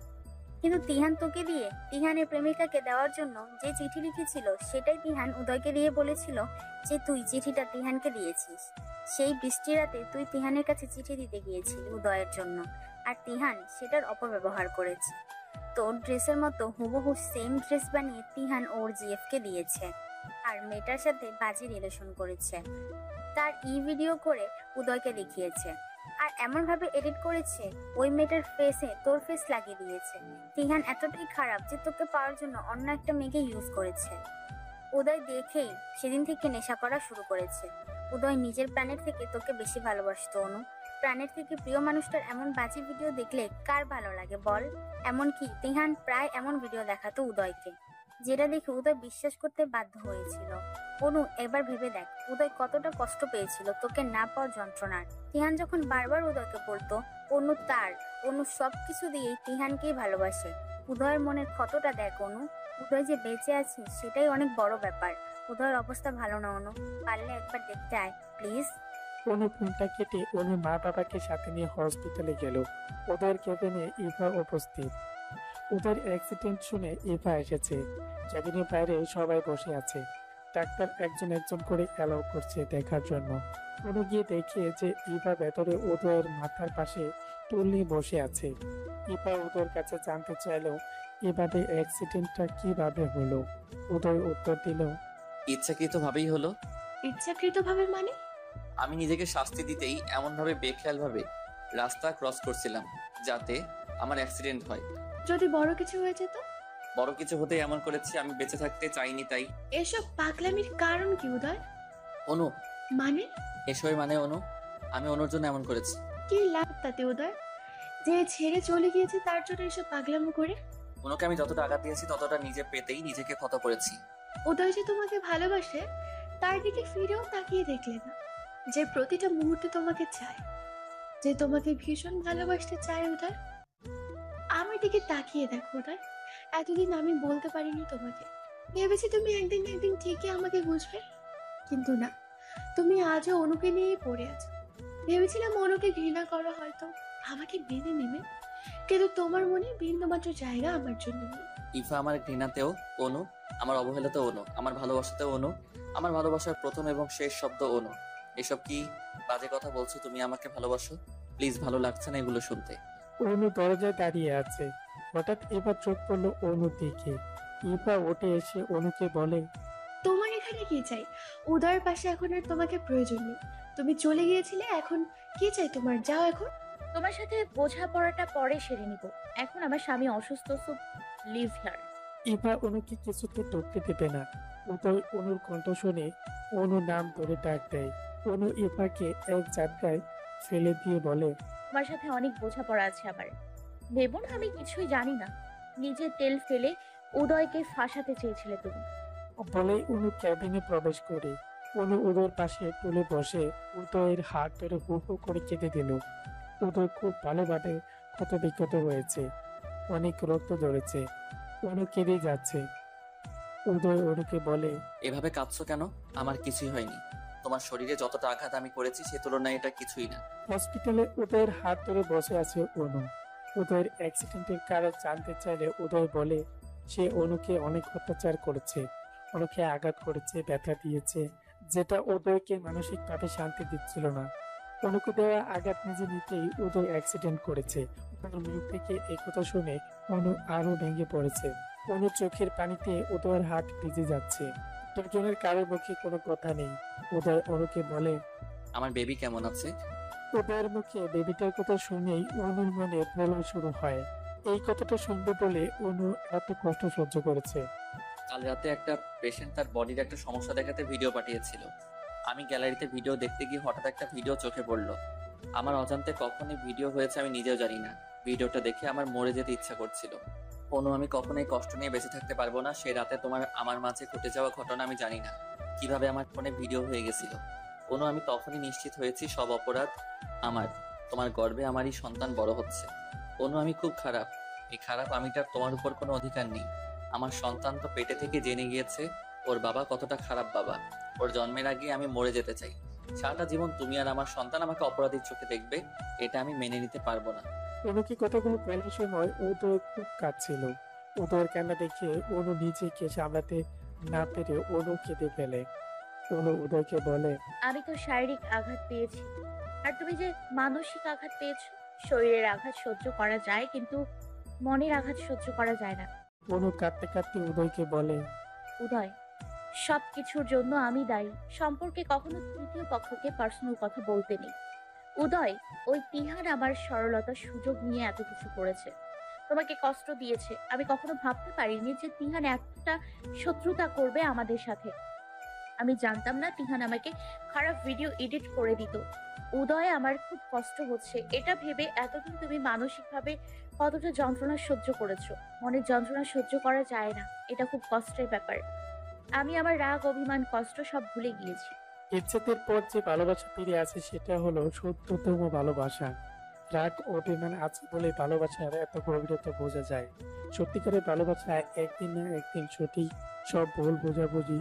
কিন্তু তিহান তোকে দিয়ে তিহানের প্রেমিকাকে দেওয়ার জন্য যে চিঠি লিখেছিল, সেটাই তিহান উদয়কে দিয়ে বলেছিল যে তুই চিঠিটা তিহানকে দিয়েছিস। সেই বৃষ্টি রাতে তুই তিহানের কাছে চিঠি দিতে গিয়েছিলি উদয়ের জন্য, আর তিহান সেটার অপব্যবহার করেছে। তোর ড্রেসের মতো হুবহু সেম ড্রেস বানিয়ে তিহান ওর জিএফকে দিয়েছে, আর মেয়েটার সাথে বাজে রিলেশন করেছে। তার ভিডিও করে উদয়কে দেখিয়েছে, আর এমন ভাবে এডিট করেছে ওই মেয়েটার ফেসে তোর ফেস লাগিয়ে দিয়েছে। তিহান এতটাই খারাপ যে তোকে পাওয়ার জন্য অন্য একটা মেয়েকে ইউজ করেছে। উদয় দেখেই সেদিন থেকে নেশা করা শুরু করেছে। উদয় নিজের প্রাণের থেকে তোকে বেশি ভালোবাসতো অনু। প্রাণের থেকে প্রিয় মানুষটার এমন বাজে ভিডিও দেখলে কার ভালো লাগে বল? এমনকি তিহান প্রায় এমন ভিডিও দেখাতো উদয়কে, যেটা দেখে উদয় বিশ্বাস করতে বাধ্য হয়েছিল। অনু, এবার ভেবে দেখ উদয় কতটা কষ্ট পেয়েছিল তোকে না পাওয়ার যন্ত্রণার। তিহান যখন বারবার উদয়কে বলতো অনু তার, অনু সবকিছু দিয়েই তিহানকেই ভালোবাসে। উদয়ের মনের ক্ষতটা দেখ অনু। উদয় যে বেঁচে আছে সেটাই অনেক বড় ব্যাপার। উদয়ের অবস্থা ভালো না অনু, পারলে একবার দেখতে আয় প্লিজ। অনু ফোনটা কেটে অনুর মা বাবাকে সাথে নিয়ে হসপিটালে গেল। ওদের কেবিনে ইভা উপস্থিত। ওদের অ্যাক্সিডেন্ট শুনে ইভা এসেছে। কেবিনের বাইরে সবাই বসে আছে। ডাক্তার একজন একজন করে অ্যালাউ করছে দেখার জন্য। অনু গিয়ে দেখে যে ইভা ভেতরে উদয়ের মাথার পাশে টুল নিয়ে বসে আছে। ইভা উদয়ের কাছে জানতে চাইলেও এভাবে অ্যাক্সিডেন্টটা কিভাবে হলো। উদয় উত্তর দিল, ইচ্ছাকৃতভাবেই হলো। ইচ্ছাকৃতভাবে মানে? আমি নিজেকে শাস্তি দিতেই এমনভাবে বেখেয়ালভাবে রাস্তা ক্রস করছিলাম যাতে আমার অ্যাক্সিডেন্ট হয়। যদি বড় কিছু হয়ে যেত? বড় কিছু হতে এমন করেছি, আমি বেঁচে থাকতে চাইনি তাই। এসব পাগলামির কারণ কি উদয়? অনু মানে? এসবই মানে অনু, আমি অনুর জন্য এমন করেছি। কি লাভ তাতে উদয়? যে ছেড়ে চলে গিয়েছে তার জন্য এসব পাগলামো করে? অনুকে আমি যতটা আঘাত দিয়েছি ততটা নিজে পেতেই নিজেকে ক্ষত করেছি। উদয় যে তোমাকে ভালোবাসে তার দিকে ফিরেও তাকিয়ে দেখলে না, যে প্রতিটা মুহূর্তে তোমাকে চায়, যে তোমাকে ভীষণ ভালোবাসতে চায় উদয়। আমার দিকে তাকিয়ে দেখো উদয়, এতদিন আমি বলতে পারিনি তোমাকে। ভেবেছি তুমি একদিন না একদিন ঠিকই আমাকে বুঝবে, কিন্তু না, তুমি আজও অনুকে নিয়েই পড়ে আছো। ভেবেছিলাম অনুকে ঘৃণা করা হয়তো আমাকে মেনে নেবে, কিন্তু তোমার মনে বিন্দুমাত্র জায়গা আমার জন্য নেই। ইফা আমার ঘৃণাতেও অনু, আমার অবহেলাতেও অনু, আমার ভালোবাসাতেও অনু, আমার ভালোবাসার প্রথম এবং শেষ শব্দ অনু। এসব কি বাজে কথা বলছো? তুমি আমাকে ভালোবাসো? প্লিজ, ভালো লাগছে না এগুলো শুনতে। অনু দরজায় দাঁড়িয়ে আছে। হঠাৎ এবার চোখ পড়লো অনুর দিকে। ইভা উঠে এসে অনুকে বলে, তোমার এখানে কি চাই? উদয়ের পাশে এখন আর তোমাকে প্রয়োজন নেই। তুমি চলে গিয়েছিলে, এখন কি চাই তোমার? যাও এখন। তোমার সাথে বোঝাপড়াটা পরে সেরে নিব। এখন আমার স্বামী অসুস্থ, সো লিভ হিয়ার। ইভা অনুকে কিছুতে ঢুকতে দেবে না। উদয় অনুর কণ্ঠ শুনে অনুর নাম ধরে ডাক দেয়। অনু ইভাকে এক জায়গায় ফেলে দিয়ে বলে, তোমার সাথে অনেক বোঝাপড়া আছে আমার। ভেবো না আমি কিছুই জানি না। নিজে তেল ফেলে উদয়কে ফাঁসাতে চেয়েছিলে তুমি। বলেই অনু ক্যাবিনে প্রবেশ করে। অনু উদয়ের পাশে টুলে বসে উদয়ের হাত ধরে হু হু করে কেঁদে দিল। উদয় খুব ভালোভাবে ক্ষত বিক্ষত হয়েছে, অনেক রক্ত ধরেছে। অনু কেঁদে যাচ্ছে। উদয় অনুকে বলে, এভাবে কাঁদছো কেন? আমার কিছুই হয়নি। তোমার শরীরে যতটা আঘাত আমি করেছি সে তুলনায় এটা কিছুই না। হসপিটালে উদয়ের হাত ধরে বসে আছে অনু। উদয়ের অ্যাক্সিডেন্টের কারণ জানতে চাইলে উদয় বলে, সে অনুকে অনেক অত্যাচার করেছে, অনুকে আঘাত করেছে, ব্যথা দিয়েছে, যেটা উদয়কে মানসিকভাবে শান্তি দিচ্ছিল না। অনুকে দেওয়া আঘাত নিজে নিতেই উদয় অ্যাক্সিডেন্ট করেছে। উদয়ের মুখ থেকে এই কথা শুনে অনু আরো ভেঙে পড়েছে। অনুর চোখের পানিতে উদয়ের হাত ভিজে যাচ্ছে। দুজনের কারোর মুখে কোনো কথা নেই। উদয় অনুকে বলে, আমার বেবি কেমন আছে? উদয়ের মুখে বেবিটার কথা শুনেই অনুর মনে প্রলয় শুরু হয়। এই কথাটা শুনবে বলে অনু এত কষ্ট সহ্য করেছে। কাল রাতে একটা পেশেন্ট তার বডির একটা সমস্যা দেখাতে ভিডিও পাঠিয়েছিল। আমি গ্যালারিতে ভিডিও দেখতে গিয়ে হঠাৎ একটা ভিডিও চোখে পড়লো। আমার অজান্তে কখনই ভিডিও হয়েছে আমি নিজেও জানি না। ভিডিওটা দেখে আমার মরে যেতে ইচ্ছা করছিল। অনু, আমি কখনোই কষ্ট নিয়ে বেঁচে থাকতে পারবো না। সে রাতে তোমার আমার মাঝে ঘটে যাওয়া ঘটনা আমি জানি না কিভাবে আমার ফোনে ভিডিও হয়ে গেছিল। অনু, আমি তখনই নিশ্চিত হয়েছি সব অপরাধ আমার। তোমার গর্ভে আমারই সন্তান বড় হচ্ছে। অনু, আমি খুব খারাপ। এই খারাপ আমিটার তোমার উপর কোনো অধিকার নেই। আমার সন্তান তো পেটে থেকে জেনে গিয়েছে ওর বাবা কতটা খারাপ বাবা। ওর জন্মের আগে আমি মরে যেতে চাই। সারাটা জীবন তুমি আর আমার সন্তান আমাকে অপরাধীর চোখে দেখবে, এটা আমি মেনে নিতে পারবো না। অনুকে কথাগুলো বলার সময় উদয় খুব কাঁদছিল। উদয়ের কান্না দেখে অনু নিজেকে সামলাতে না পেরে অনু কেঁদে ফেলে। অনু উদয়কে বলে, আমি তো শারীরিক আঘাত পেয়েছি, আর তুমি যে মানসিক আঘাত পেয়েছো। শরীরের আঘাত সহ্য করা যায়, কিন্তু মনের আঘাত সহ্য করা যায় না। অনু কাঁদতে কাঁদতে উদয়কে বলে, উদয়, সব কিছুর জন্য আমি দায়ী। সম্পর্কে কখনো তৃতীয় পক্ষকে পার্সোনাল কথা বলতে নেই। উদয়, ওই তিহান আমার সরলতার সুযোগ নিয়ে এত কিছু করেছে, তোমাকে কষ্ট দিয়েছে। আমি কখনো ভাবতে পারিনি যে তিহান এতটা শত্রুতা করবে আমাদের সাথে। আমি জানতাম না তিহান আমাকে খারাপ ভিডিও এডিট করে দিত। উদয়, আমার খুব কষ্ট হচ্ছে এটা ভেবে এতদিন তুমি মানসিকভাবে কতটা যন্ত্রণা সহ্য করেছো। মনের যন্ত্রণা সহ্য করা যায় না, এটা খুব কষ্টের ব্যাপার। আমি আমার রাগ, অভিমান, কষ্ট সব ভুলে গিয়েছি। ইচ্ছেতের পর যে ভালোবাসা ফিরে আছে সেটা হলো সত্যতম ভালোবাসা। রাগ অভিমান আছে বলে ভালোবাসার এত গভীরতা বোঝা যায়। সত্যিকারের ভালোবাসা একদিন না একদিন সঠিক সব ভুল বোঝাবুঝি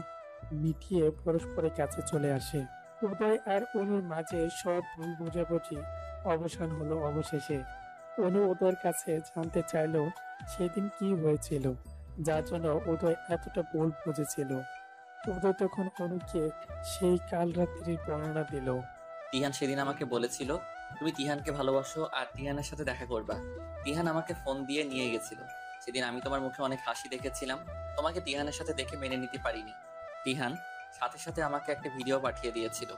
মিটিয়ে পরস্পরের কাছে চলে আসে। উদয় আর অনুর মাঝে সব ভুল বোঝাবুঝি অবসান হলো অবশেষে। অনু উদয়ের কাছে জানতে চাইলো সেদিন কি হয়েছিল, যার জন্য উদয় এতটা ভুল বুঝেছিল। উদয় তখন অনুকে সেই কাল রাত্রির বর্ণনা দিল। তিহান সেদিন আমাকে বলেছিল তুমি তিহানকে ভালোবাসো আর তিহানের সাথে দেখা করবা। তিহান আমাকে ফোন দিয়ে নিয়ে গেছিল। সেদিন আমি তোমার মুখে অনেক হাসি দেখেছিলাম, তোমাকে তিহানের সাথে দেখে মেনে নিতে পারিনি। তিহান সাথে সাথে আমাকে একটা ভিডিও পাঠিয়ে দিয়েছিল,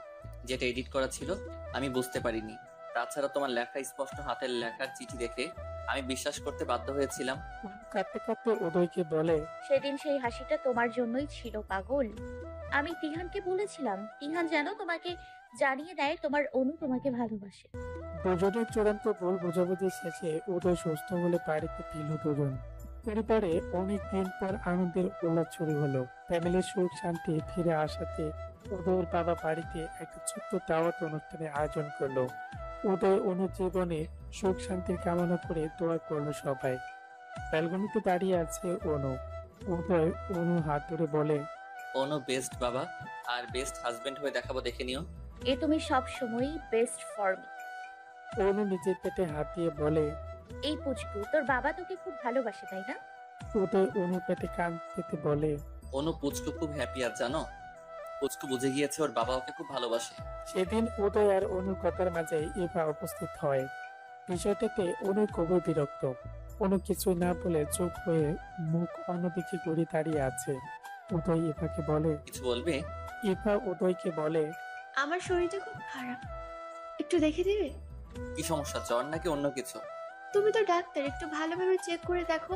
যেটা এডিট করা ছিল, আমি বুঝতে পারিনি। তাছাড়া তোমার লেখা স্পষ্ট হাতের লেখার চিঠি দেখে আমি বিশ্বাস করতে বাধ্য হয়েছিলাম। কাঁদতে কাঁদতে উদয়কে বলে, সেদিন সেই হাসিটা তোমার জন্যই ছিল পাগল। আমি তিহানকে বলেছিলাম তিহান যেন তোমাকে জানিয়ে দেয় তোমার অনু তোমাকে ভালোবাসে। দুজনের চূড়ান্ত ভুল বোঝাবুঝি শেষে উদয় সুস্থ হলে বাড়িতে ফিরল দুজন। পরিবারে অনেকদিন পর আনন্দের উল্লাস শুরু হলো। ফ্যামিলির সুখ শান্তি ফিরে আসাতে উদয়ের বাবা বাড়িতে একটা ছোট্ট দাওয়াত অনুষ্ঠানের আয়োজন করলো। উদয় অনুর জীবনে সুখ শান্তির কামনা করে দোয়া করলো সবাই। ব্যালকনিতে দাঁড়িয়ে আছে অনু। উদয় অনুর হাত ধরে বলে, অনু বেস্ট বাবা, আর বেস্ট হাজবেন্ড হয়ে দেখাবো, দেখে নিও। এ তুমি সব সময়ই বেস্ট ফর মি। অনু নিজের পেটে হাত দিয়ে বলে, এই পুচকু তোর বাবা তোকে খুব ভালোবাসে তাই না? উদয় অনুর পেটে কান পেতে বলে, অনু পুচকু খুব হ্যাপি আর জানো, পুচকু বুঝে গিয়েছে ওর বাবা ওকে খুব ভালোবাসে। সেদিন উদয় আর অনুর কথার মাঝে ইভা উপস্থিত হয়। বিষয়টাতে অনু খুবই বিরক্ত। অনু কিছু না বলে চুপ হয়ে মুখ অন্যদিকে ঘুরে দাঁড়িয়ে আছে। উদয় ইভাকে বলে, কিছু বলবে? ইভা উদয়কে বলে, আমার শরীরটা খুব খারাপ, একটু দেখে দিবে? কি সমস্যা, জ্বর নাকি অন্য কিছু? তুমি তো ডাক্তার, একটু ভালোভাবে চেক করে দেখো।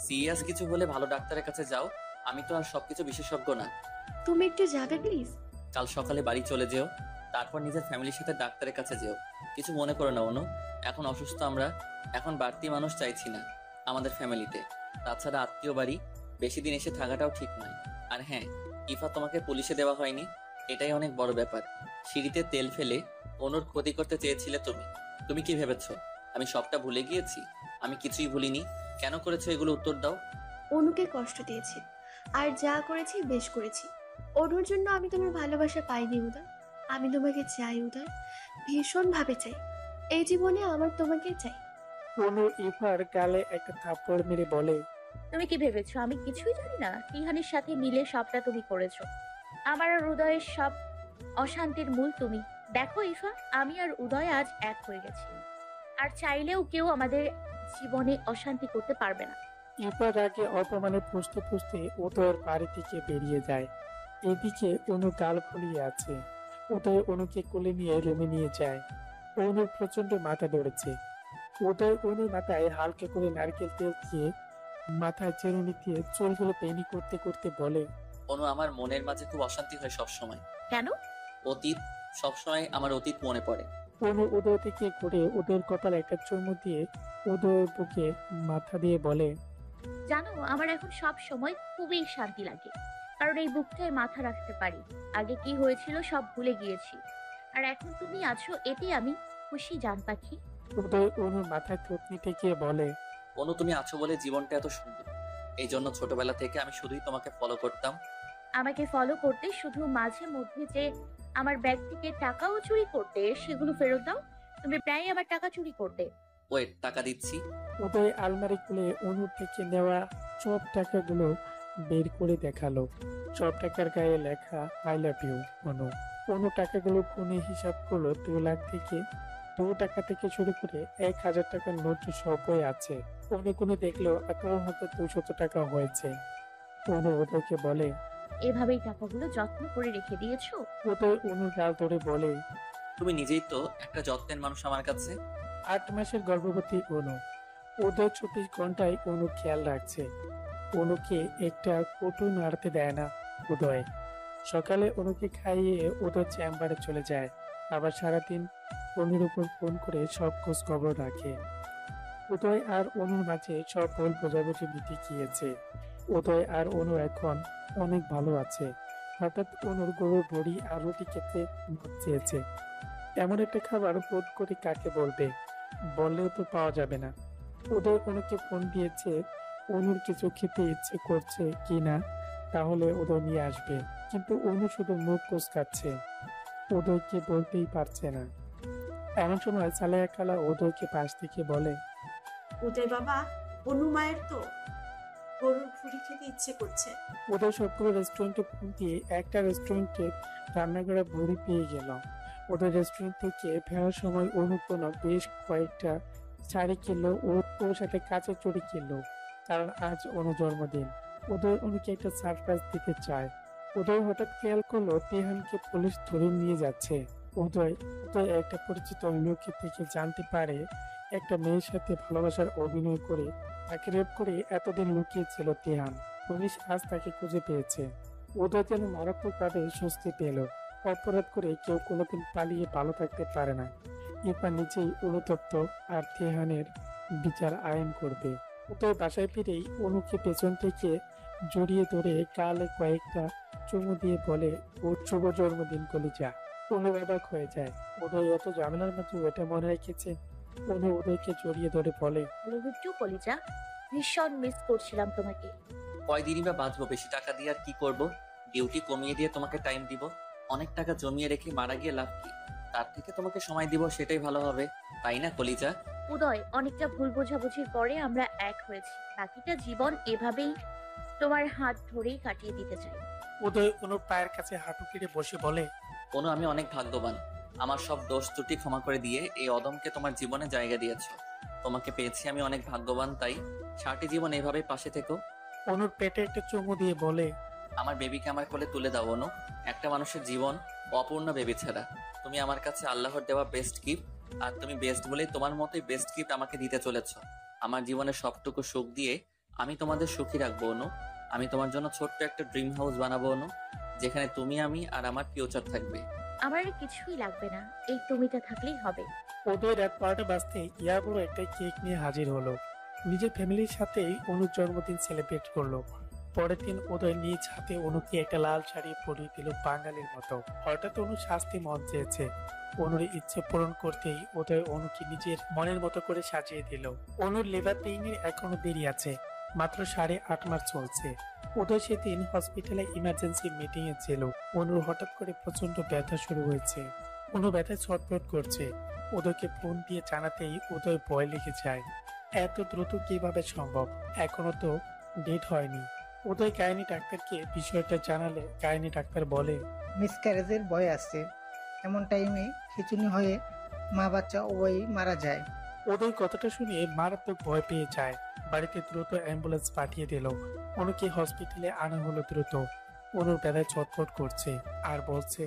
সিরিয়াস কিছু হলে ভালো ডাক্তারের কাছে যাও, আমি তো আর সবকিছু বিশেষজ্ঞ না। তুমি একটু যাবে প্লিজ? কাল সকালে বাড়ি চলে যেও, তারপর নিজের ফ্যামিলির সাথে ডাক্তারের কাছে যেও। কিছু মনে করো না অনু, এখন অসুস্থ আমরা, এখন বাড়তি মানুষ চাইছি না আমাদের ফ্যামিলিতে। তাছাড়া আত্মীয় বাড়ি বেশি দিন এসে থাকাটাও ঠিক নয়। আর হ্যাঁ, ইফা তোমাকে পুলিশে দেওয়া হয়নি, এটাই অনেক বড় ব্যাপার। সিঁড়িতে তেল ফেলে অনুর ক্ষতি করতে চেয়েছিলে তুমি। তুমি কি ভেবেছো আমি সবটা ভুলে গিয়েছি? আমি কিছুই ভুলিনি। কেন করেছো এগুলো, উত্তর দাও। অনুকে কষ্ট দিয়েছি, আর যা করেছি বেশ করেছি। অনুর জন্য আমি তোমার ভালোবাসা পাইনি উদয়, আমি তোমাকে চাই উদয়, ভীষণ ভাবে চাই। এই জীবনে আমার তোমাকে চাই। অনু ইভার গালে একটা থাপ্পড় মেরে বলে, তুমি কি ভেবেছো আমি কিছুই জানি না? তিহানের সাথে মিলে সবটা তুমি করেছো। আমার আর উদয়ের সব অশান্তির মূল তুমি। দেখো ইফা, আমি আর উদয় আজ এক হয়ে গেছি, আর চাইলেও কেউ আমাদের জীবনে অশান্তি করতে পারবে না। ইভার আগে অপমানে পুষতে পুষতে উদয়ের বাড়ি থেকে বেরিয়ে যায়। এদিকে অনু গাল ফুলিয়ে আছে। উদয় অনুকে কোলে নিয়ে রুমে নিয়ে যায়। অনুর প্রচন্ড মাথা ধরেছে। উদয় অনুর মাথায় হালকা করে নারকেল তেল দিয়ে মাথায় চেরুনি দিয়ে চুলগুলো বেনি করতে করতে বলে, অনু আমার মনের মাঝে খুব অশান্তি হয় সব সময়। কেন? অতীত, সবসময় আমার অতীত মনে পড়ে। অনু উদয় থেকে ঘুরে ওদের কপালে একটা চুমু দিয়ে উদয়ের বুকে মাথা দিয়ে বলে, জানো আমার এখন সব সময় খুবই শান্তি লাগে, কারণ এই বুকটায় মাথা রাখতে পারি। আগে কি হয়েছিল সব ভুলে গিয়েছি, আর এখন তুমি আছো, এতে আমি খুশি জান পাখি। উদয় অনুর মাথায় থুতনি ঠেকিয়ে বলে, অনু তুমি আছো বলে জীবনটা এত সুন্দর, এই জন্য ছোটবেলা থেকে আমি শুধুই তোমাকে ফলো করতাম। আমাকে ফলো করতে, শুধু মাঝে মধ্যে যে আমার ব্যাগ থেকে টাকাও চুরি করতে, সেগুলো ফেরত দাও। তুমি প্রায় আমার টাকা চুরি করতে। ওয়েট, টাকা দিচ্ছি। উদয় আলমারি খুলে অনুর থেকে নেওয়া সব টাকাগুলো বের করে দেখালো। সব টাকার গায়ে লেখা আই লাভ ইউ অনু। অনু টাকাগুলো গুনে হিসাব করলো 2 লাখ থেকে 2 টাকা থেকে শুরু করে 1000 টাকার নোট সবই আছে। অনু গুনে দেখলো 18,200 টাকা হয়েছে। অনু উদয়কে বলে, এভাবেই টাকাগুলো যত্ন করে রেখে দিয়েছো? উদয় অনুর গাল ধরে বলে, তুমি নিজেই তো একটা যত্নের মানুষ আমার কাছে। 8 মাসের গর্ভবতী অনু। উদয় 24 ঘন্টায় অনু খেয়াল রাখছে। অনুকে একটা কটু নাড়তে দেয় না উদয়। সকালে অনুকে খাইয়ে উদয় চেম্বারে চলে যায়, আবার সারাদিন অনুর উপর ফোন করে সব খোঁজ খবর রাখে। উদয় আর অনুর মাঝে সব ভুল বোঝাবুঝি মিটে গিয়েছে। উদয় আর অনু এখন অনেক ভালো আছে। হঠাৎ অনুর গরুর বড়ি আর রুটি খেতে মন চেয়েছে। এমন একটা খাবার বোধ করে কাকে বলবে, বললেও তো পাওয়া যাবে না। উদয় অনুকে ফোন দিয়েছে অনুর কিছু খেতে ইচ্ছে করছে কিনা, তাহলে উদয় নিয়ে আসবে, কিন্তু অনু শুধু মুখ কুচকাচ্ছে। উদয়কে বলতেই পারছে না। এমন সময় সালেহা খালা উদয়কে পাশ থেকে বলে, উদয় বাবা, অনুমায়ের তো গরুর ভুড়ি খেতে ইচ্ছে করছে। উদয় সবগুলো রেস্টুরেন্টে ফোন দিয়ে একটা রেস্টুরেন্টে রান্না করা ভুড়ি পেয়ে গেল। ওদের রেস্টুরেন্ট থেকে ফেরার সময় অনুপন বেশ কয়েকটা শাড়ি কিনলো ও ওর সাথে কাঁচের চুড়ি কিনলো, কারণ আজ অনু জন্মদিন। উদয় অনুকে একটা সারপ্রাইজ দিতে চায়। উদয় হঠাৎ খেয়াল করলো তেহানকে পুলিশ ধরে নিয়ে যাচ্ছে। উদয় উদয় একটা পরিচিত লোকের থেকে জানতে পারে একটা মেয়ের সাথে ভালোবাসার অভিনয় করে তাকে রেপ করে এতদিন লুকিয়েছিল তেহান। পুলিশ আজ তাকে খুঁজে পেয়েছে। উদয় যেন মারাত্মকভাবে স্বস্তি পেল। অপরাধ করে কেউ কোনোদিন পালিয়ে ভালো থাকতে পারে না। এরপর নিজেই অনুতপ্ত আর তেহানের বিচার আইন করবে। উদয় বাসায় ফিরেই অনুকে পেছন থেকে জড়িয়ে ধরে গালে কয়েকটা চুমু দিয়ে বলে, ওর শুভ জন্মদিন কলিজা। অনু অবাক হয়ে যায়। উদয় এত ঝামেলার মধ্যে এটা মনে রেখেছে। অনু উদয়কে জড়িয়ে ধরে বলে, বিট্টু কলিজা, ভীষণ মিস করছিলাম তোমাকে। কয়দিনই বা বাঁচবো, বেশি টাকা দিয়ে আর কি করব? ডিউটি কমিয়ে দিয়ে তোমাকে টাইম দিব। অনেক টাকা জমিয়ে রেখে মারা গিয়ে লাভ কি? তার থেকে তোমাকে সময় দিব, সেটাই ভালো হবে, তাই না কলিজা? উদয়, অনেকটা ভুল বোঝাবুঝির পরে আমরা এক হয়েছি। বাকিটা জীবন এভাবেই তোমার হাত ধরেই কাটিয়ে দিতে চাই। উদয় অনুর পায়ের কাছে হাঁটু কেটে বসে বলে, অনু, আমি অনেক ভাগ্যবান। আমার সব দোষ ত্রুটি ক্ষমা করে দিয়ে এই অদমকে তোমার জীবনে জায়গা দিয়েছো। তোমাকে পেয়েছি, আমি অনেক ভাগ্যবান। তাই সারাটি জীবন এভাবে পাশে থেকো। অনুর পেটে একটা চুমু দিয়ে বলে, আমার বেবিকে আমার কোলে তুলে দাও অনু। একটা মানুষের জীবন অপূর্ণ বেবি ছাড়া। তুমি আমার কাছে আল্লাহর দেওয়া বেস্ট গিফট, আর তুমি বেস্ট বলেই তোমার মতোই বেস্ট গিফট আমাকে দিতে চলেছো। আমার জীবনের সবটুকু সুখ দিয়ে আমি তোমাদের সুখী রাখবো অনু। আমি তোমার জন্য ছোট্ট একটা ড্রিম হাউস বানাবো অনু, যেখানে তুমি, আমি আর আমার ফিউচার থাকবে। আমার আর কিছুই লাগবে না, এই তুমিটা থাকলেই হবে। উদয় রাত 12টা বাজতে ইয়া বড় একটা কেক নিয়ে হাজির হলো। নিজের ফ্যামিলির সাথেই অনুর জন্মদিন সেলিব্রেট করলো। পরের দিন উদয় নিজ হাতে অনুকে একটা লাল শাড়ি পরিয়ে দিল বাঙালির মতো। হঠাৎ অনু শাস্তি মন চেয়েছে। অনুর ইচ্ছে পূরণ করতেই উদয় অনুকে নিজের মনের মতো করে সাজিয়ে দিল। অনুর লেবার পেইনের এখনো দেরি আছে, মাত্র 8.5 মাস চলছে। উদয় সেদিন হসপিটালে ইমার্জেন্সি মিটিং এ ছিল। অনুর হঠাৎ করে প্রচন্ড ব্যথা শুরু হয়েছে। অনু ব্যথায় ছটফট করছে। উদয়কে ফোন দিয়ে জানাতেই উদয় ভয় লেগে যায়। এত দ্রুত কিভাবে সম্ভব? এখনো তো ডেট হয়নি। উদয় গাইনি ডাক্তারকে বিষয়টা জানালে গাইনি ডাক্তার বলে, মিসক্যারেজের ভয় আছে। এমন টাইমে খিচুনি হয়ে মা বাচ্চা উভয়ই মারা যায়। উদয় কথাটা শুনে মারাত্মক ভয় পেয়ে যায়। বাড়িতে দ্রুত অ্যাম্বুলেন্স পাঠিয়ে দিল। অনুকে হসপিটালে আনা হলো দ্রুত। অনুর ব্যথায় ছটফট করছে আর বলছে,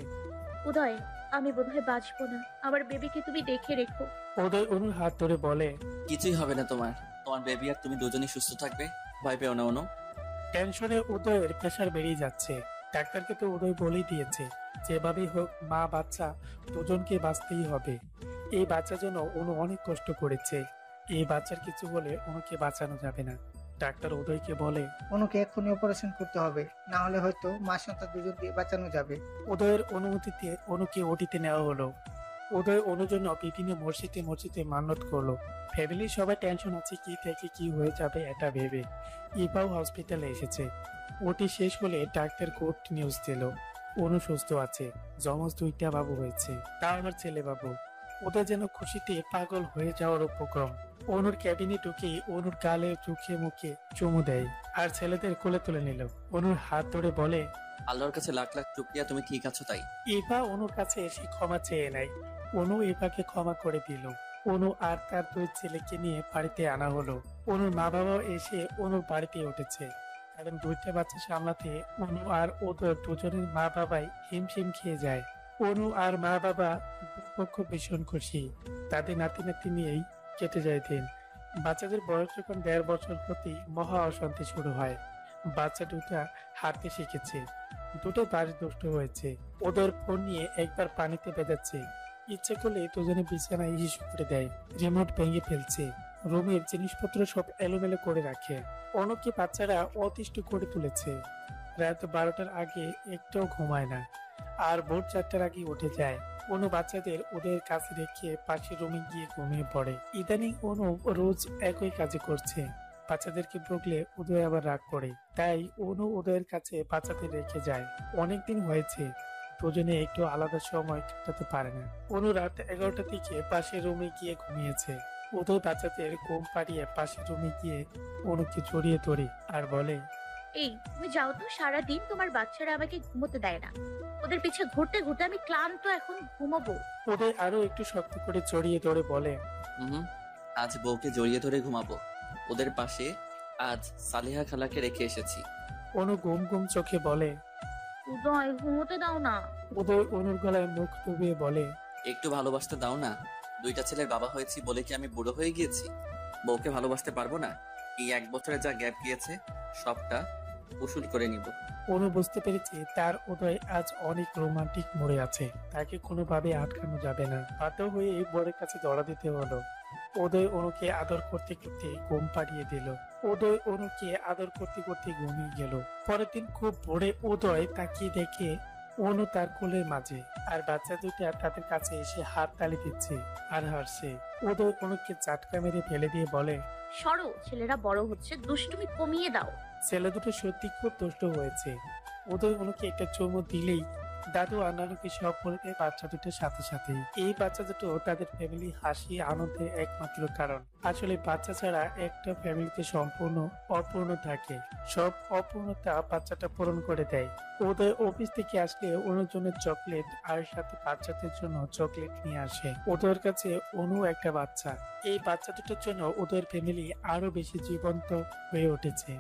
উদয়, আমি বোধহয় বাঁচবো না, আমার বেবিকে তুমি দেখে রেখো। উদয় অনুর হাত ধরে বলে, কিছুই হবে না তোমার। তোমার বেবি আর তুমি দুজনেই সুস্থ থাকবে, ভয় পেও না অনু। টেনশনে উদয়ের প্রেশার বেরিয়ে যাচ্ছে। ডাক্তারকে তো উদয় বলেই দিয়েছে, যেভাবেই হোক মা বাচ্চা দুজনকে বাঁচতেই হবে। এই বাচ্চার জন্য অনু অনেক কষ্ট করেছে। এই বাচ্চার কিছু হলে অনুকে বাঁচানো যাবে না। ডাক্তার উদয়কে বলে, অনুকে এক্ষুনি অপারেশন করতে হবে, না হলে হয়তো মা সন্তান দুজনকে বাঁচানো যাবে। উদয়ের অনুমতিতে অনুকে ওটিতে নেওয়া হলো। উদয় অনুর জন্য বিভিন্ন মসজিদে মসজিদে মান্যত করলো। ফ্যামিলির সবাই টেনশন আছে কি থেকে কি হয়ে যাবে এটা ভেবে। ইপাও হসপিটালে এসেছে। ওটি শেষ হলে ডাক্তার গুড নিউজ দিল, অনু সুস্থ আছে। যমজ 2টা বাবু হয়েছে, তাও আমার ছেলে বাবু। ওদের যেন খুশিতে পাগল হয়ে যাওয়ার উপক্রম। অনুর ক্যাবিনে ঢুকে অনুর গালে চোখে মুখে চুমু দেয় আর ছেলেদের কোলে তুলে নিল। অনুর হাত ধরে বলে, আল্লাহর কাছে লাখ লাখ শুকরিয়া, তুমি ঠিক আছো তাই। ইভা অনুর কাছে এসে ক্ষমা চেয়ে নেয়। অনু ইভাকে ক্ষমা করে দিল। অনু আর তার 2 ছেলেকে নিয়ে বাড়িতে আনা হলো। অনুর মা বাবাও এসে অনুর বাড়িতে উঠেছে, কারণ 2টা বাচ্চা সামলাতে অনু আর ওদের দুজনের মা বাবাই হিমশিম খেয়ে যায়। অনু আর মা বাবা দুপক্ষ ভীষণ খুশি। তাদের নাতি নাতি নিয়েই কেটে যায় দিন। বাচ্চাদের বয়স যখন 1.5 বছর হতেই মহা অশান্তি শুরু হয়। বাচ্চা 2টা হাঁটতে শিখেছে, 2টো বাড়ি দুষ্ট হয়েছে। ওদের ফোন নিয়ে একবার পানিতে ভেজাচ্ছে, ইচ্ছে করলে দুজনে বিছানায় হিসু করে দেয়। রিমোট ভেঙে ফেলছে, রুমের জিনিসপত্র সব এলোমেলো করে রাখে। অনেকে বাচ্চারা অতিষ্ঠ করে তুলেছে। রাত 12টার আগে একটাও ঘুমায় না, আর ভোর 4টার আগে উঠে যায়। অনু বাচ্চাদের ওদের কাছে রেখে পাশের রুমে গিয়ে ঘুমিয়ে পড়ে। ইদানিং অনু রোজ একই কাজে করছে। বাচ্চাদেরকে বকলে উদয় আবার রাগ করে, তাই অনু ওদের কাছে বাচ্চাদের রেখে যায়। অনেকদিন হয়েছে দুজনে একটু আলাদা সময় কাটাতে পারে না। অনু রাত 11টার দিকে পাশের রুমে গিয়ে ঘুমিয়েছে। উদয় বাচ্চাদের ঘুম পাড়িয়ে পাশের রুমে গিয়ে অনুকে জড়িয়ে ধরে আর বলে, এই তুমি যাও তো, সারাদিন তোমার বাচ্চারা আমাকে ঘুমোতে দেয় না। ওদের পিছে ঘুরতে ঘুরতে আমি ক্লান্ত, এখন ঘুমাবো। উদয় আরো একটু শক্ত করে জড়িয়ে ধরে বলে, আজ বউকে জড়িয়ে ধরে ঘুমাবো। ওদের পাশে আজ সালিহা খালাকে রেখে এসেছি। অনু ঘুম ঘুম চোখে বলে। উদয় ঘুমোতে দাও না। উদয় অনুর গলায় মুখ ডুবিয়ে বলে, একটু ভালোবাসতে দাও না। দুইটা ছেলের বাবা হয়েছি বলে কি আমি বুড়ো হয়ে গিয়েছি? বউকে ভালোবাসতে পারবো না? এই 1 বছরে যা গ্যাপ গিয়েছে সবটা উসুল করে নিব। অনু বুঝতে পেরেছে তার উদয় আজ অনেক রোমান্টিক মোড়ে আছে, তাকে কোনোভাবে আটকানো যাবে না। বাধ্য হয়ে এই বরের কাছে ধরা দিতে হলো। উদয় অনুকে আদর করতে করতে ঘুম পাড়িয়ে দিল। উদয় অনুকে আদর করতে করতে ঘুমিয়ে গেল। পরের দিন খুব ভোরে উদয় তাকিয়ে দেখে অনু তার কোলের মাঝে, আর বাচ্চা দুটা তাদের কাছে এসে হাত তালি দিচ্ছে আর হাসছে। উদয় অনুকে চাটকা মেরে ফেলে দিয়ে বলে, সরো, ছেলেরা বড় হচ্ছে, দুষ্টুমি কমিয়ে দাও। ছেলে দুটো সত্যি খুব দুষ্ট হয়েছে। উদয় অনুকে একটা চুমু দিলেই দাদু আর নানুকে সব বলে দেয় বাচ্চা দুটোর সাথে সাথে। এই বাচ্চা দুটো তাদের ফ্যামিলি হাসি আনন্দের একমাত্র কারণ। আসলে বাচ্চা ছাড়া একটা ফ্যামিলিতে সম্পূর্ণ অপূর্ণ থাকে, সব অপূর্ণতা বাচ্চাটা পূরণ করে দেয়। উদয় অফিস থেকে আসলে অনুর জন্য চকলেট আর সাথে বাচ্চাদের জন্য চকলেট নিয়ে আসে। উদয়ের কাছে অনু একটা বাচ্চা। এই বাচ্চা দুটোর জন্য উদয়ের ফ্যামিলি আরো বেশি জীবন্ত হয়ে উঠেছে।